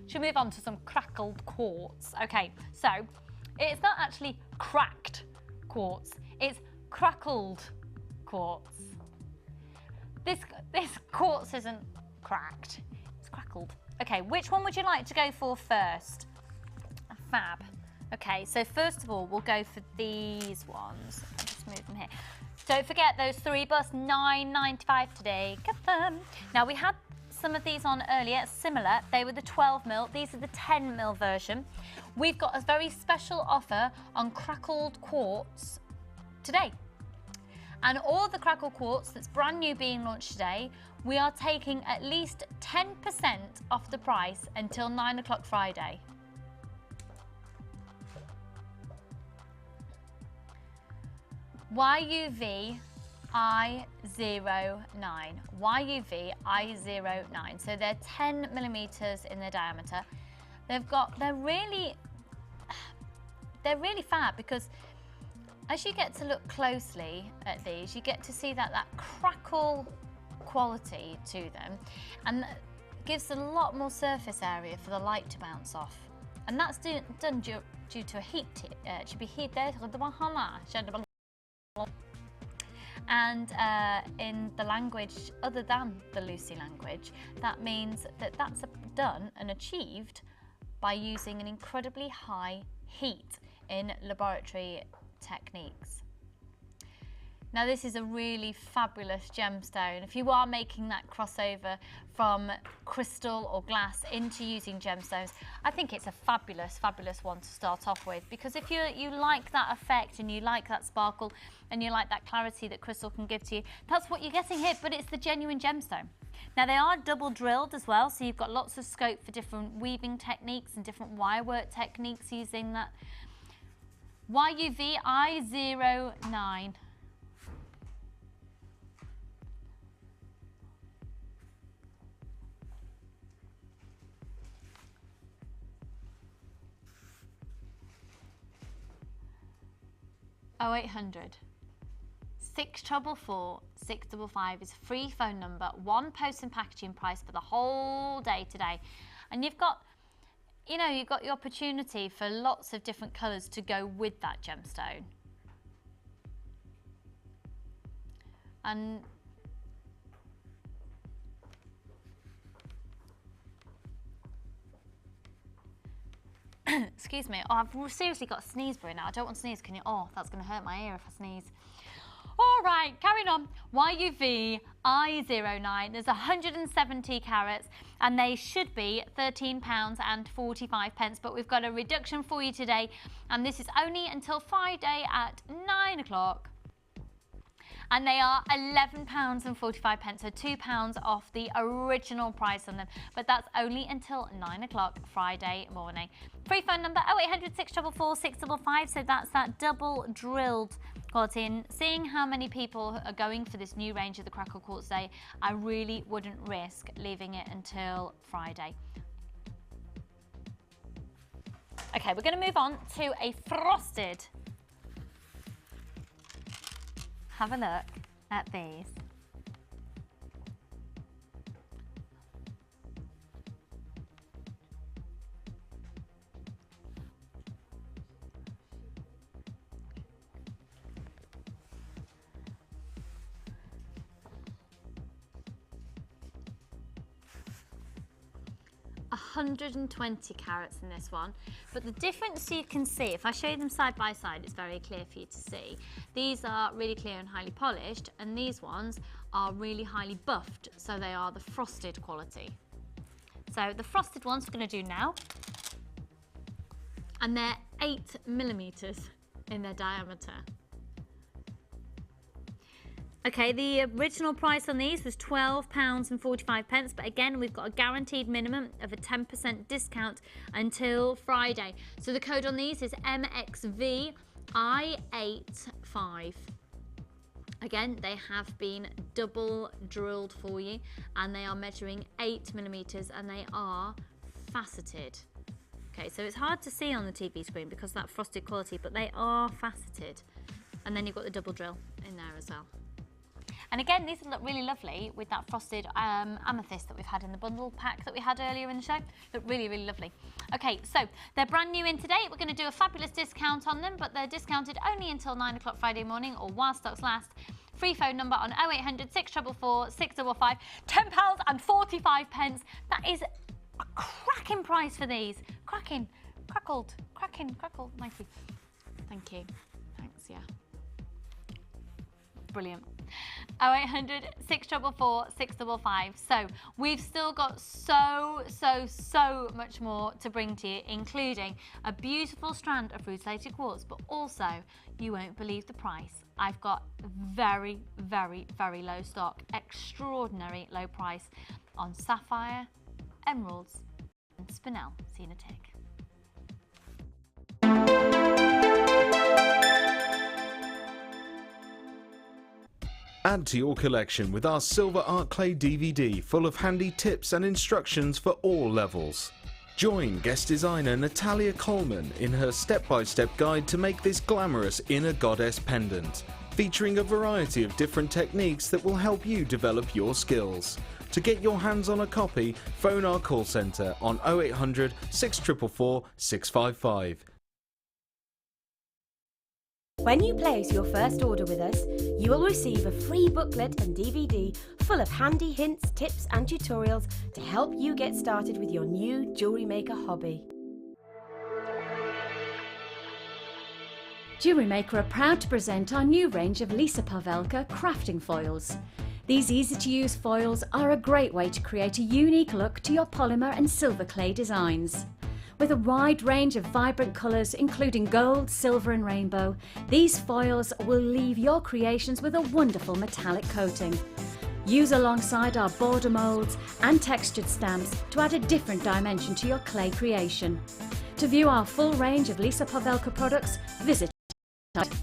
Should we move on to some crackled quartz? Okay, so it's not actually cracked quartz, it's crackled quartz. This quartz isn't cracked, it's crackled. Okay, which one would you like to go for first? Fab. Okay, so first of all, we'll go for these ones. I'll just move them here. Don't forget those 3 bus, $9.95 today. Get them. Now, we had some of these on earlier, similar. They were the 12mm. These are the 10mm version. We've got a very special offer on crackled quartz today. And all the crackled quartz that's brand new being launched today, we are taking at least 10% off the price until 9 o'clock Friday. YUV I09. YUV I09. So they're 10mm in their diameter. They're really fab because as you get to look closely at these, you get to see that crackle quality to them, and gives a lot more surface area for the light to bounce off. And that's done due to a heat. And in the language other than the Lucy language, that means that that's done and achieved by using an incredibly high heat in laboratory techniques. Now, this is a really fabulous gemstone. If you are making that crossover from crystal or glass into using gemstones, I think it's a fabulous, fabulous one to start off with, because if you like that effect and you like that sparkle and you like that clarity that crystal can give to you, that's what you're getting here, but it's the genuine gemstone. Now, they are double drilled as well, so you've got lots of scope for different weaving techniques and different wire work techniques using that. YUV I09. Oh, 0800 644 655 is a free phone number, one post and packaging price for the whole day today. And you've got, you've got the opportunity for lots of different colours to go with that gemstone. And excuse me, oh, I've seriously got a sneeze brewing now. I don't want to sneeze, can you? Oh, that's going to hurt my ear if I sneeze. All right, carrying on. YUV I09, there's 170 carats and they should be £13.45, but we've got a reduction for you today, and this is only until Friday at 9 o'clock. And they are £11.45, so £2 off the original price on them. But that's only until 9 o'clock Friday morning. Free phone number 0800 644 655, so that's that double drilled quality. And seeing how many people are going for this new range of the Crackle Quartz Day, I really wouldn't risk leaving it until Friday. Okay, we're going to move on to a frosted. Have a look at these. $120 carats in this one, but the difference you can see, if I show you them side by side, it's very clear for you to see. These are really clear and highly polished, and these ones are really highly buffed, so they are the frosted quality. So the frosted ones we're going to do now, and they're 8mm in their diameter. Okay, the original price on these was £12.45, but again, we've got a guaranteed minimum of a 10% discount until Friday. So the code on these is MXVI85. Again, they have been double drilled for you, and they are measuring 8mm, and they are faceted. Okay, so it's hard to see on the TV screen because of that frosted quality, but they are faceted. And then you've got the double drill in there as well. And again, these look really lovely with that frosted amethyst that we've had in the bundle pack that we had earlier in the show. Look really, really lovely. Okay, so they're brand new in today. We're going to do a fabulous discount on them, but they're discounted only until 9 o'clock Friday morning or while stocks last. Free phone number on 0800 644 655, £10.45. That is a cracking price for these. Cracking, crackled, cracking, crackled. Thank you. Thank you. Thanks, yeah. Brilliant. 0800 644 655. So we've still got so much more to bring to you, including a beautiful strand of fluorescent quartz, but also you won't believe the price. I've got very low stock, extraordinary low price on sapphire, emeralds and spinel Cenatic. Add to your collection with our Silver Art Clay DVD full of handy tips and instructions for all levels. Join guest designer Natalia Coleman in her step-by-step guide to make this glamorous inner goddess pendant, featuring a variety of different techniques that will help you develop your skills. To get your hands on a copy, phone our call centre on 0800 644 655. When you place your first order with us, you will receive a free booklet and DVD full of handy hints, tips and tutorials to help you get started with your new jewellery maker hobby. Jewellery Maker are proud to present our new range of Lisa Pavelka crafting foils. These easy-to-use foils are a great way to create a unique look to your polymer and silver clay designs. With a wide range of vibrant colours including gold, silver and rainbow, these foils will leave your creations with a wonderful metallic coating. Use alongside our border moulds and textured stamps to add a different dimension to your clay creation. To view our full range of Lisa Pavelka products, visit our website.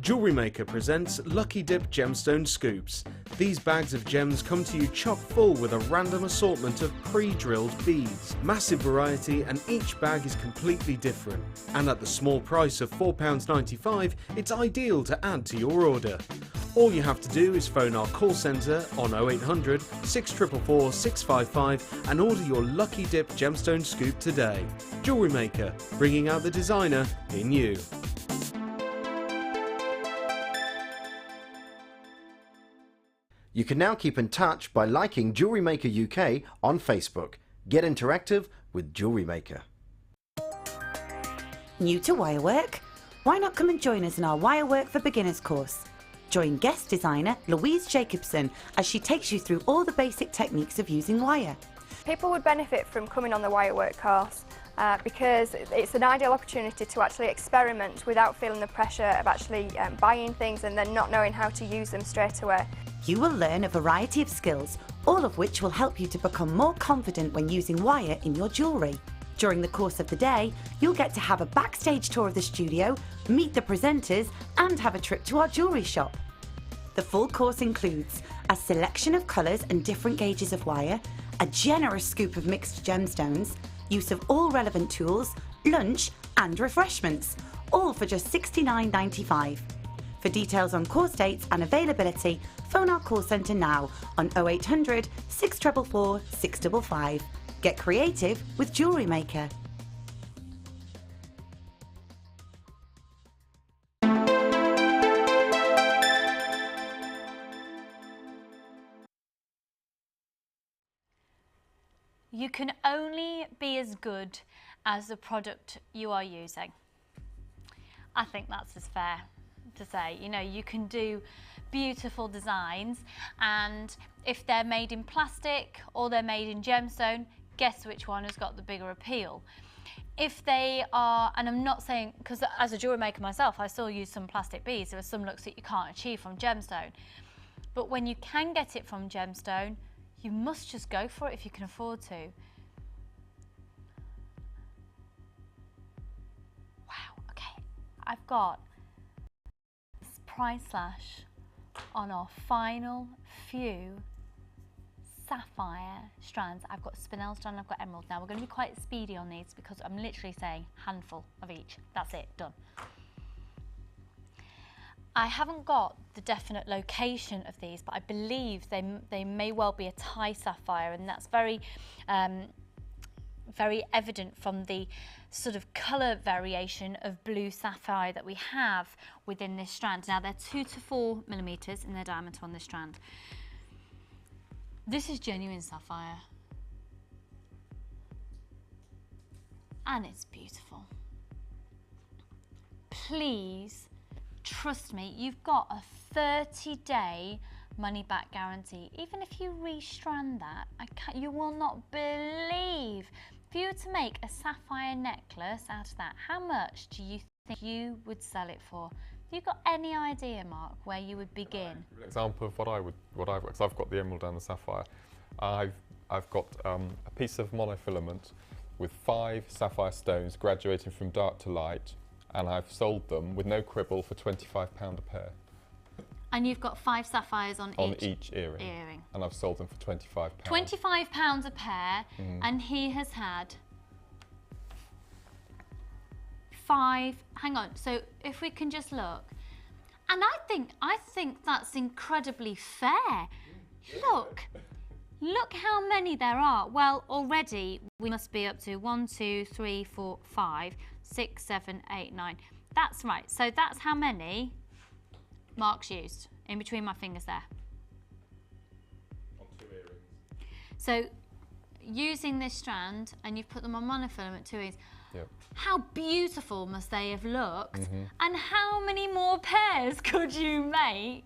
Jewellery Maker presents Lucky Dip Gemstone Scoops. These bags of gems come to you chock full with a random assortment of pre-drilled beads. Massive variety and each bag is completely different. And at the small price of £4.95, it's ideal to add to your order. All you have to do is phone our call centre on 0800 644 655 and order your Lucky Dip Gemstone Scoop today. Jewellery Maker, bringing out the designer in you. You can now keep in touch by liking Jewellery Maker UK on Facebook. Get interactive with Jewellery Maker. New to wirework? Why not come and join us in our Wirework for Beginners course? Join guest designer Louise Jacobson as she takes you through all the basic techniques of using wire. People would benefit from coming on the wirework course because it's an ideal opportunity to actually experiment without feeling the pressure of actually buying things and then not knowing how to use them straight away. You will learn a variety of skills, all of which will help you to become more confident when using wire in your jewellery. During the course of the day, you'll get to have a backstage tour of the studio, meet the presenters and have a trip to our jewellery shop. The full course includes a selection of colours and different gauges of wire, a generous scoop of mixed gemstones, use of all relevant tools, lunch and refreshments, all for just $69.95. For details on course dates and availability, phone our call centre now on 0800 644 655. Get creative with Jewellery Maker. You can only be as good as the product you are using. I think that's as fair to say. You know, you can do beautiful designs, and if they're made in plastic or they're made in gemstone, guess which one has got the bigger appeal? If they are, and I'm not saying, because as a jewellery maker myself, I still use some plastic beads. There are some looks that you can't achieve from gemstone. But when you can get it from gemstone, you must just go for it if you can afford to. Wow, okay. I've got this price slash on our final few sapphire strands. I've got spinel strand, I've got emerald. Now we're going to be quite speedy on these because I'm literally saying handful of each. That's it, done. I haven't got the definite location of these, but I believe they may well be a Thai sapphire, and that's very very evident from the sort of colour variation of blue sapphire that we have within this strand. Now they're 2 to 4 millimetres in their diameter on this strand. This is genuine sapphire. And it's beautiful. Please trust me, you've got a 30-day money-back guarantee. Even if you restrand that, you will not believe. If you were to make a sapphire necklace out of that, how much do you think you would sell it for? Have you got any idea, Mark, where you would begin? An example of what I've got, because I've got the emerald and the sapphire. I've got a piece of monofilament with 5 sapphire stones graduating from dark to light, and I've sold them with no quibble for £25 a pair. And you've got 5 sapphires on each earring. And I've sold them for £25. £25 a pair, and he has had 5. Hang on. So if we can just look, and I think that's incredibly fair. Look how many there are. Well, already we must be up to 1, 2, 3, 4, 5, 6, 7, 8, 9. That's right. So that's how many Mark's used in between my fingers there. On 2 earrings. So using this strand, and you've put them on monofilament 2 earrings. Yep. How beautiful must they have looked? And how many more pairs could you make?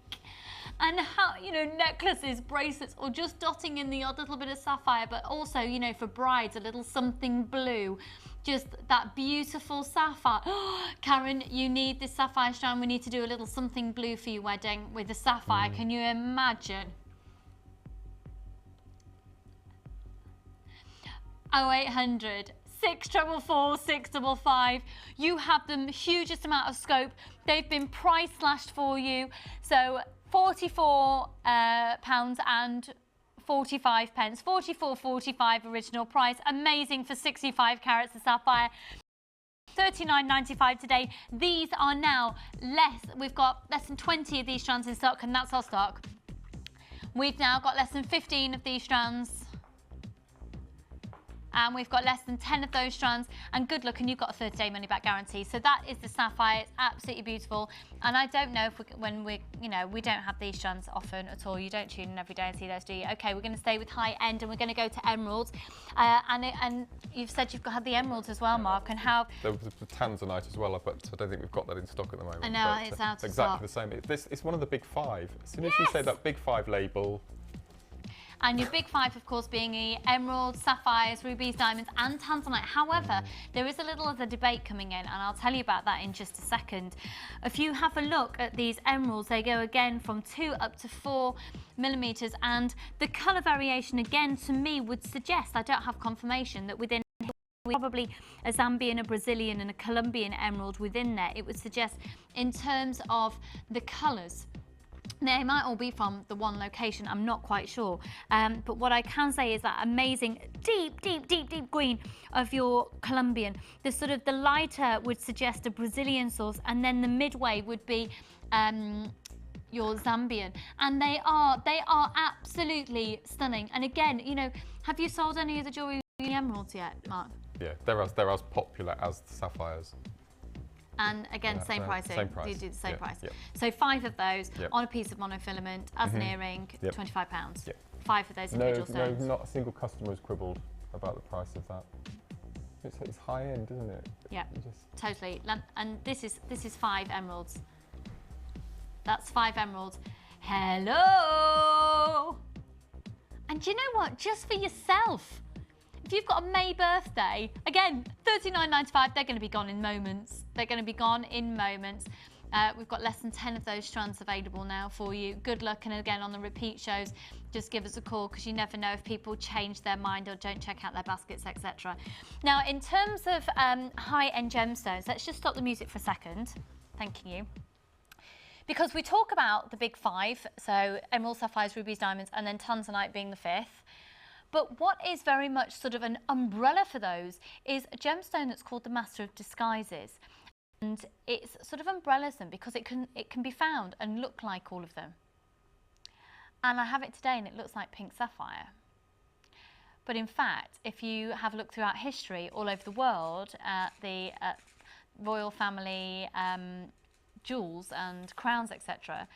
And how, you know, necklaces, bracelets, or just dotting in the odd little bit of sapphire, but also, you know, for brides, a little something blue. Just that beautiful sapphire. Karen, you need this sapphire strand. We need to do a little something blue for your wedding with the sapphire. Can you imagine? 0800 644 655. You have the hugest amount of scope. They've been price slashed for you. So £44 and 45 pence, 44.45 original price, amazing for 65 carats of sapphire. £39.95 today. These are now we've got less than 20 of these strands in stock, and that's our stock. We've now got less than 15 of these strands, and we've got less than 10 of those strands, and good luck, and you've got a 30-day money-back guarantee. So that is the sapphire. It's absolutely beautiful, and I don't know if we don't have these strands often at all. You don't tune in every day and see those, do you? Okay, we're going to stay with high end, and we're going to go to emeralds, and you've said you've had the emeralds as well, Mark, and how there was the tanzanite as well, but I don't think we've got that in stock at the moment. I know, it's out of exactly stock. the same. It's one of the big 5. As soon as you say that big 5 label. And your big 5, of course, being the emeralds, sapphires, rubies, diamonds, and tanzanite. However, there is a little of a debate coming in, and I'll tell you about that in just a second. If you have a look at these emeralds, they go again from 2 up to 4 millimetres, and the colour variation, again, to me, would suggest, I don't have confirmation, that within probably a Zambian, a Brazilian, and a Colombian emerald within there, it would suggest, in terms of the colours, they might all be from the one location, I'm not quite sure. But what I can say is that amazing deep, deep, deep, deep green of your Colombian. The lighter would suggest a Brazilian source, and then the midway would be your Zambian. And they are absolutely stunning. And again, you know, have you sold any of the jewellery emeralds yet, Mark? Yeah, they're as popular as the sapphires. And again, same pricing. Same price. You do the same price. Yep. So 5 of those Yep. on a piece of monofilament as an earring, Yep. £25. Yep. 5 of those individual stones. No, not a single customer has quibbled about the price of that. It's high end, isn't it? Yeah, totally. And this is 5 emeralds. That's 5 emeralds. Hello. And do you know what? Just for yourself. If you've got a May birthday, again, £39.95, they're going to be gone in moments. They're going to be gone in moments. We've got less than 10 of those strands available now for you. Good luck, and again on the repeat shows, just give us a call, because you never know if people change their mind or don't check out their baskets, etc. Now, in terms of high-end gemstones, let's just stop the music for a second. Thank you. Because we talk about the big five, so emeralds, sapphires, rubies, diamonds, and then tanzanite being the fifth. But what is very much sort of an umbrella for those is a gemstone that's called the Master of Disguises. And it's sort of umbrellas them because it can be found and look like all of them. And I have it today and it looks like pink sapphire. But in fact, if you have a look throughout history all over the world at the royal family jewels and crowns, etc.,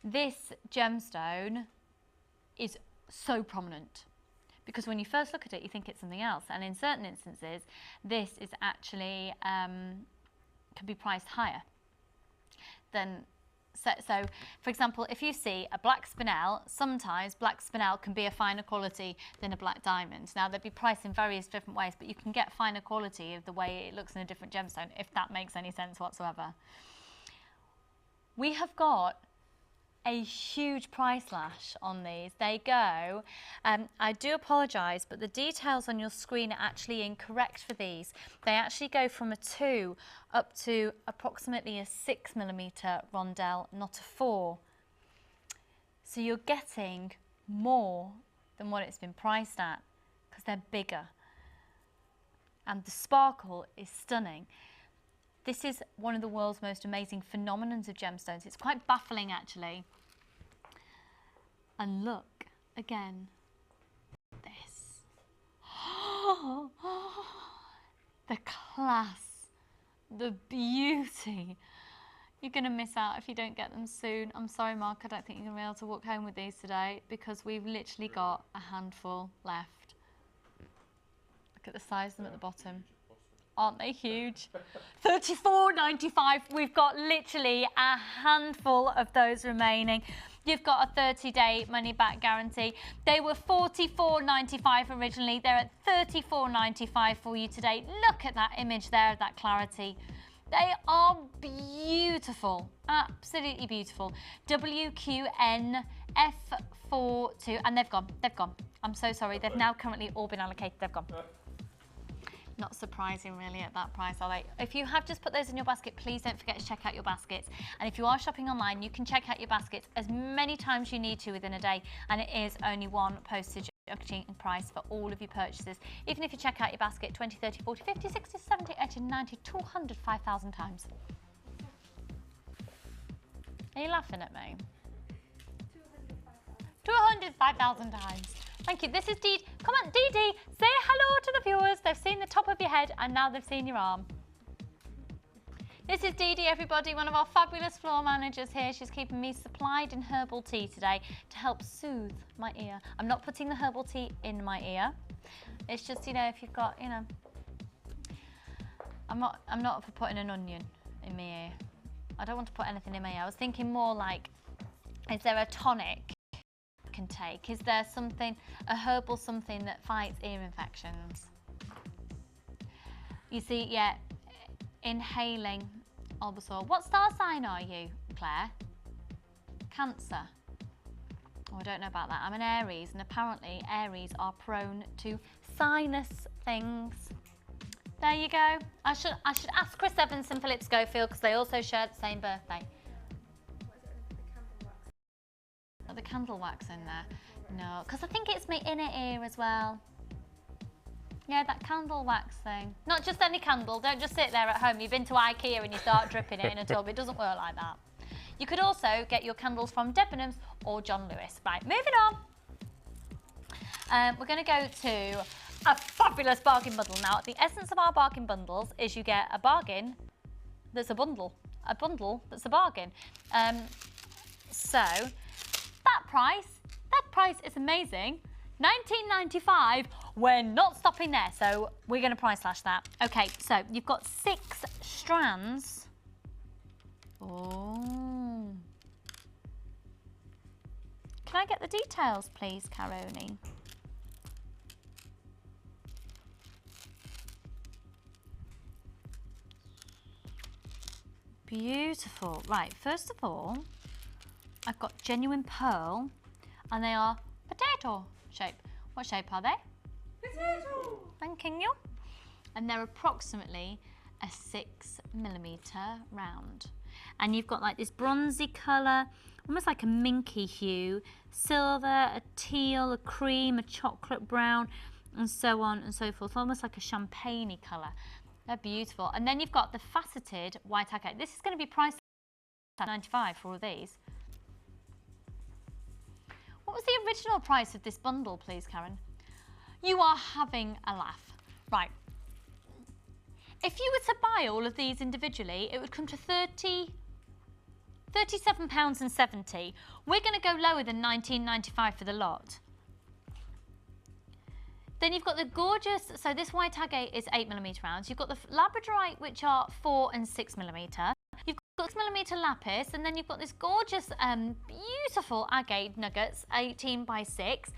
this gemstone is so prominent. Because when you first look at it, you think it's something else. And in certain instances, this is actually, can be priced higher than, so for example, if you see a black spinel, sometimes black spinel can be a finer quality than a black diamond. Now, they'd be priced in various different ways, but you can get finer quality of the way it looks in a different gemstone, if that makes any sense whatsoever. We have got a huge price slash on these. They go, I do apologise, but the details on your screen are actually incorrect for these. They actually go from a 2 up to approximately a 6mm rondelle, not a 4. So you're getting more than what it's been priced at, because they're bigger. And the sparkle is stunning. This is one of the world's most amazing phenomenons of gemstones. It's quite baffling, actually. And look, again, this. The class, the beauty. You're going to miss out if you don't get them soon. I'm sorry, Mark, I don't think you're going to be able to walk home with these today, because we've literally got a handful left. Look at the size of them at the bottom. Aren't they huge? $34.95. We've got literally a handful of those remaining. You've got a 30-day money-back guarantee. They were $44.95 originally. They're at $34.95 for you today. Look at that image there of that clarity. They are beautiful, absolutely beautiful. WQN F42, and they've gone. I'm so sorry. They've now currently all been allocated. They've gone. Not surprising really at that price, are they? If you have just put those in your basket, please don't forget to check out your baskets. And if you are shopping online, you can check out your baskets as many times you need to within a day, and it is only one postage price for all of your purchases. Even if you check out your basket 20, 30, 40, 50, 60, 70, 80, 90, 200, 5,000 times. Are you laughing at me? 205,000 times. Thank you. This is Dee. Come on, Dee Dee, say hello to the viewers. They've seen the top of your head and now they've seen your arm. This is Dee Dee, everybody, one of our fabulous floor managers here. She's keeping me supplied in herbal tea today to help soothe my ear. I'm not putting the herbal tea in my ear. It's just, you know, if you've got, you know, I'm not for putting an onion in my ear. I don't want to put anything in my ear. I was thinking more like, is there a tonic can take? Is there something, a herbal something that fights ear infections? You see, yeah, inhaling Bulbasaur. What star sign are you, Claire? Cancer. Oh, I don't know about that. I'm an Aries, and apparently Aries are prone to sinus things. There you go. I should ask Chris Evans and Philip Schofield, because they also share the same birthday. The candle wax in there? No, because I think it's my inner ear as well. Yeah, that candle wax thing. Not just any candle. Don't just sit there at home. You've been to IKEA and you start dripping it in a tub. It doesn't work like that. You could also get your candles from Debenhams or John Lewis. Right, moving on. We're going to go to a fabulous bargain bundle. Now, the essence of our bargain bundles is you get a bargain that's a bundle that's a bargain. So that price is amazing. $19.95. We're not stopping there, so we're going to price slash that. Okay, so you've got 6 strands. Oh. Can I get the details, please, Caroni? beautiful. Right, first of all, I've got genuine pearl, and they are potato shape. What shape are they? Potato. Thanking you. And they're approximately a 6mm round. And you've got like this bronzy colour, almost like a minky hue, silver, a teal, a cream, a chocolate brown, and so on and so forth, almost like a champagne colour. They're beautiful. And then you've got the faceted white agate. This is going to be priced at $95 for all of these. What was the original price of this bundle, please, Karen? You are having a laugh. Right. If you were to buy all of these individually, it would come to £37.70. We're going to go lower than $19.95 for the lot. Then you've got the gorgeous, so this white agate is 8mm rounds. You've got the labradorite, which are 4 and 6mm. You've got 6mm lapis, and then you've got this gorgeous, beautiful agate nuggets, 18 by 6.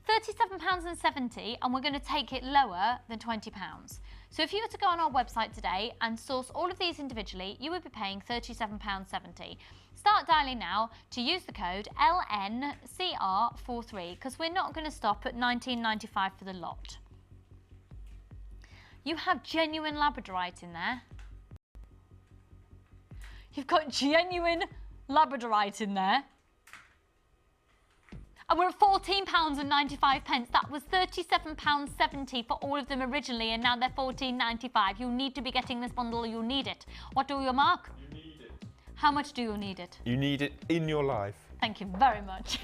£37.70, and we're going to take it lower than £20. So if you were to go on our website today and source all of these individually, you would be paying £37.70. Start dialing now to use the code LNCR43, because we're not going to stop at $19.95 for the lot. You have genuine labradorite in there. You've got genuine labradorite in there. And we're at £14.95. That was £37.70 for all of them originally, and now they're £14.95. You'll need to be getting this bundle, you'll need it. What do you mark? You need it. How much do you need it? You need it in your life. Thank you very much.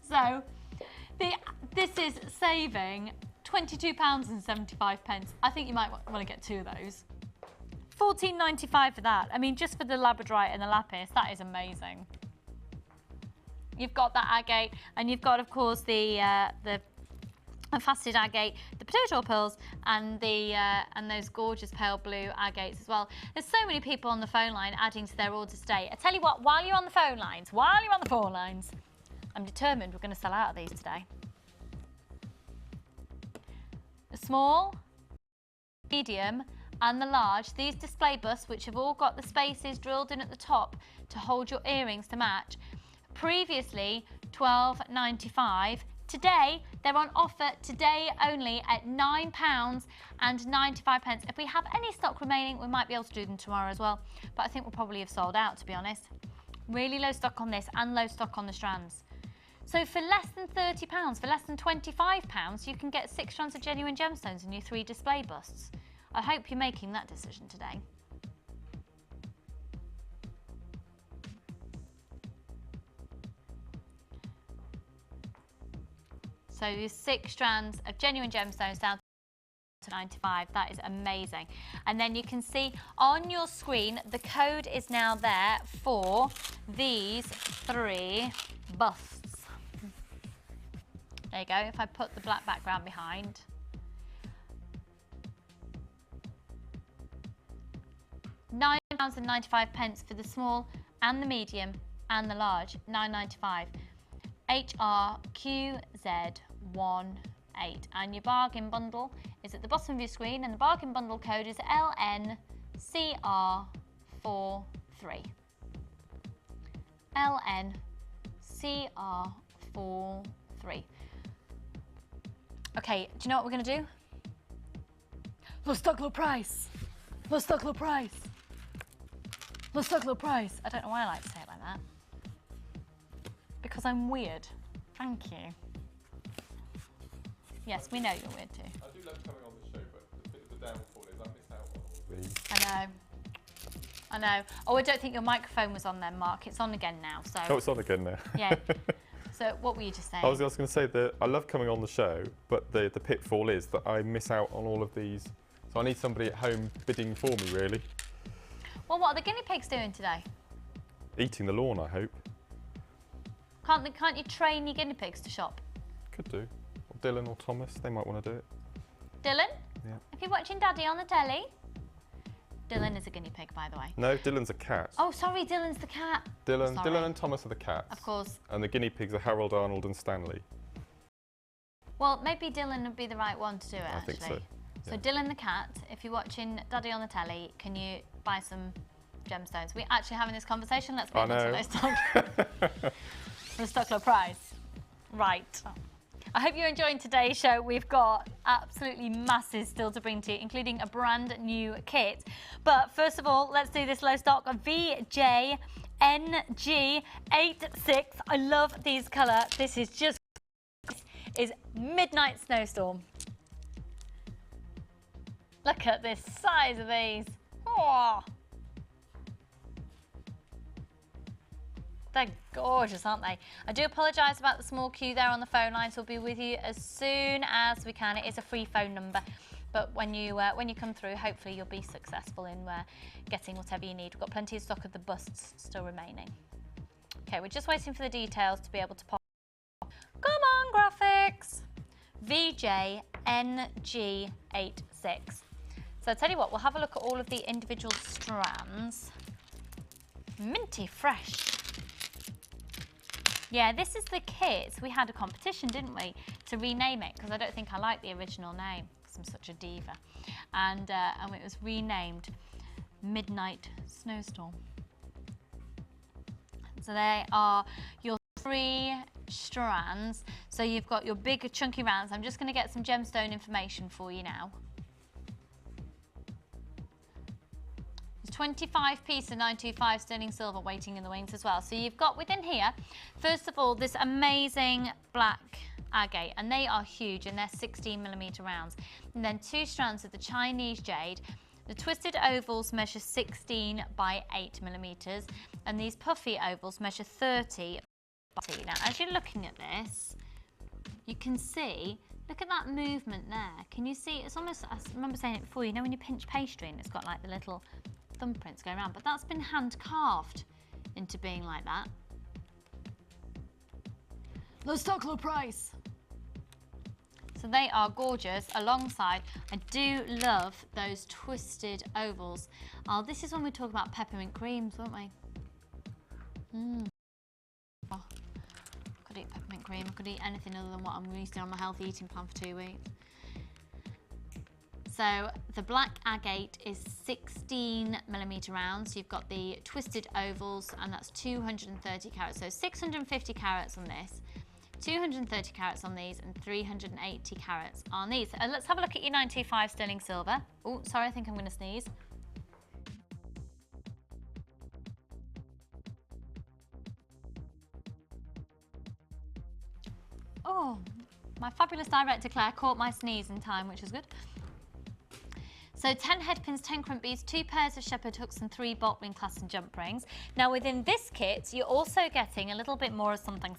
So, this is saving £22.75. I think you might want to get 2 of those. £14.95 for that. I mean, just for the labradorite and the lapis, that is amazing. You've got that agate, and you've got, of course, the faceted agate, the potato pearls, and those gorgeous pale blue agates as well. There's so many people on the phone line adding to their order today. I tell you what, while you're on the phone lines, I'm determined we're going to sell out of these today. The small, medium, and the large, these display busts, which have all got the spaces drilled in at the top to hold your earrings to match. Previously £12.95. Today they're on offer today only at £9.95. If we have any stock remaining, we might be able to do them tomorrow as well, but I think we'll probably have sold out, to be honest. Really low stock on this and low stock on the strands. So for less than £30, for less than £25, you can get 6 strands of genuine gemstones and your 3 display busts. I hope you're making that decision today. So there's 6 strands of genuine gemstones down to $95. That is amazing. And then you can see on your screen, the code is now there for these 3 busts. There you go. If I put the black background behind. £9.95 for the small and the medium and the large. £9.95. HRQZ18, and your bargain bundle is at the bottom of your screen, and the bargain bundle code is LNCR43. LNCR43. Okay, do you know what we're going to do? Low stock, low price. Low stock, low price. Low stock, low price. I don't know why I like to say it like that. Because I'm weird. Thank you. Yes, we know you're weird too. I do love coming on the show, but the bit of the downfall is I miss out on all these. I know. Oh, I don't think your microphone was on then, Mark. It's on again now. So. Oh, it's on again now. Yeah. So what were you just saying? I was going to say that I love coming on the show, but the pitfall is that I miss out on all of these. So I need somebody at home bidding for me, really. Well, what are the guinea pigs doing today? Eating the lawn, I hope. Can't you train your guinea pigs to shop? Could do. Or Dylan or Thomas, they might want to do it. Dylan? Yeah. If you're watching Daddy on the telly. Dylan is a guinea pig, by the way. No, Dylan's a cat. Oh, sorry, Dylan's the cat. Dylan and Thomas are the cats. Of course. And the guinea pigs are Harold, Arnold and Stanley. Well, maybe Dylan would be the right one to do it, I think so. So Dylan the cat, if you're watching Daddy on the telly, can you buy some gemstones. We're actually having this conversation. Let's get I on to those stock. The stock low price. Right. I hope you're enjoying today's show. We've got absolutely masses still to bring to you, including a brand new kit. But first of all, let's do this low stock VJNG86. I love these colour. This is Midnight Snowstorm. Look at this size of these. Oh. They're gorgeous, aren't they? I do apologise about the small queue there on the phone lines. We'll be with you as soon as we can. It is a free phone number, but when you come through, hopefully you'll be successful in getting whatever you need. We've got plenty of stock of the busts still remaining. Okay, we're just waiting for the details to be able to pop. Come on, graphics! VJNG86. So I'll tell you what, we'll have a look at all of the individual strands. Minty fresh. Yeah, this is the kit. We had a competition, didn't we, to rename it, because I don't think I like the original name, because I'm such a diva. And it was renamed Midnight Snowstorm. So they are your 3 strands. So you've got your big chunky rounds. I'm just going to get some gemstone information for you now. 25 piece of 925 sterling silver waiting in the wings as well. So you've got within here, first of all, this amazing black agate, and they are huge, and they're 16mm rounds. And then 2 strands of the Chinese jade. The twisted ovals measure 16 by 8mm, and these puffy ovals measure 30 by 30. Now, as you're looking at this, you can see, look at that movement there. Can you see? It's almost, I remember saying it before, you know when you pinch pastry and it's got like the little thumbprints going around, but that's been hand carved into being like that. Low stock, low price. So they are gorgeous. Alongside, I do love those twisted ovals. Oh, this is when we talk about peppermint creams, won't we? Oh, I could eat peppermint cream. I could eat anything other than what I'm used to on my healthy eating plan for 2 weeks. So the black agate is 16mm rounds. You've got the twisted ovals, and that's 230 carats. So 650 carats on this, 230 carats on these, and 380 carats on these. Let's have a look at your 925 sterling silver. Oh, sorry, I think I'm going to sneeze. Oh, my fabulous director Claire caught my sneeze in time, which is good. So 10 head pins, 10 crimp beads, 2 pairs of shepherd hooks, and 3 bolt ring clasp and jump rings. Now within this kit, you're also getting a little bit more of something.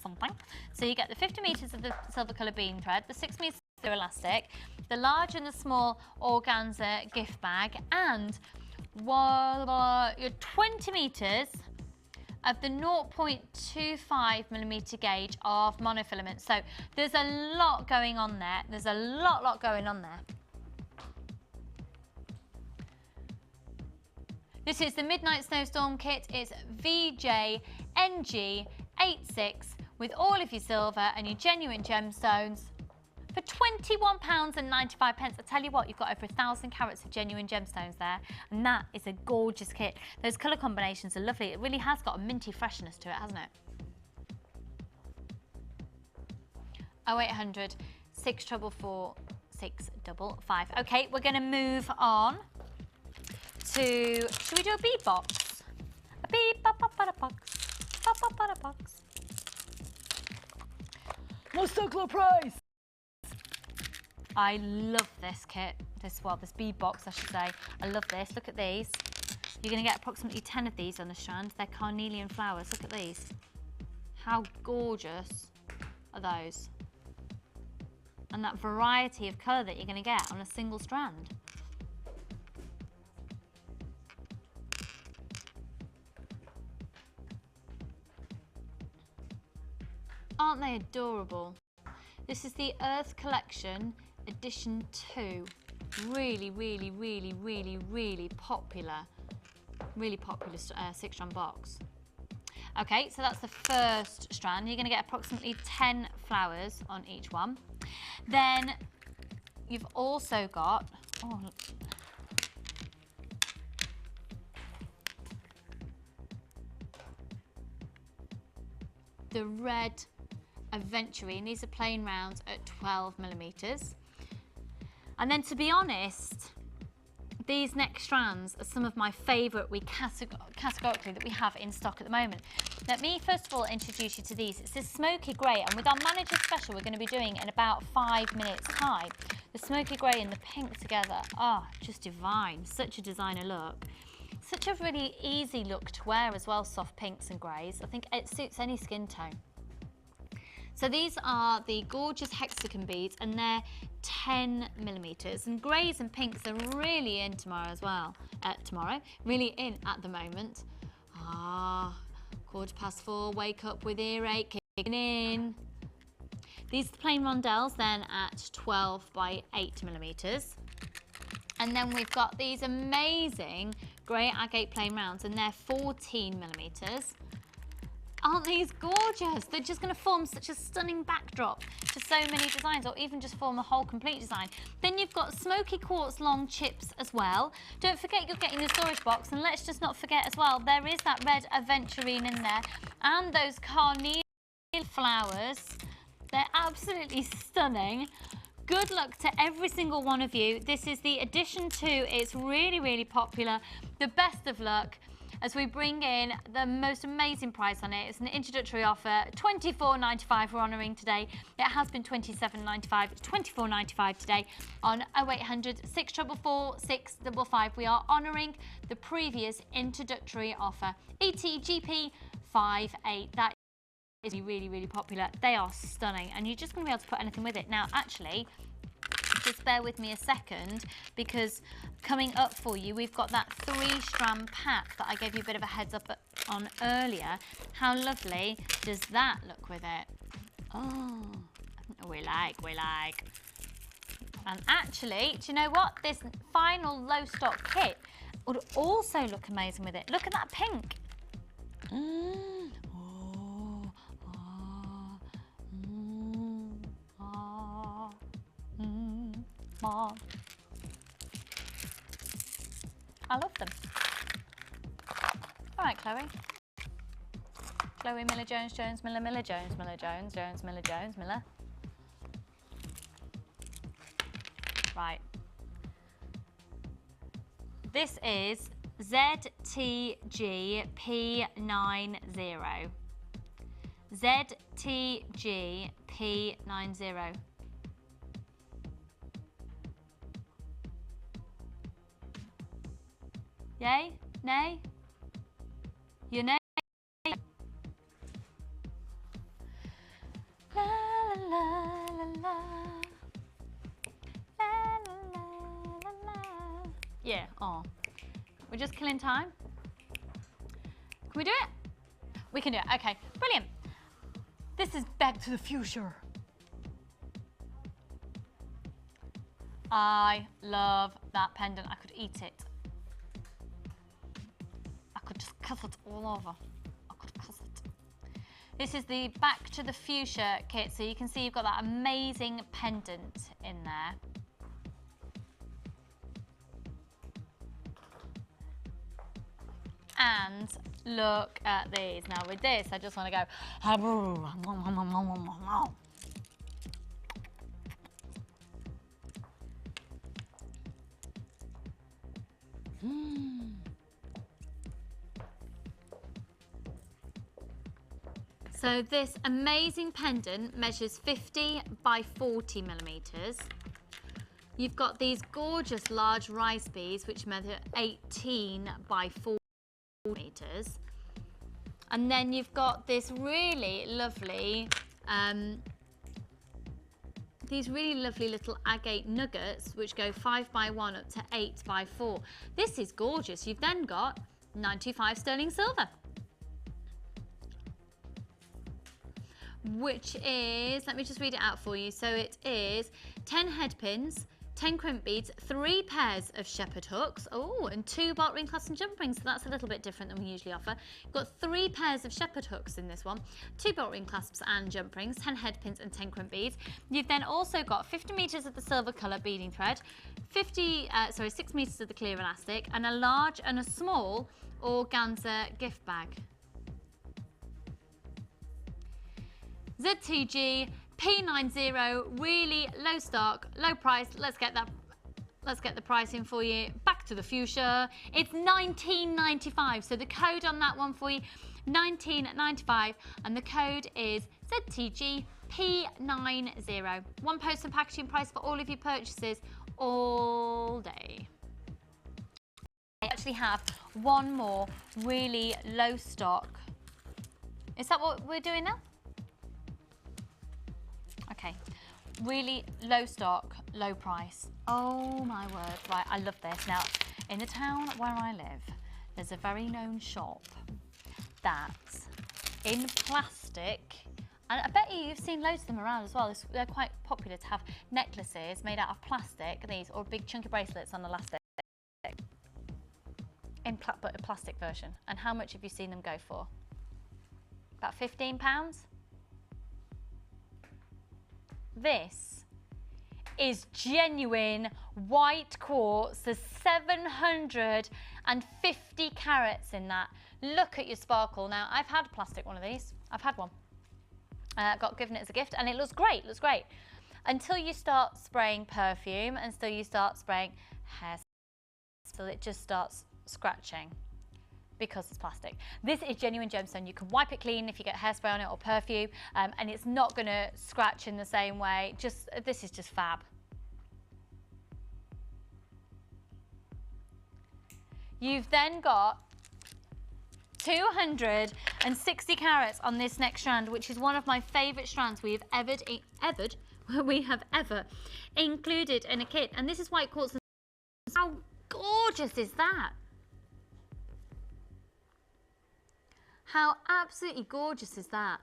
So you get the 50 metres of the silver colour bean thread, the 6 metres of elastic, the large and the small organza gift bag, and your 20 metres of the 0.25mm gauge of monofilament. So there's a lot going on there. There's a lot going on there. This is the Midnight Snowstorm kit. It's VJNG86 with all of your silver and your genuine gemstones for £21.95. I tell you what, you've got over 1,000 carats of genuine gemstones there, and that is a gorgeous kit. Those colour combinations are lovely. It really has got a minty freshness to it, hasn't it? 0800 644 655. Okay, we're going to move on to, should we do a bead box? A bead box. No stock, low price. I love this kit. This bead box, I should say. I love this. Look at these. You're going to get approximately 10 of these on a strand. They're carnelian flowers. Look at these. How gorgeous are those? And that variety of colour that you're going to get on a single strand. Aren't they adorable? This is the Earth Collection Edition 2. Really popular. Really popular 6-strand box. Okay, so that's the first strand. You're going to get approximately 10 flowers on each one. Then you've also got, the red Aventurine. These are plain rounds at 12mm. And then, to be honest, these next strands are some of my favourite categorically that we have in stock at the moment. Let me first of all introduce you to these. It's this smoky grey, and with our manager special we're going to be doing in about 5 minutes time. The smoky grey and the pink together, just divine. Such a designer look. Such a really easy look to wear as well, soft pinks and greys. I think it suits any skin tone. So these are the gorgeous hexagon beads, and they're 10mm. And greys and pinks are really in tomorrow as well. Really in at the moment. 4:15, wake up with earache, kicking in. These are the plain rondelles then at 12 by 8mm. And then we've got these amazing grey agate plain rounds, and they're 14mm. Aren't these gorgeous? They're just going to form such a stunning backdrop to so many designs, or even just form a whole complete design. Then you've got smoky quartz long chips as well. Don't forget you're getting the storage box, and let's just not forget as well, there is that red aventurine in there, and those carnelian flowers. They're absolutely stunning. Good luck to every single one of you. This is the addition to, it's really, really popular. The best of luck as we bring in the most amazing price on it. It's an introductory offer, $24.95 we're honouring today. It has been $27.95, it's $24.95 today on 0800 644 655. We are honouring the previous introductory offer, ETGP 58. That is really, really popular. They are stunning, and you're just going to be able to put anything with it. Now, actually, just bear with me a second, because coming up for you, we've got that 3-strand pack that I gave you a bit of a heads up on earlier. How lovely does that look with it? Oh, we like. And actually, do you know what? This final low stock kit would also look amazing with it. Look at that pink. I love them. All right, Chloe. Chloe Miller Jones, Jones Miller, Miller Jones, Miller Jones, Jones Miller, Jones Miller. Right. This is ZTGP90. ZTGP90. Yay? Nay? You nay? La la la la la. La la la la la. Yeah, we're just killing time. Can we do it? We can do it, okay, brilliant. This is Back to the Future. I love that pendant, I could eat it. Just cuss it all over. I could cuss it. This is the Back to the Fuchsia kit, so you can see you've got that amazing pendant in there. And look at these. Now with this, I just want to go. So this amazing pendant measures 50 by 40mm. You've got these gorgeous large rice beads which measure 18 by 4mm. And then you've got this really lovely, these really lovely little agate nuggets which go 5 by 1 up to 8 by 4. This is gorgeous. You've then got 925 sterling silver, which is, let me just read it out for you. So it is 10 head pins, 10 crimp beads, 3 pairs of shepherd hooks, and 2 bolt ring clasps and jump rings. So that's a little bit different than we usually offer. You've got 3 pairs of shepherd hooks in this one, 2 bolt ring clasps and jump rings, 10 head pins and 10 crimp beads. You've then also got 50 meters of the silver color beading thread, 6 meters of the clear elastic, and a large and a small organza gift bag. ZTG P90, really low stock, low price. Let's get the pricing for you. Back to the fuchsia. It's $19.95. So the code on that one for you, $19.95, and the code is ZTG P90. One post and packaging price for all of your purchases all day. I actually have one more really low stock. Is that what we're doing now? Okay, really low stock, low price. Oh my word, right, I love this. Now, in the town where I live, there's a very known shop that's in plastic, and I bet you've seen loads of them around as well. They're quite popular to have necklaces made out of plastic, these, or big chunky bracelets on elastic, but a plastic version. And how much have you seen them go for? About £15? This is genuine white quartz. There's 750 carats in that. Look at your sparkle. Now, I've had a plastic one of these. I've had one. Got given it as a gift, and it looks great, looks great. Until you start spraying perfume, and until you start spraying hair, so it just starts scratching because it's plastic. This is genuine gemstone. You can wipe it clean if you get hairspray on it or perfume, and it's not going to scratch in the same way. This is just fab. You've then got 260 carats on this next strand, which is one of my favourite strands we have ever included in a kit. And this is white quartz. How gorgeous is that? How absolutely gorgeous is that?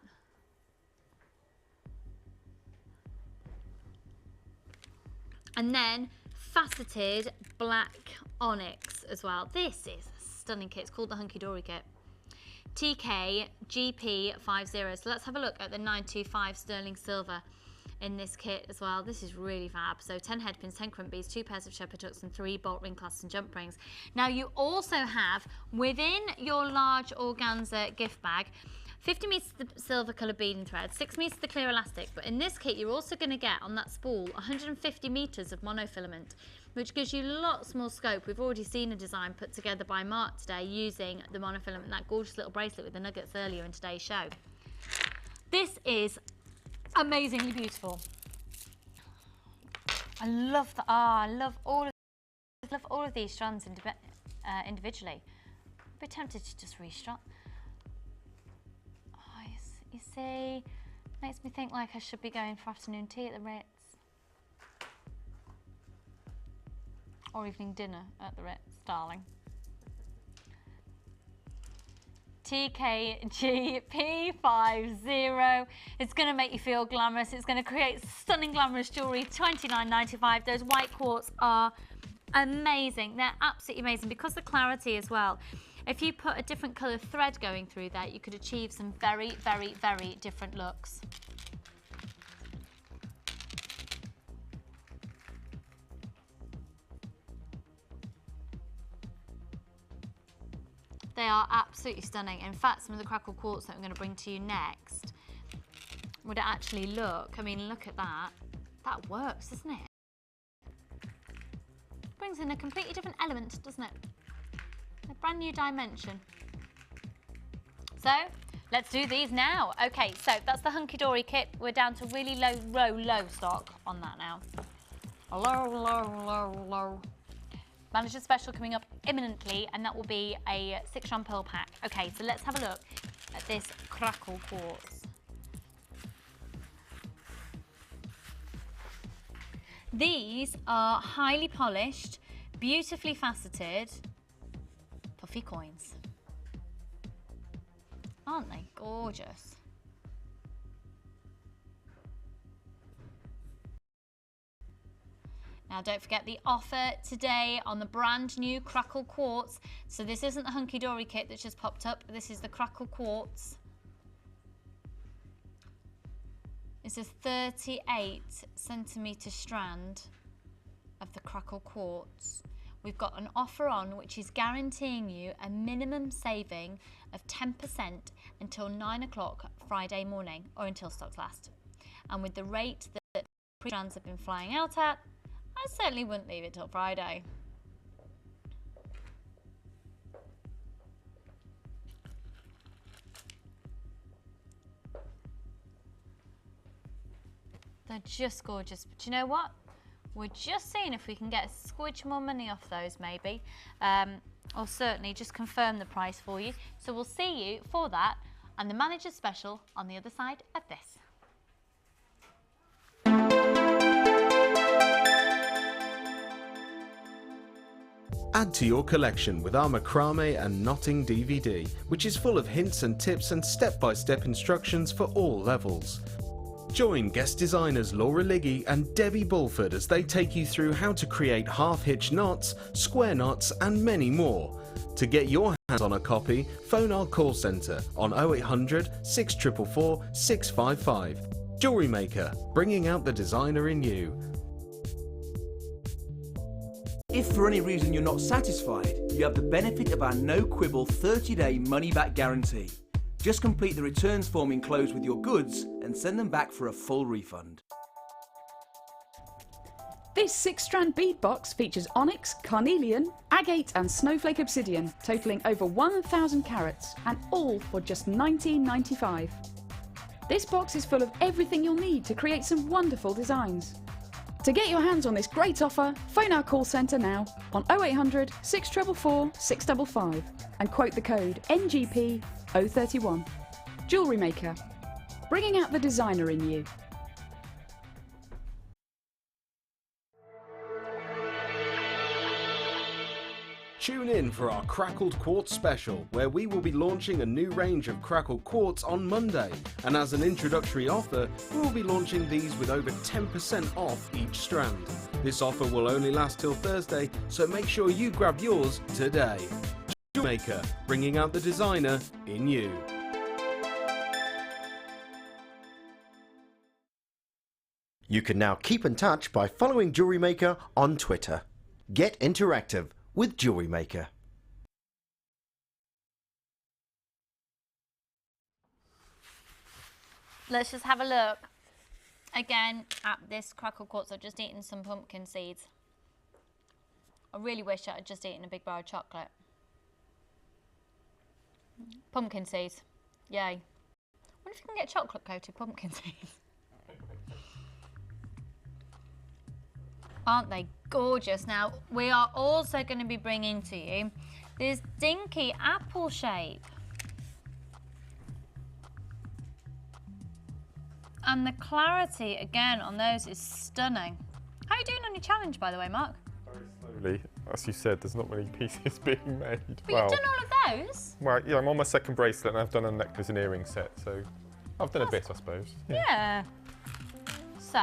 And then faceted black onyx as well. This is a stunning kit. It's called the Hunky Dory kit. TK GP50. So let's have a look at the 925 sterling silver in this kit as well. This is really fab. So 10 head pins, 10 crump beads, 2 pairs of shepherd hooks, and 3 bolt ring clasps and jump rings. Now you also have within your large organza gift bag 50 metres of the silver colour beading thread, 6 metres of the clear elastic, but in this kit you're also going to get on that spool 150 metres of monofilament, which gives you lots more scope. We've already seen a design put together by Mark today using the monofilament, that gorgeous little bracelet with the nuggets earlier in today's show. This is amazingly beautiful. I love all of these strands individually. I'd be tempted to just restrap. Oh, you see, makes me think like I should be going for afternoon tea at the Ritz. Or evening dinner at the Ritz, darling. TKGP50. It's going to make you feel glamorous. It's going to create stunning glamorous jewellery. $29.95. Those white quartz are amazing. They're absolutely amazing because the clarity as well. If you put a different colour thread going through there, you could achieve some very, very, very different looks. They are absolutely stunning. In fact, some of the crackle quartz that I'm going to bring to you next would actually look, I mean, look at that. That works, doesn't it? Brings in a completely different element, doesn't it? A brand new dimension. So, let's do these now. Okay, so that's the Hunky Dory kit. We're down to really low stock on that now. Low. Manager special coming up imminently, and that will be a 6-strand pearl pack. Okay, so let's have a look at this crackle quartz. These are highly polished, beautifully faceted, puffy coins. Aren't they gorgeous? Now don't forget the offer today on the brand new crackle quartz. So this isn't the Hunky Dory kit that's just popped up. This is the crackle quartz. It's a 38cm strand of the crackle quartz we've got an offer on which is guaranteeing you a minimum saving of 10% until 9 o'clock Friday morning, or until stocks last. And with the rate that pre-strands have been flying out at, I certainly wouldn't leave it till Friday. They're just gorgeous, but you know what? We're just seeing if we can get a squidge more money off those maybe, or certainly just confirm the price for you. So we'll see you for that and the manager's special on the other side of this. Add to your collection with our macrame and knotting DVD, which is full of hints and tips and step-by-step instructions for all levels. Join guest designers Laura Liggy and Debbie Bulford as they take you through how to create half-hitch knots, square knots and many more. To get your hands on a copy, phone our call centre on 0800 644 655. Jewellery Maker, bringing out the designer in you. If for any reason you're not satisfied, you have the benefit of our no-quibble 30-day money-back guarantee. Just complete the returns form enclosed with your goods and send them back for a full refund. This 6-strand bead box features onyx, carnelian, agate and snowflake obsidian, totalling over 1,000 carats, and all for just $19.95. This box is full of everything you'll need to create some wonderful designs. To get your hands on this great offer, phone our call centre now on 0800 644 655 and quote the code NGP 031. Jewellery Maker, bringing out the designer in you. Tune in for our Crackled Quartz special, where we will be launching a new range of crackled quartz on Monday, and as an introductory offer, we will be launching these with over 10% off each strand. This offer will only last till Thursday, so make sure you grab yours today. Jewellery Maker, bringing out the designer in you. You can now keep in touch by following Jewellery Maker on Twitter. Get interactive with Jewellery Maker. Let's just have a look again at this crackle quartz. I've just eaten some pumpkin seeds. I really wish I had just eaten a big bar of chocolate. Pumpkin seeds, yay. I wonder if you can get chocolate coated pumpkin seeds. Aren't they gorgeous? Now, we are also going to be bringing to you this dinky apple shape. And the clarity, again, on those is stunning. How are you doing on your challenge, by the way, Mark? Very slowly. As you said, there's not many pieces being made. But you've done all of those? Well, yeah, I'm on my second bracelet and I've done a necklace and earring set, so I've done a bit, I suppose. Yeah. So,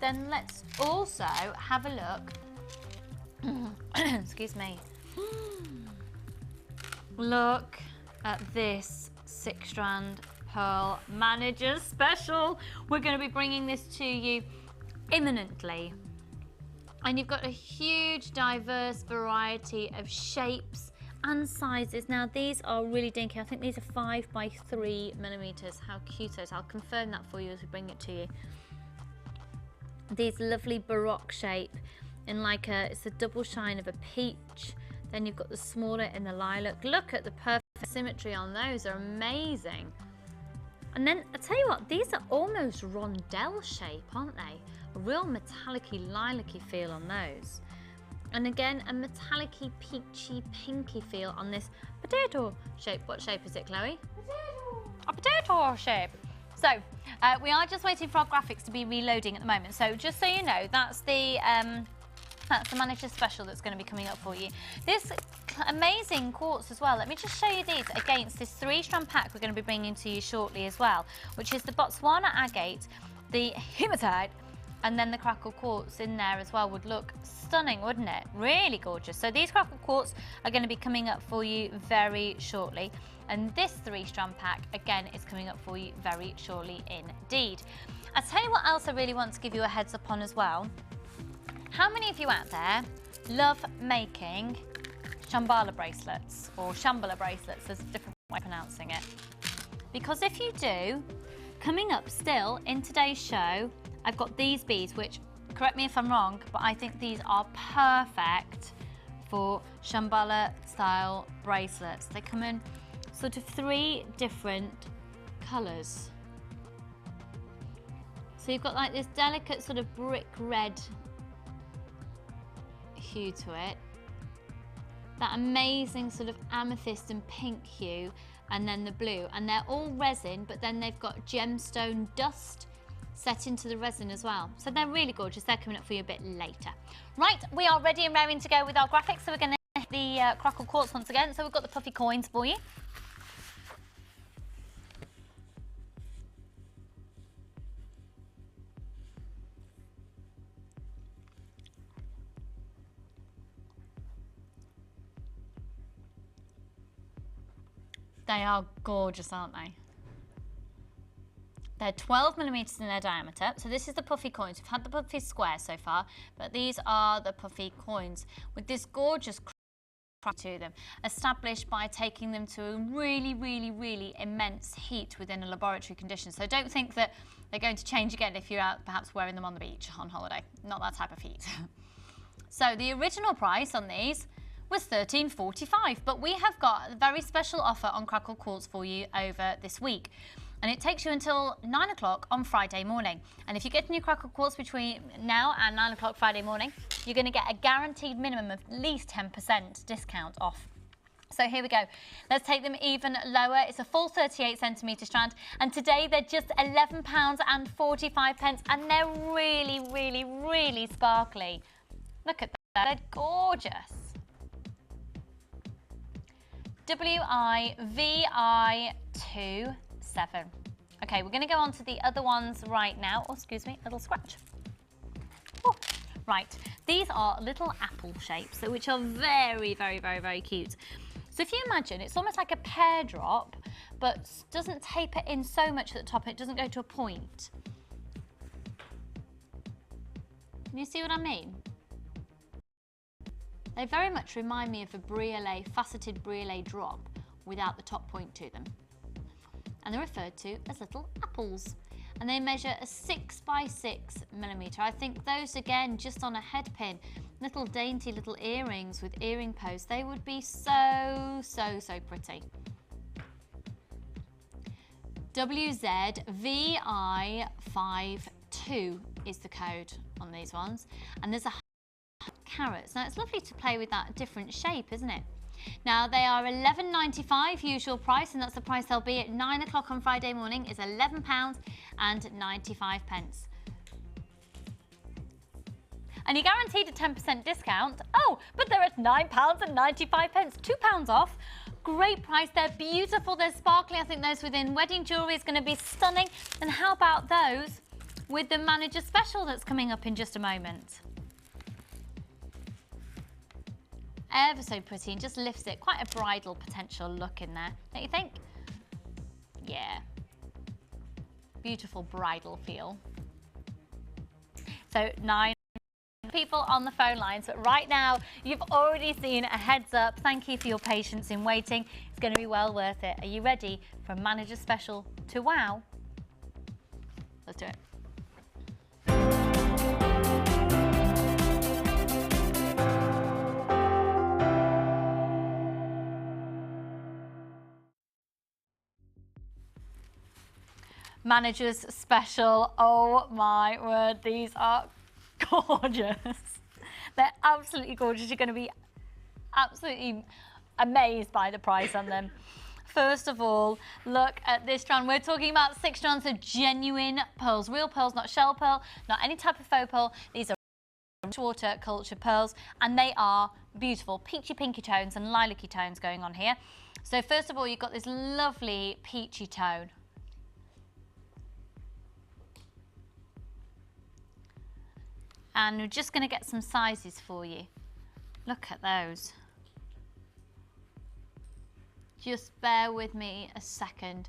then let's also have a look. Excuse me. Look at this 6-strand pearl manager's special. We're going to be bringing this to you imminently. And you've got a huge diverse variety of shapes and sizes. Now these are really dinky. I think these are 5 by 3 millimeters. How cute is. I'll confirm that for you as we bring it to you. These lovely baroque shape in like it's a double shine of a peach. Then you've got the smaller in the lilac. Look at the perfect symmetry on those, they're amazing. And then I tell you what, these are almost rondelle shape, aren't they? A real metallic-y, lilac-y feel on those. And again, a metallic-y, peachy, pinky feel on this potato shape. What shape is it, Chloe? Potato. A potato shape. So, we are just waiting for our graphics to be reloading at the moment. So, just so you know, that's the manager special that's going to be coming up for you. This amazing quartz as well. Let me just show you these against this 3-strand pack we're going to be bringing to you shortly as well, which is the Botswana agate, the hematite, and then the crackle quartz in there as well. Would look stunning, wouldn't it? Really gorgeous. So these crackle quartz are going to be coming up for you very shortly. And this 3-strand pack, again, is coming up for you very shortly indeed. I'll tell you what else I really want to give you a heads up on as well. How many of you out there love making Shambhala bracelets, or Shambhala bracelets, there's a different way of pronouncing it. Because if you do, coming up still in today's show, I've got these beads, which, correct me if I'm wrong, but I think these are perfect for Shambhala style bracelets. They come in sort of 3 different colours. So you've got like this delicate sort of brick red hue to it, that amazing sort of amethyst and pink hue, and then the blue, and they're all resin, but then they've got gemstone dust set into the resin as well. So they're really gorgeous. They're coming up for you a bit later. Right, we are ready and raring to go with our graphics, so we're going to hit the crackle quartz once again. So we've got the puffy coins for you. They are gorgeous, aren't they? They're 12 millimeters in their diameter. So this is the puffy coins. We've had the puffy square so far, but these are the puffy coins with this gorgeous crack to them, established by taking them to a really, really, really immense heat within a laboratory condition. So don't think that they're going to change again if you're out perhaps wearing them on the beach on holiday. Not that type of heat. So the original price on these was $13.45, but we have got a very special offer on Crackle Quartz for you over this week. And it takes you until 9 o'clock on Friday morning. And if you get a new Crackle Quartz between now and 9 o'clock Friday morning, you're going to get a guaranteed minimum of at least 10% discount off. So here we go. Let's take them even lower. It's a full 38 centimetre strand, and today they're just £11.45, and they're really, really, really sparkly. Look at that, they're gorgeous. WIVI27. Okay, we're going to go on to the other ones right now. Oh, excuse me, little scratch. Oh, right, these are little apple shapes, which are very, very, very, very cute. So if you imagine, it's almost like a pear drop, but doesn't taper in so much at the top, it doesn't go to a point. Can you see what I mean? They very much remind me of a briolet, faceted briolet drop without the top point to them. And they're referred to as little apples. And they measure a 6 by 6 millimetre. I think those, again, just on a head pin, little dainty little earrings with earring posts, they would be so, so, so pretty. WZVI52 is the code on these ones. And there's a carrots. Now it's lovely to play with that different shape, isn't it? Now they are £11.95 usual price, and that's the price they'll be at 9 o'clock on Friday morning, is £11.95. And you're guaranteed a 10% discount. Oh, but they're at £9.95, £2 off. Great price, they're beautiful, they're sparkly. I think those within wedding jewellery is going to be stunning. And how about those with the manager special that's coming up in just a moment? Ever so pretty, and just lifts it. Quite a bridal potential look in there, don't you think? Yeah. Beautiful bridal feel. So 9 people on the phone lines, but right now you've already seen a heads up. Thank you for your patience in waiting. It's going to be well worth it. Are you ready for a manager special to wow? Let's do it. Manager's special. Oh my word, these are gorgeous. They're absolutely gorgeous. You're going to be absolutely amazed by the price on them. First of all, look at this strand. We're talking about 6 strands of genuine pearls, real pearls, not shell pearl, not any type of faux pearl. These are water culture pearls, and they are beautiful peachy pinky tones and lilac-y tones going on here. So first of all, you've got this lovely peachy tone. And we're just going to get some sizes for you. Look at those. Just bear with me a second.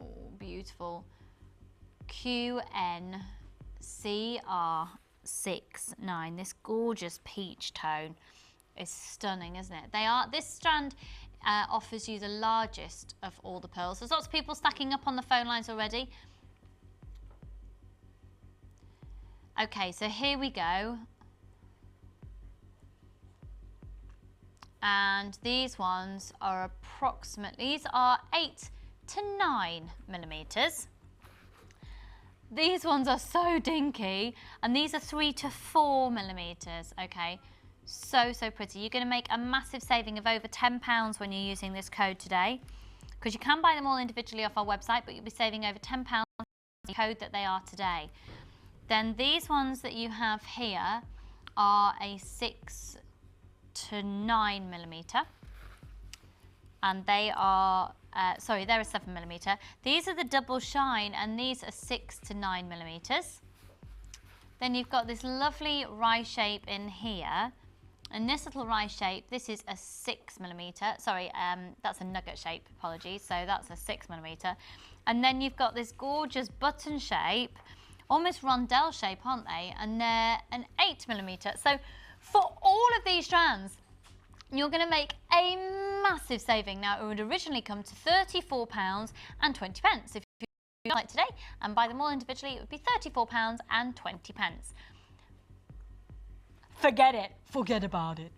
Oh, beautiful. QNCR 0.69. This gorgeous peach tone is stunning, isn't it? This strand offers you the largest of all the pearls. There's lots of people stacking up on the phone lines already. Okay, so here we go. And these ones are these are 8 to 9 millimeters. These ones are so dinky, and these are 3 to 4 millimeters, okay? So pretty. You're going to make a massive saving of over £10 when you're using this code today, because you can buy them all individually off our website, but you'll be saving over £10 on the code that they are today. Then these ones that you have here are a 6 to 9 millimeter, and they are they're a 7 millimeter. These are the double shine, and these are 6 to 9 millimeters. Then you've got this lovely rise shape in here, and this little rise shape, this is a 6 millimeter. Sorry, that's a nugget shape, apologies. So that's a 6 millimeter. And then you've got this gorgeous button shape, almost rondelle shape, aren't they? And they're an 8 millimeter. So for all of these strands, you're going to make a massive saving. Now, it would originally come to £34.20 if you like today, and buy them all individually, it would be £34.20. Forget it. Forget about it.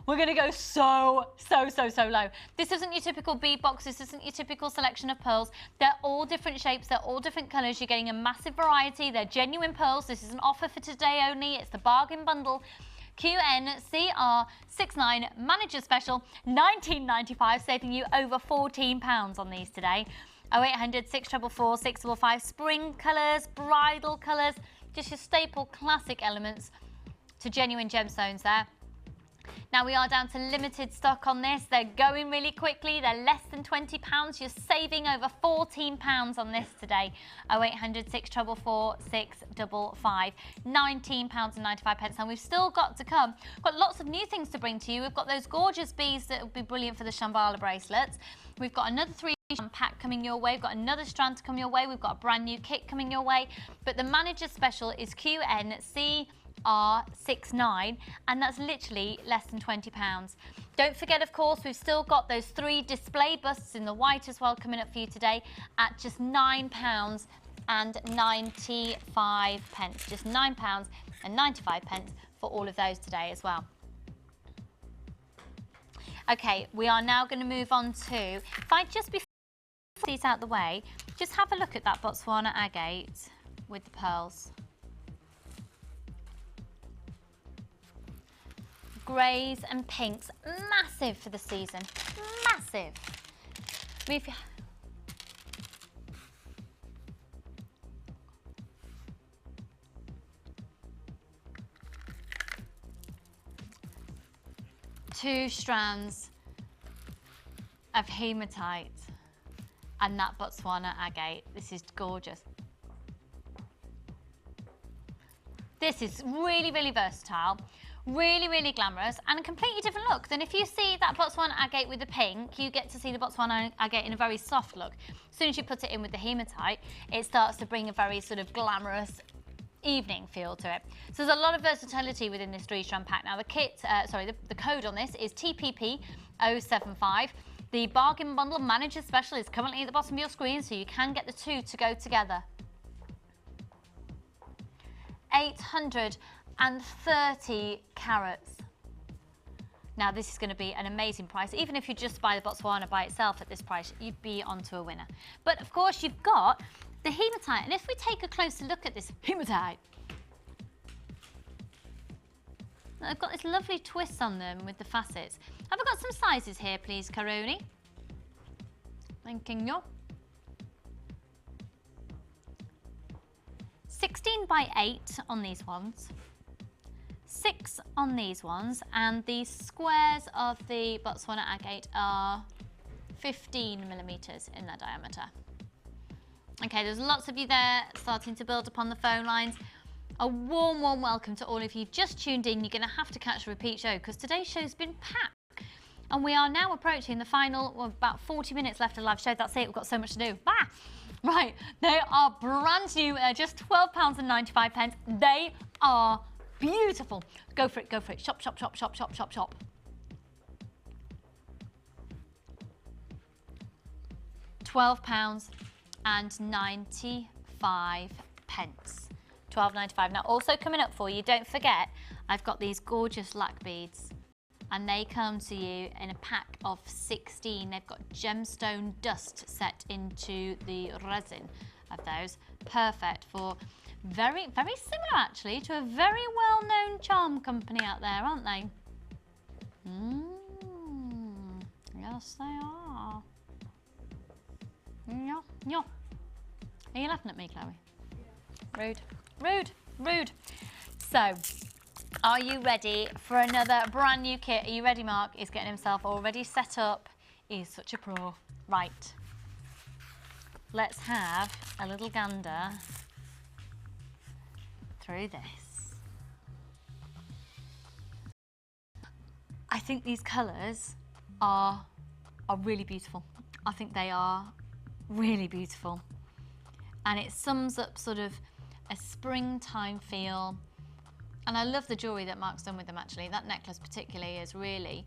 We're going to go so low. This isn't your typical bead box. This isn't your typical selection of pearls. They're all different shapes. They're all different colours. You're getting a massive variety. They're genuine pearls. This is an offer for today only. It's the bargain bundle. QNCR69 Manager Special, £19.95, saving you over £14 on these today. 0800 644 655, spring colours, bridal colours, just your staple classic elements to genuine gemstones there. Now we are down to limited stock on this. They're going really quickly. They're less than £20. You're saving over £14 on this today. 0800 644 655. £19.95. And we've still got to come. Got lots of new things to bring to you. We've got those gorgeous beads that will be brilliant for the Shambhala bracelets. We've got another 3-strand pack coming your way. We've got another strand to come your way. We've got a brand new kit coming your way. But the manager special is QNCR69, and that's literally less than £20. Don't forget, of course, we've still got those 3 display busts in the white as well coming up for you today at just £9.95. Just £9.95 for all of those today as well. Okay, we are now going to move on to, if I just before these out the way, just have a look at that Botswana agate with the pearls. Greys and pinks, massive for the season, massive. Move your... Two strands of hematite and that Botswana agate. This is gorgeous. This is really, really versatile. Really, really glamorous, and a completely different look than if you see that Botswana agate with the pink. You get to see the Botswana agate in a very soft look. As soon as you put it in with the hematite, it starts to bring a very sort of glamorous evening feel to it. So there's a lot of versatility within this 3-strand pack. Now the kit, the code on this is TPP075. The bargain bundle manager special is currently at the bottom of your screen, so you can get the 2 to go together. 830 carats. Now this is going to be an amazing price. Even if you just buy the Botswana by itself at this price, you'd be onto a winner. But of course you've got the hematite, and if we take a closer look at this hematite, they've got this lovely twist on them with the facets. Have I got some sizes here, please, Karuni? Thanking you. 16 by 8 on these ones, 6 on these ones, and the squares of the Botswana agate are 15 millimeters in their diameter. Okay, there's lots of you there starting to build upon the phone lines. A warm, warm welcome to all of you just tuned in. You're going to have to catch a repeat show because today's show's been packed. And we are now approaching the final, well, about 40 minutes left of the live show. That's it, we've got so much to do. Right, they are brand new. They're just £12.95. They are beautiful. Go for it, go for it. Shop, shop, shop, shop, shop, shop, shop. £12.95. £12.95. Now, also coming up for you, don't forget, I've got these gorgeous lac beads, and they come to you in a pack of 16. They've got gemstone dust set into the resin of those. Perfect for very, very similar actually to a very well-known charm company out there, aren't they? Yes, they are. Yeah, yeah. Are you laughing at me, Chloe? Rude, rude, rude. So, are you ready for another brand new kit? Are you ready, Mark? He's getting himself already set up. He's such a pro. Right. Let's have a little gander through this. I think these colours are really beautiful. I think they are really beautiful. And it sums up sort of a springtime feel. And I love the jewellery that Mark's done with them actually. That necklace particularly is really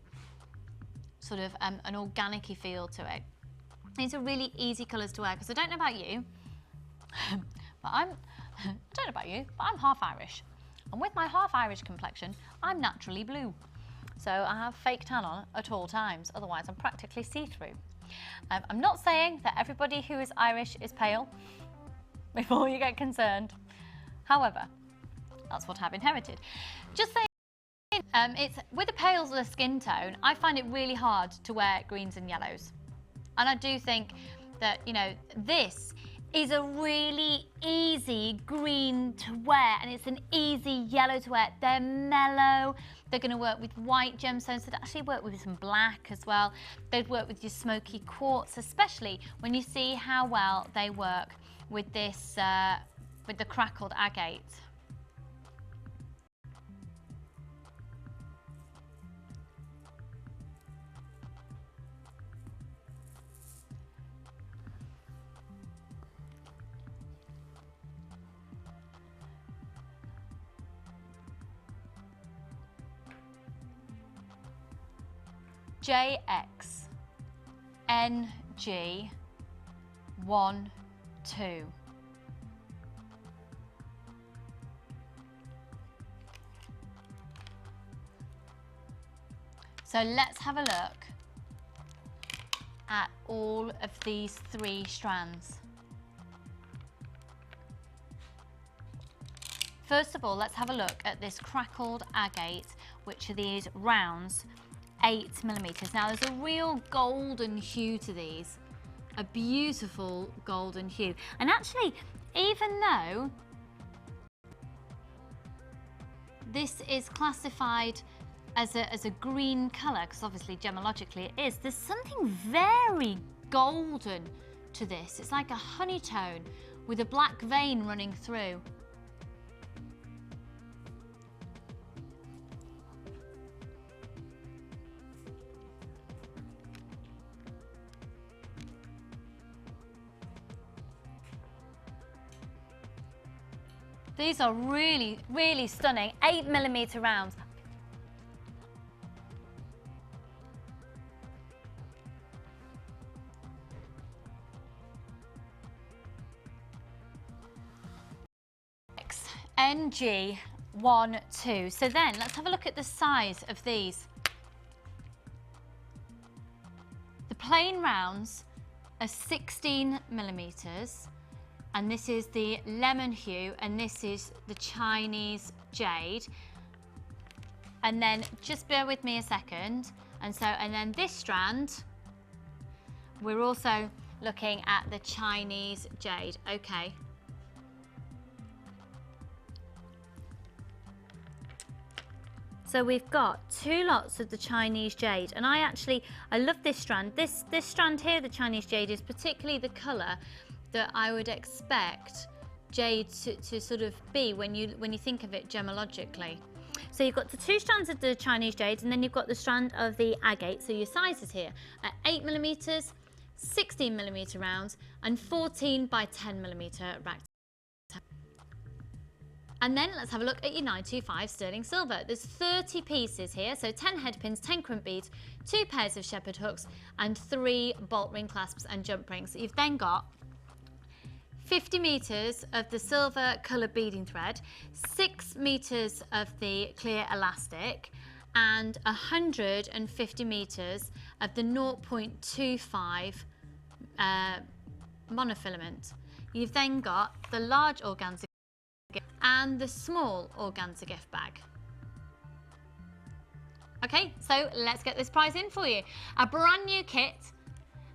sort of an organic-y feel to it. These are really easy colours to wear because I don't know about you, but I don't know about you, but I'm half Irish. And with my half Irish complexion, I'm naturally blue. So I have fake tan on at all times, otherwise I'm practically see-through. I'm not saying that everybody who is Irish is pale, before you get concerned. However, that's what I've inherited. Just saying, it's with a paler skin tone, I find it really hard to wear greens and yellows. And I do think that, you know, this is a really easy green to wear, and it's an easy yellow to wear. They're mellow. They're going to work with white gemstones. They'd actually work with some black as well. They'd work with your smoky quartz, especially when you see how well they work with this, with the crackled agate. JXNG12. So let's have a look at all of these 3 strands. First of all, let's have a look at this crackled agate, which are these rounds, 8mm. Now there's a real golden hue to these, a beautiful golden hue. And actually, even though this is classified as a green colour, because obviously gemologically it is, there's something very golden to this. It's like a honey tone with a black vein running through. These are really, really stunning 8mm rounds. NG12. So then let's have a look at the size of these. The plain rounds are 16mm, and this is the lemon hue, and this is the Chinese jade. And then just bear with me a second. And then this strand, we're also looking at the Chinese jade. Okay. So we've got 2 lots of the Chinese jade, and I love this strand. This strand here, the Chinese jade, is particularly the colour that I would expect jade to sort of be when you think of it gemologically. So you've got the 2 strands of the Chinese jade, and then you've got the strand of the agate. So your sizes here are 8mm, 16mm rounds, and 14 by 10mm rectangles. And then let's have a look at your 925 sterling silver. There's 30 pieces here, so 10 head pins, 10 crimp beads, 2 pairs of shepherd hooks, and 3 bolt ring clasps and jump rings. So you've then got 50 meters of the silver colour beading thread, 6 meters of the clear elastic, and 150 meters of the 0.25 monofilament. You've then got the large organza and the small organza gift bag. Okay, so let's get this prize in for you. A brand new kit,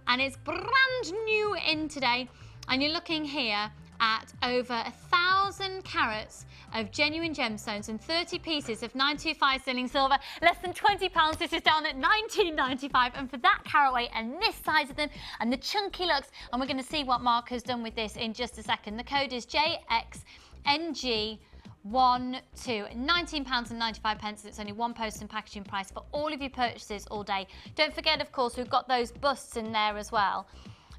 and it's brand new in today, and you're looking here at over 1,000 carats of genuine gemstones and 30 pieces of 925 sterling silver, less than £20. This is down at £19.95, and for that carat weight and this size of them and the chunky looks, and we're going to see what Mark has done with this in just a second. The code is JXNG12, £19.95, and it's only one post and packaging price for all of your purchases all day. Don't forget, of course, we've got those busts in there as well,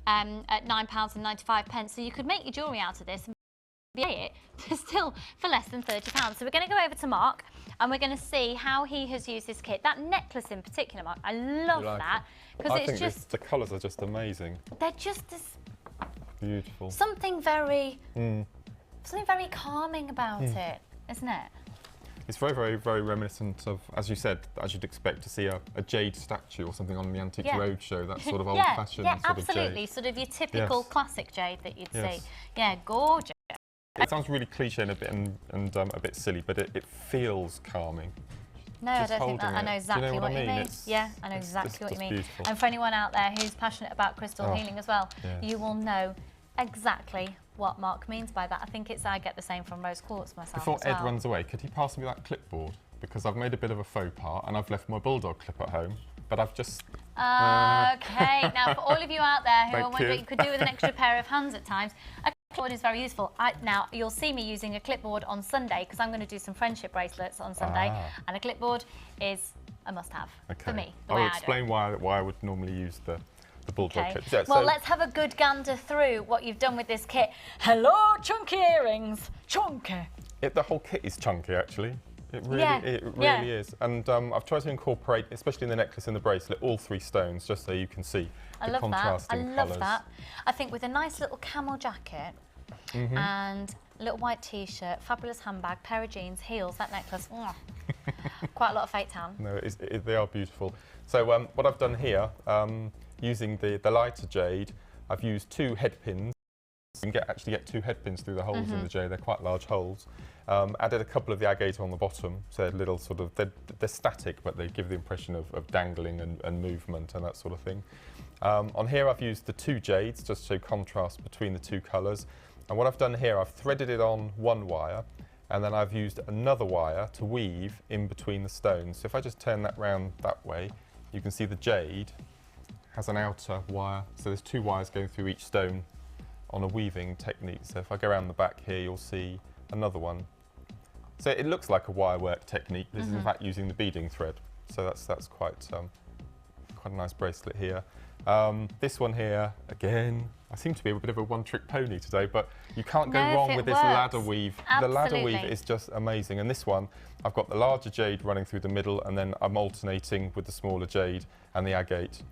at £9.95, so you could make your jewellery out of this and buy it still for less than £30. So we're going to go over to Mark and we're going to see how he has used this kit. That necklace in particular, Mark, I love that, because it's just... the colours are just amazing. They're just this... Beautiful. Something very calming about it, isn't it? It's very, very, very reminiscent of, as you said, as you'd expect to see a jade statue or something on the Antiques Roadshow, that sort of old-fashioned sort of jade. Absolutely, sort of your typical classic jade that you'd see. Yeah, gorgeous. It sounds really cliche and a bit silly, but it feels calming. No, I don't think that. I know exactly what you mean. Yeah, I know exactly what you mean. Beautiful. And for anyone out there who's passionate about crystal healing as well, you will know exactly what Mark means by that. I think I get the same from rose quartz myself. Before Ed runs away, could he pass me that clipboard? Because I've made a bit of a faux pas and I've left my bulldog clip at home, but I've just... Okay, now for all of you out there who are wondering what you could do with an extra pair of hands at times, a clipboard is very useful. Now, you'll see me using a clipboard on Sunday because I'm going to do some friendship bracelets on Sunday, and a clipboard is a must-have for me. I'll explain why I would normally use the bulldog clip. Yeah, well, let's have a good gander through what you've done with this kit. Hello, chunky earrings. Chunky. The whole kit is chunky, actually. It really is. And I've tried to incorporate, especially in the necklace and the bracelet, all 3 stones, just so you can see the contrasting colours. I love that. I think with a nice little camel jacket and a little white T-shirt, fabulous handbag, pair of jeans, heels, that necklace, quite a lot of fate town. No, they are beautiful. So what I've done here, using the lighter jade, I've used 2 head pins. You can actually get 2 head pins through the holes in the jade. They're quite large holes. Added a couple of the agate on the bottom, so they're little sort of, they're static, but they give the impression of dangling and movement and that sort of thing. On here I've used the 2 jades just to show contrast between the 2 colours. And what I've done here, I've threaded it on one wire, and then I've used another wire to weave in between the stones. So if I just turn that round that way, you can see the jade has an outer wire, so there's 2 wires going through each stone on a weaving technique. So if I go around the back here, you'll see another one. So it looks like a wire work technique. This is in fact using the beading thread. So that's quite a nice bracelet here. This one here, again, I seem to be a bit of a one-trick pony today, but you can't go wrong with this ladder weave. Absolutely. The ladder weave is just amazing. And this one, I've got the larger jade running through the middle, and then I'm alternating with the smaller jade and the agate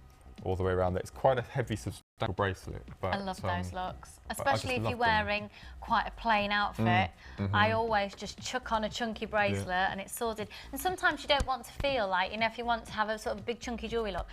all the way around. It's quite a heavy, substantial bracelet. But, I love those looks, especially if you're wearing quite a plain outfit. I always just chuck on a chunky bracelet and it's sorted. And sometimes you don't want to feel like, if you want to have a sort of big chunky jewellery look,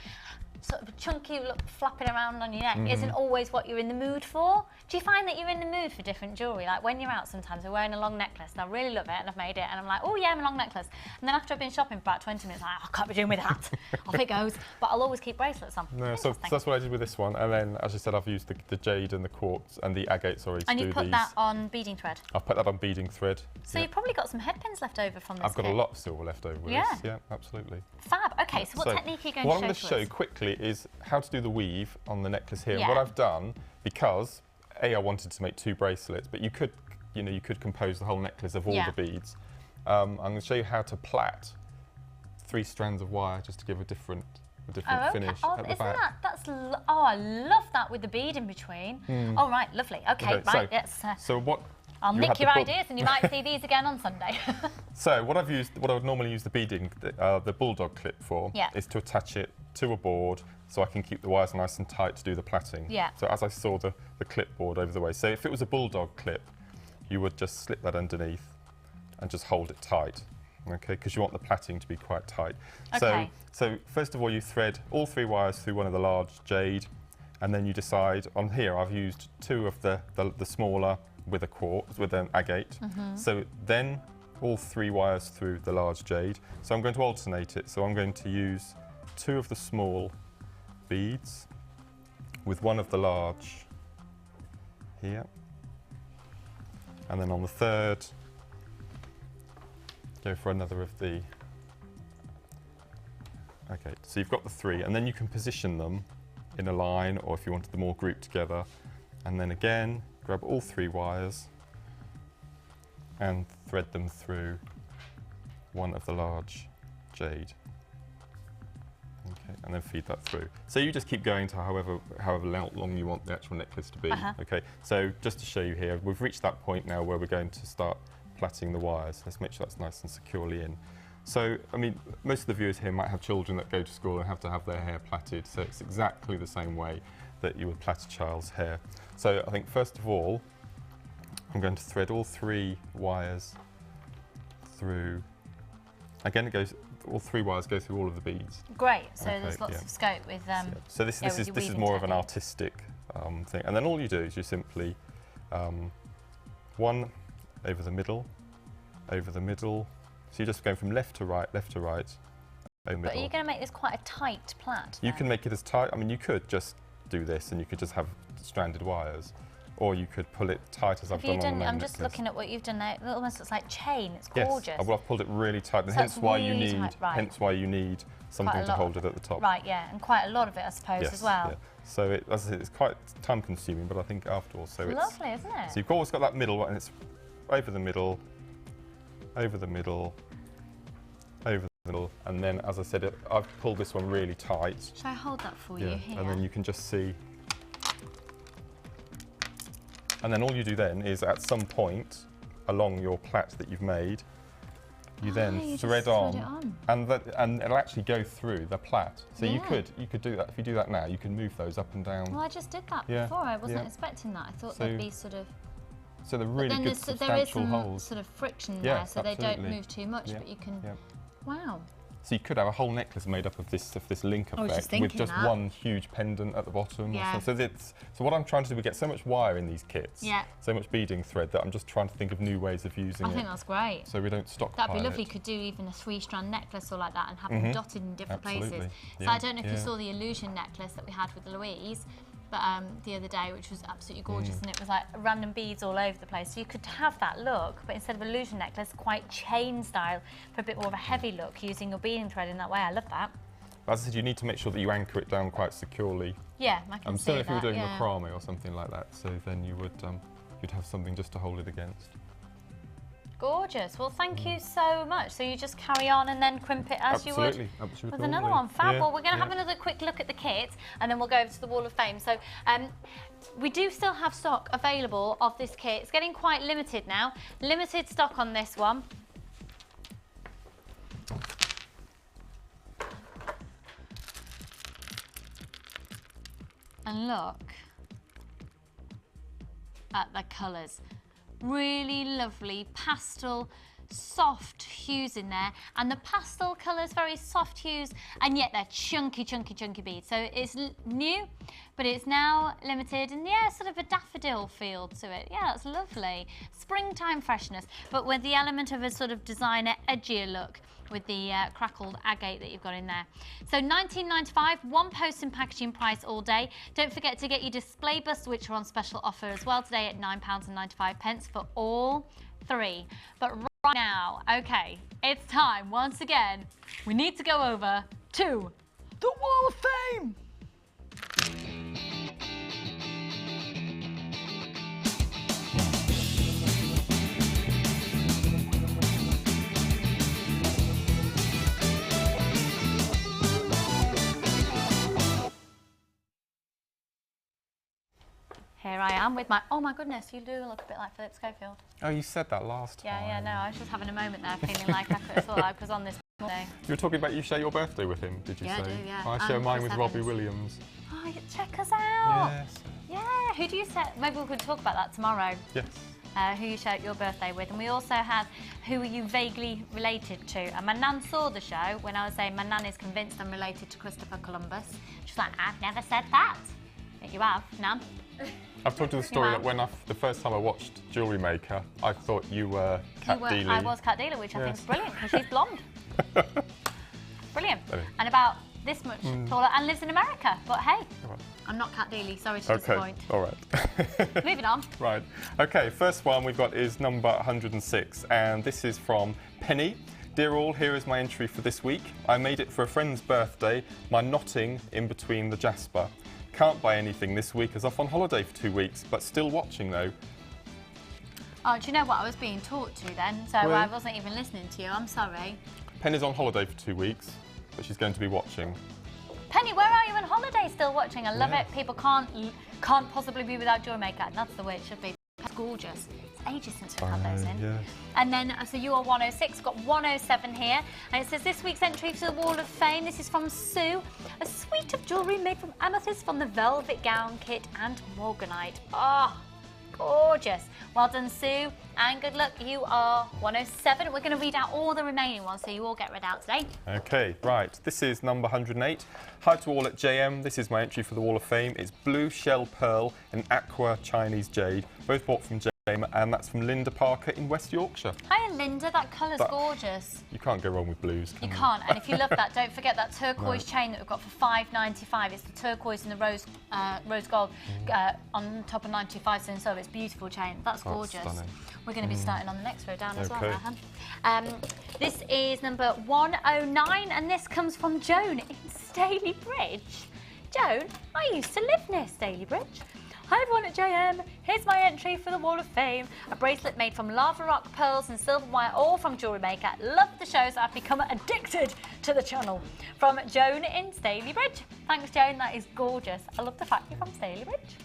sort of a chunky look flapping around on your neck isn't always what you're in the mood for. Do you find that you're in the mood for different jewellery? Like when you're out sometimes, we're wearing a long necklace and I really love it and I've made it and I'm like, oh yeah, I'm a long necklace. And then after I've been shopping for about 20 minutes, I can't be doing with that. Off it goes. But I'll always keep bracelets on. No, so that's what I did with this one. And then, as I said, I've used the jade and the quartz and the agate, sorry, and you put that on beading thread? I've put that on beading thread. So you've probably got some head pins left over from this I've got a lot of silver left over with this. Yeah, absolutely. Fab. Okay, so what technique are you going to show to us? What I'm going to show quickly is how to do the weave on the necklace here. And what I've done, because I wanted to make 2 bracelets, but you could compose the whole necklace of all the beads. I'm going to show you how to plait 3 strands of wire just to give a different a different finish Oh, at the isn't back. oh, I love that with the bead in between. Oh, right, lovely. Okay, right, yes. So what? I'll nick your ideas, and you might see these again on Sunday. So what I would normally use the beading, the bulldog clip for, is to attach it to a board so I can keep the wires nice and tight to do the plaiting. Yeah. So as I saw the clipboard over the way, so if it was a bulldog clip, you would just slip that underneath and just hold it tight, okay? Because you want the plaiting to be quite tight. Okay. So first of all, you thread all 3 wires through one of the large jade, and then you decide. On here, I've used 2 of the smaller with a quartz, with an agate. So then all 3 wires through the large jade. So I'm going to alternate it. So I'm going to use 2 of the small beads with 1 of the large here. And then on the 3rd, go for another of the agate. So you've got the 3, and then you can position them in a line, or if you wanted them all grouped together. And then again, grab all 3 wires and thread them through 1 of the large jade. Okay, and then feed that through. So you just keep going to however long you want the actual necklace to be. Okay, so just to show you here, we've reached that point now where we're going to start plaiting the wires. Let's make sure that's nice and securely in. So, I mean, most of the viewers here might have children that go to school and have to have their hair plaited, so it's exactly the same way that you would plait a child's hair. So I think first of all, I'm going to thread all 3 wires through. Again, it goes. All 3 wires go through all of the beads. Great. So there's lots of scope with. So this is more of an artistic thing, and then all you do is you simply 1 over the middle, over the middle. So you're just going from left to right, over middle. But are you going to make this quite a tight plait? You can make it as tight. I mean, you could just do this, and you could just have stranded wires. Or you could pull it tight as I've done on the main I'm just necklace. looking at what you've done now. It almost looks like chain. It's Yes, gorgeous. well, I've pulled it really tight, and So hence it's why really you need, tight, right. hence why you need something to hold it at the top. Right, yeah, and quite a lot of it, I suppose, Yes, as well. yeah. So as I said, it's quite time-consuming, but I think after all, so it's lovely, isn't it? So you've always got that middle one, and it's over the middle, over the middle, over the middle, and then, as I said, I've pulled this one really tight. Shall I hold that for you here? And then you can just see. And then all you do then is at some point along your plait that you've made, you then thread on, and it'll actually go through the plait. So you could do that. If you do that now, you can move those up and down. Well, I just did that before. I wasn't expecting that. I thought there'd be sort of. So they're really good substantial there is some holes. Sort of friction there, so they don't move too much. But you can. Wow. So you could have a whole necklace made up of this link effect with just one huge pendant at the bottom. Yeah. So what I'm trying to do, we get so much wire in these kits, so much beading thread, that I'm just trying to think of new ways of using it. I think that's great. So we don't stockpile. That'd be lovely. Could do even a 3-strand necklace or like that, and have them dotted in different places. So Yeah. I don't know if you saw the illusion necklace that we had with Louise, but the other day, which was absolutely gorgeous, and it was like random beads all over the place. So you could have that look, but instead of illusion necklace, quite chain style for a bit more of a heavy look, using your beading thread in that way. I love that. As I said, you need to make sure that you anchor it down quite securely. Yeah, I can see so that. if you were doing macrame or something like that, so then you would you'd have something just to hold it against. Gorgeous. Well, thank you so much. So you just carry on and then crimp it as you would with another one. Fab. Well, we're going to have another quick look at the kit, and then we'll go over to the Wall of Fame. So we do still have stock available of this kit. It's getting quite limited now. Limited stock on this one. And look at the colours. Really lovely pastel, soft hues in there, and the pastel colours, very soft hues, and yet they're chunky beads. So it's new, but it's now limited, and sort of a daffodil feel to it. Yeah, that's lovely. Springtime freshness, but with the element of a sort of designer, edgier look with the crackled agate that you've got in there. So $19.95, one post and packaging price all day. Don't forget to get your display busts, which are on special offer as well today at £9.95 for all 3. But right now, okay, it's time once again. We need to go over to the Wall of Fame. Here I am with my, oh my goodness, you do look a bit like Philip Schofield. Oh, you said that last time. Yeah, no, I was just having a moment there feeling like I could have thought I was on this day. You were talking about you share your birthday with him, did you say? Yeah, I do, yeah. I share mine with Robbie Williams. Oh, check us out. Yes. Yeah, who do you say? Maybe we could talk about that tomorrow. Yes. Who you share your birthday with. And we also had who are you vaguely related to. And my nan saw the show when I was saying my nan is convinced I'm related to Christopher Columbus. She's like, I've never said that. But you have, Nan. I've told you the story that when the first time I watched Jewellery Maker, I thought you were Cat Dealey. I was Cat Dealer, which I think is brilliant because she's blonde. Brilliant. Anyway. And about this much taller and lives in America. But hey, I'm not Cat Dealey, sorry to disappoint. All right. Moving on. Right. Okay, first one we've got is number 106, and this is from Penny. Dear all, here is my entry for this week. I made it for a friend's birthday, my knotting in between the Jasper. Can't buy anything this week as off on holiday for 2 weeks, but still watching though. Oh, do you know what I was being taught to then? So Really? I wasn't even listening to you, I'm sorry. Penny's on holiday for 2 weeks, but she's going to be watching. Penny, where are you on holiday still watching? I love it. People can't possibly be without Jewellery Maker. And that's the way it should be. It's gorgeous. It's ages since we've had those in. Yes. And then, so you are 106, got 107 here. And it says, this week's entry to the Wall of Fame. This is from Sue. A suite of jewellery made from amethyst from the velvet gown kit and morganite. Oh, gorgeous. Well done, Sue. And good luck. You are 107. We're going to read out all the remaining ones, so you all get read out today. Okay, right. This is number 108. Hi to all at JM. This is my entry for the Wall of Fame. It's Blue Shell Pearl and Aqua Chinese Jade, both bought from JM, and that's from Linda Parker in West Yorkshire. Hiya, Linda. That colour's gorgeous. You can't go wrong with blues, can You can't. And if you love that, don't forget that turquoise chain that we've got for $5.95. It's the turquoise and the rose gold on top of 95 cents. So it's a beautiful chain. That's gorgeous. Stunning. We're going to be starting on the next row down as well, Rehan. This is number 109, and this comes from Joan in Staley Bridge. Joan, I used to live near Staley Bridge. Hi everyone at JM, here's my entry for the Wall of Fame. A bracelet made from lava rock, pearls and silver wire, all from Jewellery Maker. Love the show, so I've become addicted to the channel. From Joan in Staley Bridge. Thanks Joan, that is gorgeous. I love the fact you're from Staley Bridge.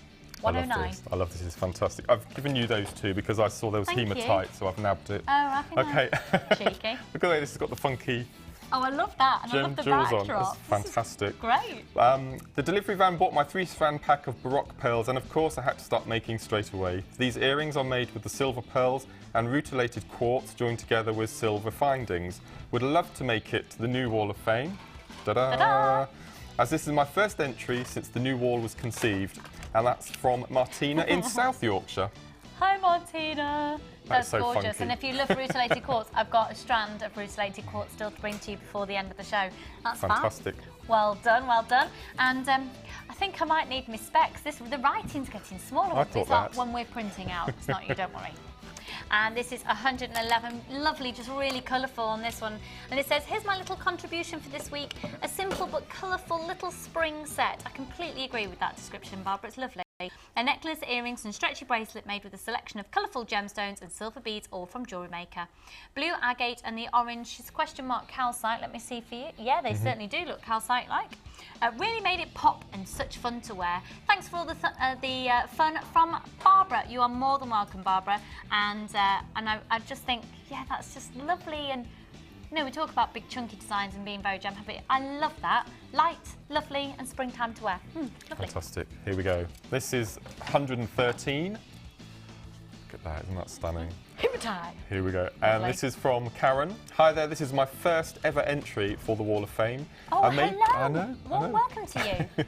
109. I love this. It's fantastic. I've given you those two because I saw there was hematite, so I've nabbed it. Oh, happy Okay. Cheeky. Look at that, this has got the funky Oh, I love that. And I love the backdrop. It's fantastic. Great. The delivery van bought my 3-strand pack of Baroque pearls, and of course I had to start making straight away. These earrings are made with the silver pearls and rutilated quartz joined together with silver findings. Would love to make it to the new Wall of Fame. Ta-da! Ta-da! As this is my first entry since the new wall was conceived, and that's from Martina in South Yorkshire. Hi, Martina. That's so gorgeous. funky. And if you love rutilated quartz, I've got a strand of rutilated quartz still to bring to you before the end of the show. That's Fantastic. Fab. Well done, well done. And I think I might need my specs. The writing's getting smaller. I thought It's not that. when we're printing out. It's not you, don't worry. And this is 111, lovely, just really colourful on this one. And it says, here's my little contribution for this week, a simple but colourful little spring set. I completely agree with that description, Barbara, it's lovely. A necklace, earrings and stretchy bracelet made with a selection of colourful gemstones and silver beads, all from Jewellery Maker. Blue agate and the orange is question mark calcite. Let me see for you. Yeah, they certainly do look calcite-like. Really made it pop and such fun to wear. Thanks for all the fun from Barbara. You are more than welcome, Barbara. And I just think, yeah, that's just lovely. And you know, we talk about big chunky designs and being very gem happy. I love that. Light, lovely, and springtime to wear. Lovely. Fantastic. Here we go. This is 113. Look at that, isn't that stunning? Hematite. Here we go. And this is from Karen. Hi there, this is my first ever entry for the Wall of Fame. Oh, hello. I know. Warm welcome to you.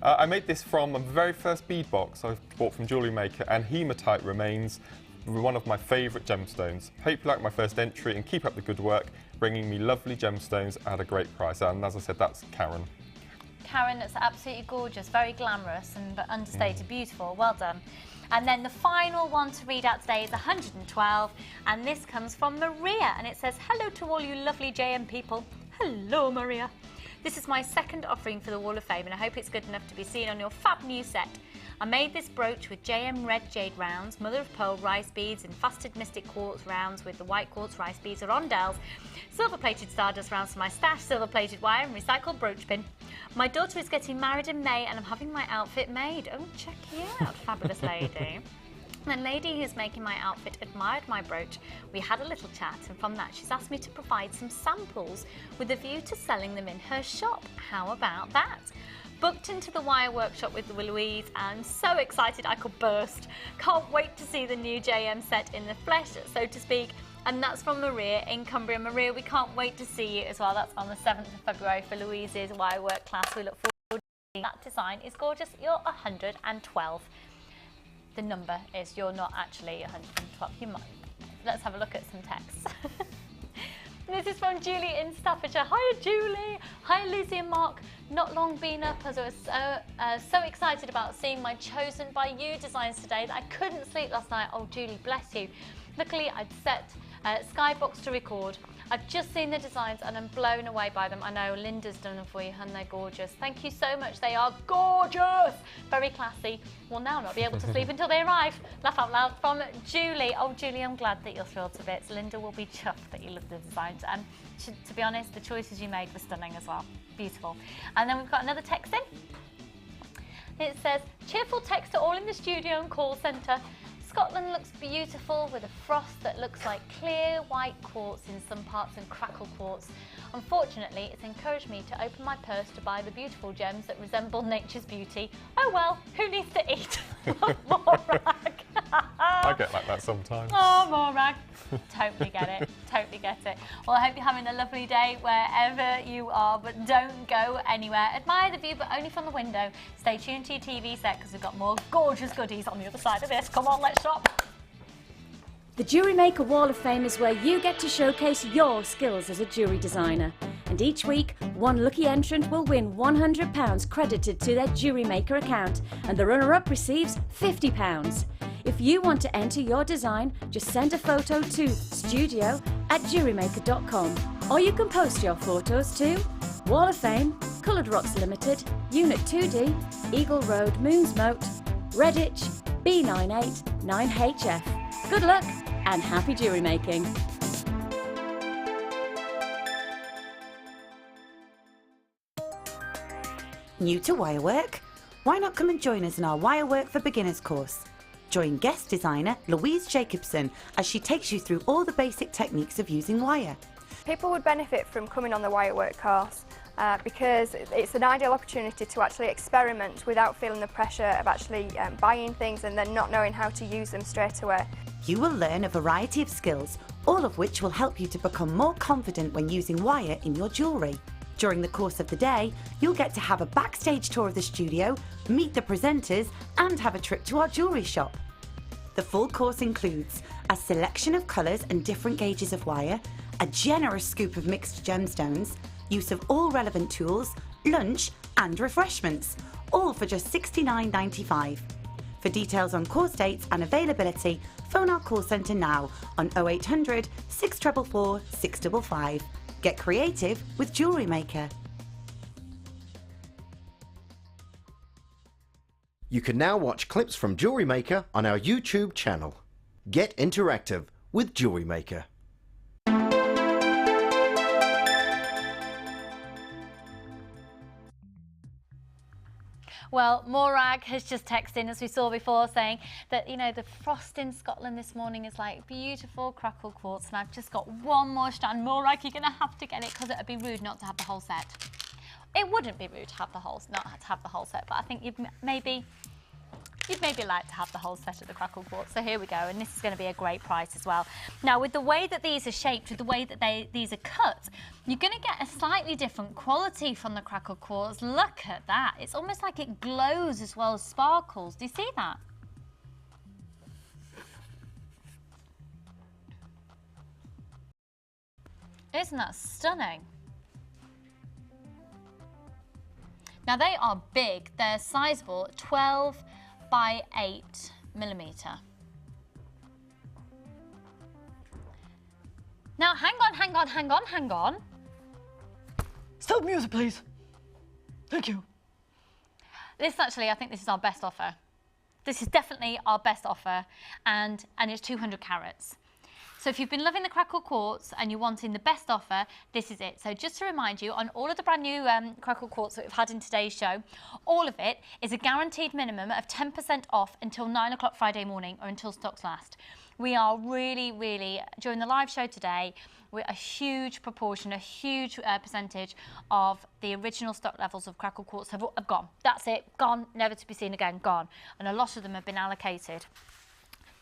I made this from my very first bead box I bought from Jewellery Maker, and hematite remains one of my favourite gemstones. Hope you like my first entry and keep up the good work, bringing me lovely gemstones at a great price. And as I said, that's Karen. Karen, that's absolutely gorgeous, very glamorous and understated, beautiful. Well done. And then the final one to read out today is 112, and this comes from Maria, and it says, hello to all you lovely JM people. Hello, Maria. This is my second offering for the Wall of Fame and I hope it's good enough to be seen on your fab new set. I made this brooch with JM Red Jade rounds, mother of pearl rice beads and fasted mystic quartz rounds with the white quartz rice beads or rondelles, silver plated stardust rounds for my stash, silver plated wire and recycled brooch pin. My daughter is getting married in May and I'm having my outfit made. Oh, check you out, fabulous lady. The lady who's making my outfit admired my brooch. We had a little chat and from that she's asked me to provide some samples with a view to selling them in her shop. How about that? Booked into the wire workshop with Louise and so excited I could burst. Can't wait to see the new JM set in the flesh, so to speak. And that's from Maria in Cumbria. Maria, we can't wait to see you as well. That's on the 7th of February for Louise's wire work class. We look forward to seeing that. Design is gorgeous. You're 112. The number is you're not actually 112. You might. Let's have a look at some text. This is from Julie in Staffordshire. Hi Julie. Hi Lucy and Mark. Not long been up as I was so excited about seeing my chosen by you designs today that I couldn't sleep last night. Oh Julie, bless you. Luckily I'd set Skybox to record. I've just seen the designs and I'm blown away by them. I know Linda's done them for you and they're gorgeous. Thank you so much. They are gorgeous. Very classy. Will now not be able to sleep until they arrive. Laugh out loud from Julie. Oh Julie, I'm glad that you're thrilled to bits. Linda will be chuffed that you love the designs and to be honest, the choices you made were stunning as well. Beautiful. And then we've got another text in. It says, cheerful text to all in the studio and call centre. Scotland looks beautiful with a frost that looks like clear white quartz in some parts and crackle quartz. Unfortunately, it's encouraged me to open my purse to buy the beautiful gems that resemble nature's beauty. Oh well, who needs to eat? More rag. I get like that sometimes. Oh, more rag. Totally get it. Totally get it. Well, I hope you're having a lovely day wherever you are, but don't go anywhere. Admire the view, but only from the window. Stay tuned to your TV set because we've got more gorgeous goodies on the other side of this. Come on, let's shop. The Jewellery Maker Wall of Fame is where you get to showcase your skills as a jewellery designer. And each week, one lucky entrant will win £100 credited to their Jewellery Maker account, and the runner-up receives £50. If you want to enter your design, just send a photo to studio@jewellerymaker.com, or you can post your photos to Wall of Fame, Coloured Rocks Limited, Unit 2D, Eagle Road, Moonsmote, Redditch, B98 9HF. Good luck and happy jewellery making! New to wirework? Why not come and join us in our Wirework for Beginners course? Join guest designer Louise Jacobson as she takes you through all the basic techniques of using wire. People would benefit from coming on the wirework course because it's an ideal opportunity to actually experiment without feeling the pressure of actually buying things and then not knowing how to use them straight away. You will learn a variety of skills, all of which will help you to become more confident when using wire in your jewellery. During the course of the day, you'll get to have a backstage tour of the studio, meet the presenters, and have a trip to our jewellery shop. The full course includes a selection of colours and different gauges of wire, a generous scoop of mixed gemstones, use of all relevant tools, lunch and refreshments, all for just $69.95. For details on course dates and availability, phone our call centre now on 0800 644 655. Get creative with Jewellery Maker. You can now watch clips from Jewellery Maker on our YouTube channel. Get interactive with Jewellery Maker. Well, Morag has just texted in, as we saw before, saying that, you know, the frost in Scotland this morning is like beautiful crackle quartz, and I've just got one more strand. Morag, you're going to have to get it because it would be rude not to have the whole set. It wouldn't be rude to have the whole, not to have the whole set, but I think you'd maybe like to have the whole set of the crackle quartz. So here we go, and this is going to be a great price as well. Now, with the way that these are shaped, with the way that these are cut, you're going to get a slightly different quality from the crackle quartz. Look at that. It's almost like it glows as well as sparkles. Do you see that? Isn't that stunning? Now, they are big. They're sizable, 12 by 8mm. Now, hang on. Stop music, please. Thank you. This actually, I think this is our best offer. This is definitely our best offer, and it's 200 carats. So if you've been loving the Crackle Quartz and you're wanting the best offer, this is it. So just to remind you, on all of the brand new Crackle Quartz that we've had in today's show, all of it is a guaranteed minimum of 10% off until 9 o'clock Friday morning, or until stocks last. We are really, during the live show today, we're a huge proportion, a huge percentage of the original stock levels of Crackle Quartz have gone. That's it, gone, never to be seen again, gone. And a lot of them have been allocated.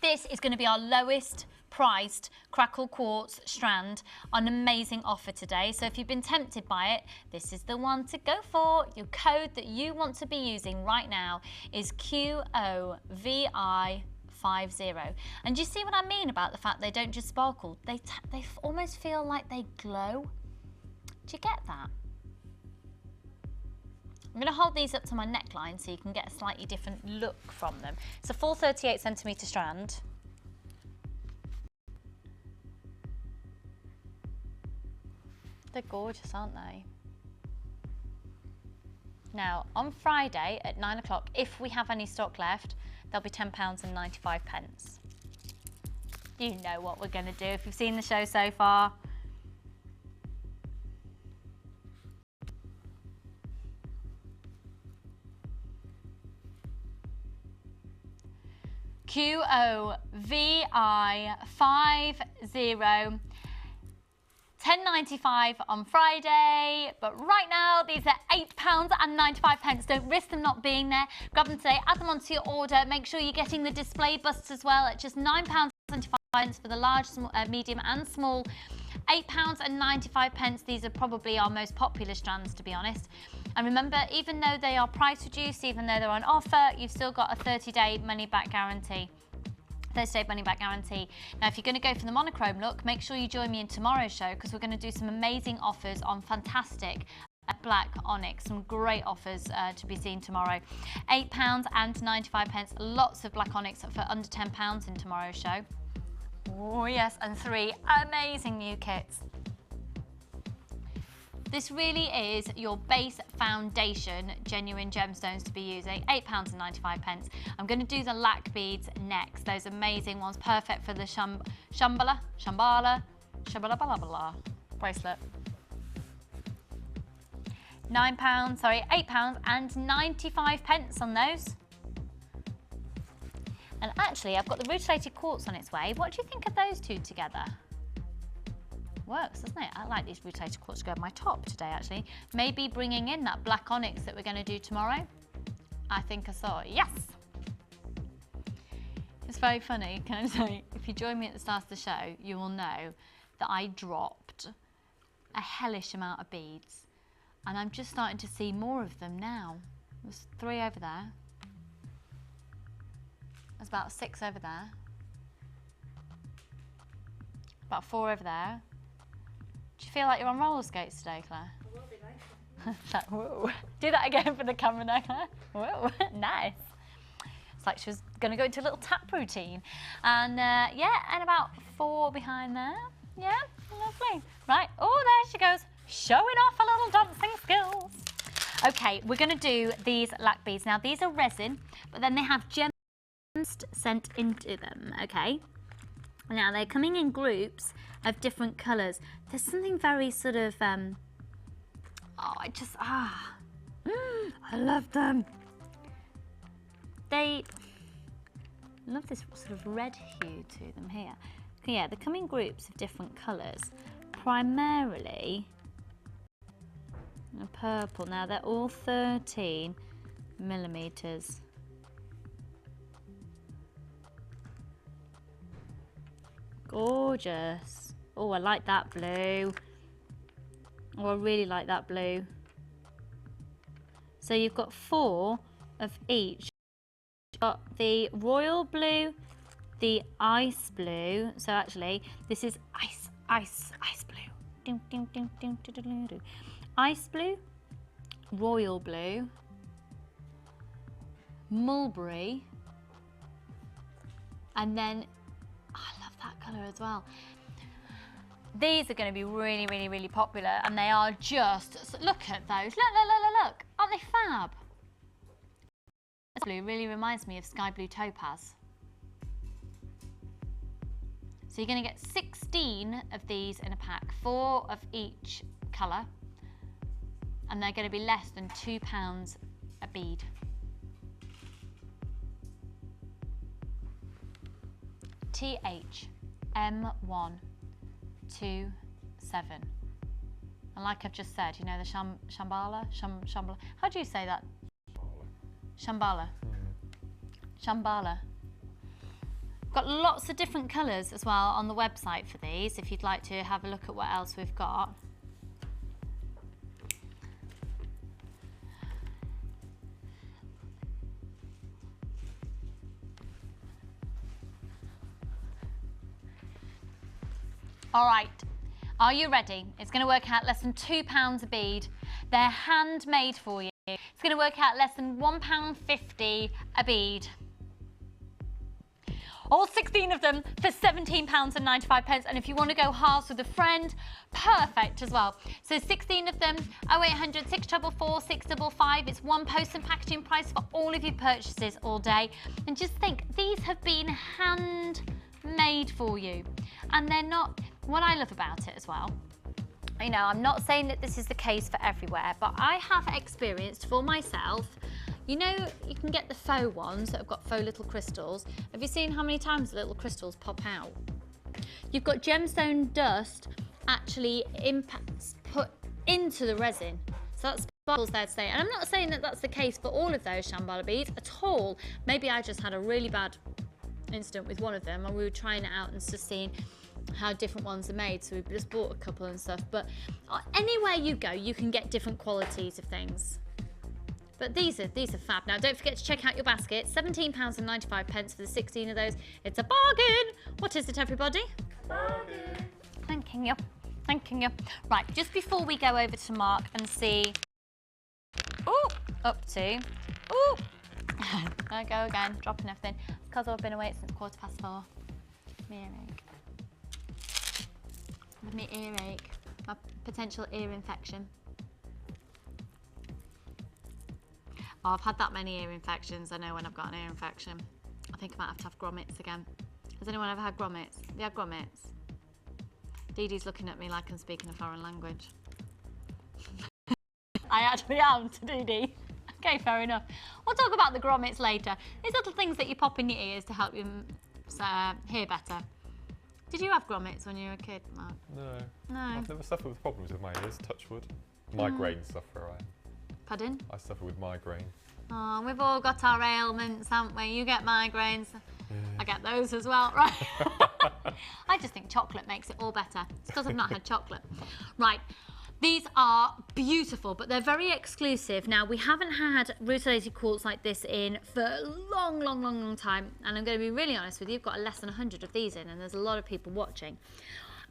This is going to be our lowest priced Crackle Quartz strand on an amazing offer today. So if you've been tempted by it, this is the one to go for. Your code that you want to be using right now is QOVI50. And do you see what I mean about the fact they don't just sparkle, they almost feel like they glow? Do you get that? I'm going to hold these up to my neckline so you can get a slightly different look from them. It's a full 38cm strand. They're gorgeous, aren't they? Now, on Friday at 9 o'clock, if we have any stock left, they'll be £10.95. You know what we're going to do if you've seen the show so far. QOVI50. £10.95 on Friday, but right now these are £8.95. Don't risk them not being there. Grab them today, add them onto your order. Make sure you're getting the display busts as well at just £9.75 for the large, medium and small. £8.95. These are probably our most popular strands, to be honest. And remember, even though they are price reduced, even though they're on offer, you've still got a 30-day money-back guarantee. 30-day money-back guarantee. Now, if you're going to go for the monochrome look, make sure you join me in tomorrow's show, because we're going to do some amazing offers on fantastic black onyx. Some great offers to be seen tomorrow. £8.95. Lots of black onyx for under £10 in tomorrow's show. Oh yes, and 3 amazing new kits. This really is your base foundation genuine gemstones to be using. £8.95. I'm going to do the lac beads next. Those amazing ones, perfect for the Shambhala bracelet. £8.95 on those. And actually, I've got the rutilated quartz on its way. What do you think of those two together? Works, doesn't it? I like these rutilated quartz to go on my top today, actually. Maybe bringing in that black onyx that we're going to do tomorrow. I think I saw it. Yes! It's very funny, can I say? If you join me at the start of the show, you will know that I dropped a hellish amount of beads. And I'm just starting to see more of them now. There's 3 over there. There's about 6 over there. About 4 over there. Do you feel like you're on roller skates today, Claire? I will be later. Like, whoa. Do that again for the camera now, Claire. Whoa, nice. It's like she was going to go into a little tap routine. And yeah, and about 4 behind there. Yeah, lovely. Right, oh, there she goes, showing off her little dancing skills. Okay, we're going to do these lac beads. Now, these are resin, but then they have gems sent into them, okay? Now, they're coming in groups of different colours. There's something very sort of, I love them. They love this sort of red hue to them here. Yeah, they come in groups of different colours, primarily purple. Now, they're all 13 millimetres. Gorgeous. Oh, I like that blue. Oh, I really like that blue. So you've got 4 of each. You've got the royal blue, the ice blue. So actually, this is ice blue. Ding, ding, ding, ding, ding, ding, ding. Ice blue, royal blue, mulberry, and then I love that colour as well. These are going to be really, really, really popular, and they are just, look at those, look, aren't Aren't they fab? This blue really reminds me of sky blue topaz. So you're going to get 16 of these in a pack, 4 of each colour, and they're going to be less than £2 a bead. THM127. And like I've just said, you know the Shambhala? How do you say that? Shambhala. Shambhala. Got lots of different colours as well on the website for these, if you'd like to have a look at what else we've got. All right, are you ready? It's going to work out less than £2 a bead. They're handmade for you. It's going to work out less than £1.50 a bead. All 16 of them for £17.95. And if you want to go halves with a friend, perfect as well. So 16 of them, 0800 644 655. It's one post and packaging price for all of your purchases all day. And just think, these have been handmade for you. And they're not, what I love about it as well, you know, I'm not saying that this is the case for everywhere, but I have experienced for myself, you know, you can get the faux ones that have got faux little crystals. Have you seen how many times the little crystals pop out? You've got gemstone dust actually put into the resin. So that's sparkles there to stay. And I'm not saying that that's the case for all of those Shambhala beads at all. Maybe I just had a really bad incident with one of them and we were trying it out and just seeing how different ones are made, so we just bought a couple and stuff. But anywhere you go, you can get different qualities of things. But these are fab. Now don't forget to check out your basket. £17.95 for the 16 of those. It's a bargain. What is it, everybody? Bargain. Thanking you. Thanking you. Right, just before we go over to Mark and see, up to, there I go again, dropping everything. It's because I've been awake since 4:15. Me earache. With me earache, my potential ear infection. Oh, I've had that many ear infections. I know when I've got an ear infection. I think I might have to have grommets again. Has anyone ever had grommets? Have you had grommets? Dee Dee's looking at me like I'm speaking a foreign language. I actually am to Dee Dee. Okay, fair enough. We'll talk about the grommets later. These little things that you pop in your ears to help you hear better. Did you have grommets when you were a kid, Mark? No. No. I've never suffered with problems with my ears, touch wood. Migraine sufferer, Pardon? I suffer with migraine. Oh, we've all got our ailments, haven't we? You get migraines. Yeah. I get those as well, right? I just think chocolate makes it all better. It's because I've not had chocolate. Right. These are beautiful, but they're very exclusive. Now, we haven't had rutilated quartz like this in for a long time. And I'm going to be really honest with you, you've got less than 100 of these in, and there's a lot of people watching.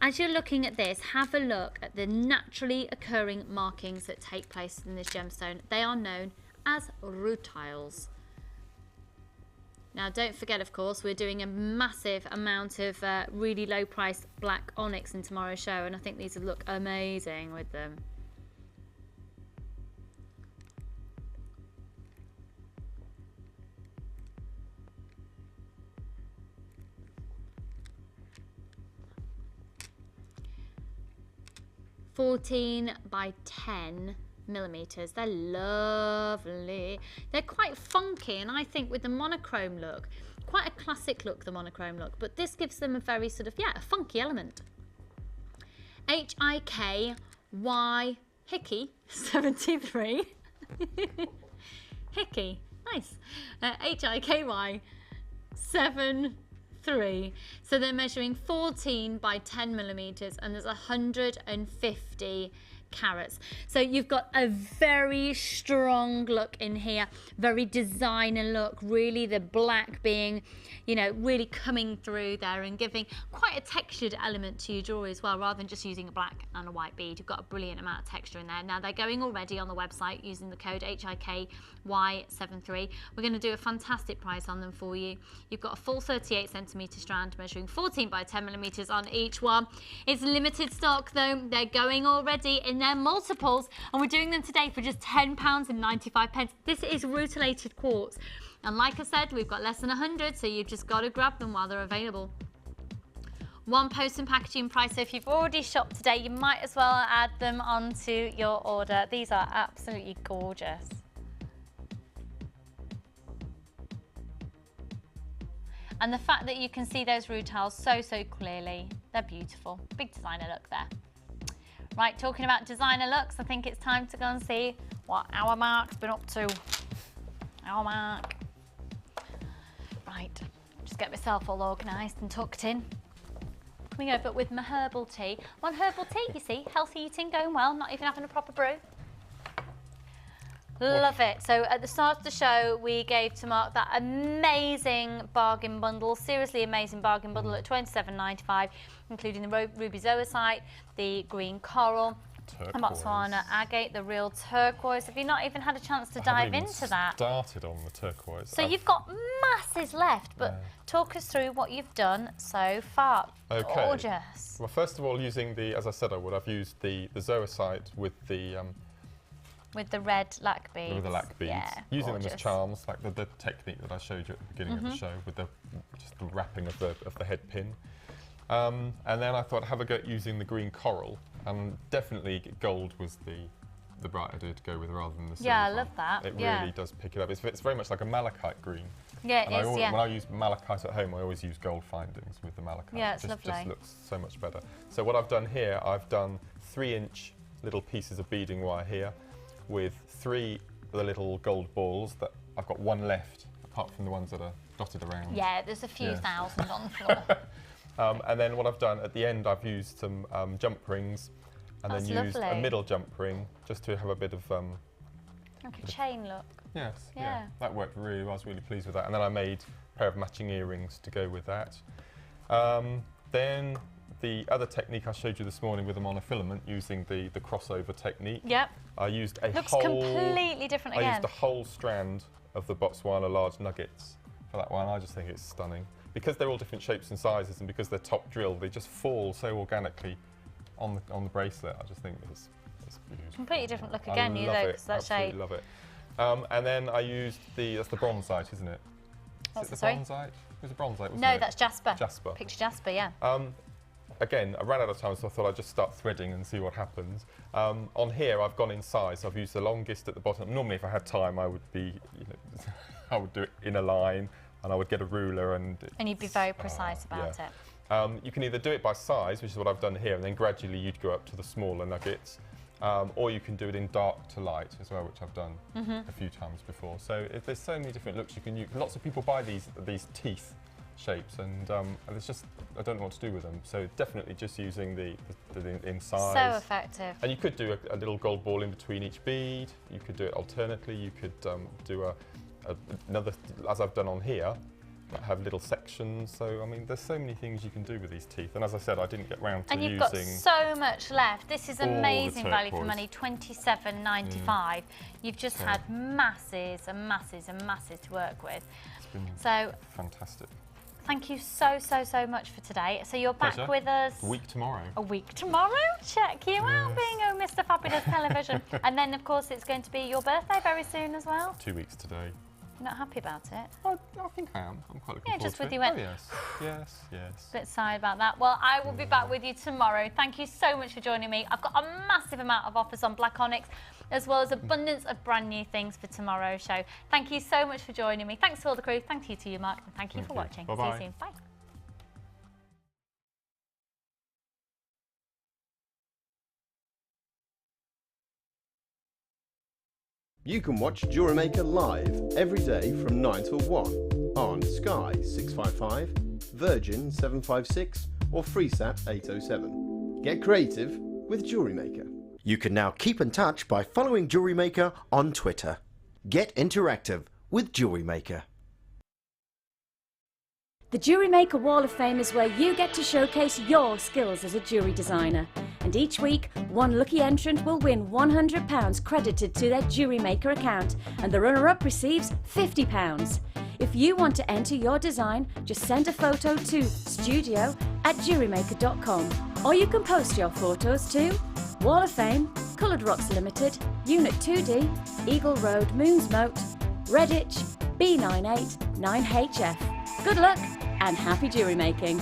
As you're looking at this, have a look at the naturally occurring markings that take place in this gemstone. They are known as rutiles. Now, don't forget, of course, we're doing a massive amount of really low-priced black onyx in tomorrow's show, and I think these would look amazing with them. $14 by 10 millimeters. They're lovely. They're quite funky, and I think with the monochrome look, quite a classic look, the monochrome look, but this gives them a very sort of, a funky element. HIKY Hickey 73. Hickey, nice. HIKY 73. So they're measuring 14 by 10 millimeters, and there's 150 carats. So you've got a very strong look in here, very designer look, really the black being, really coming through there and giving quite a textured element to your jewelry as well, rather than just using a black and a white bead. You've got a brilliant amount of texture in there. Now they're going already on the website using the code HIKY73. We're going to do a fantastic price on them for you. You've got a full 38 centimetre strand measuring 14 by 10 millimeters on each one. It's limited stock though. They're going already in and they're multiples, and we're doing them today for just £10.95. This is rutilated quartz, and like I said, we've got less than 100, so you've just got to grab them while they're available. One post and packaging price, so if you've already shopped today, you might as well add them onto your order. These are absolutely gorgeous. And the fact that you can see those rutiles so clearly, they're beautiful. Big designer look there. Right, talking about designer looks, I think it's time to go and see what our Mark's been up to. Our Mark. Right, just get myself all organised and tucked in. Coming over with my herbal tea. One herbal tea, you see, healthy eating going well, not even having a proper brew. Love it. So at the start of the show, we gave to Mark that amazing bargain bundle, seriously amazing bargain bundle at £27.95, including the ruby zoisite, the green coral, the Botswana agate, the real turquoise. Have you not even had a chance to dive into that? Started on the turquoise. So you've got masses left, but talk us through what you've done so far. Okay. Gorgeous. Well, first of all, using the, as I said I would, I've used the zoisite with the red lac beads. With the lac beads. Yeah, using gorgeous. them as charms, like the technique that I showed you at the beginning of the show, with just the wrapping of the head pin. And then I thought, have a go at using the green coral, and definitely gold was the bright idea to go with rather than the silver. Yeah, I love that. It really does pick it up. It's very much like a malachite green. Yeah, it is, When I use malachite at home, I always use gold findings with the malachite. Yeah, it's Just lovely. looks so much better. So what I've done here, I've done 3-inch little pieces of beading wire here, with 3 of the little gold balls that I've got one left, apart from the ones that are dotted around. Yeah, there's a few thousand on the floor. And then what I've done at the end, I've used some jump rings, and then used a middle jump ring just to have a bit of like a chain look. Yes, yeah, that worked really well. I was really pleased with that. And then I made a pair of matching earrings to go with that. Then the other technique I showed you this morning with the monofilament, using the crossover technique. Yep. I used Looks completely different again. I used a whole strand of the Botswana large nuggets for that one. I just think it's stunning. Because they're all different shapes and sizes, and because they're top drilled, they just fall so organically on the bracelet. I just think it's beautiful. Completely different look again, you though, because that shape. Love it. And then I used that's the bronzite, isn't it? What's is it the bronzite? It was a bronzite, wasn't it? No, that's jasper. Jasper. Picture jasper, yeah. Again, I ran out of time, so I thought I'd just start threading and see what happens. On here, I've gone in size. I've used the longest at the bottom. Normally, if I had time, I would be, I would do it in a line, and I would get a ruler and you'd be very precise about it. You can either do it by size, which is what I've done here, and then gradually you'd go up to the smaller nuggets, or you can do it in dark to light as well, which I've done a few times before. So there's so many different looks you can use. Lots of people buy these teeth shapes, and it's just, I don't know what to do with them. So definitely just using the in size. So effective. And you could do a little gold ball in between each bead. You could do it alternately. You could do another, as I've done on here, have little sections. So I mean, there's so many things you can do with these teeth. And as I said, I didn't get round to using. And you've got so much left. This is amazing value for money, £27.95. You've just had masses and masses and masses to work with. It's been fantastic. Thank you so much for today. So you're back with us a week tomorrow. A week tomorrow? Check you out, being Mr. Fabulous Television. And then, of course, it's going to be your birthday very soon as well. 2 weeks today. You're not happy about it? I think I am. I'm quite looking forward just to with it. you went. Oh, yes. A bit sorry about that. Well, I will be back with you tomorrow. Thank you so much for joining me. I've got a massive amount of offers on Black Onyx, as well as abundance of brand new things for tomorrow's show. Thank you so much for joining me. Thanks to all the crew. Thank you to you, Mark. And thank you for watching. Bye-bye. See you soon. Bye. You can watch Jewellery Maker live every day from 9 till 1 on Sky 655, Virgin 756 or FreeSat 807. Get creative with Jewellery Maker. You can now keep in touch by following Jewellery Maker on Twitter. Get interactive with Jewellery Maker. The Jewellery Maker Wall of Fame is where you get to showcase your skills as a jewellery designer. And each week, one lucky entrant will win £100 credited to their Jewellery Maker account, and the runner-up receives £50. If you want to enter your design, just send a photo to studio@jewellerymaker.com, or you can post your photos to walloffame Coloured Rocks Limited, Unit 2D, Eagle Road, Moons Moat, Redditch, B989HF. Good luck and happy jewellery making!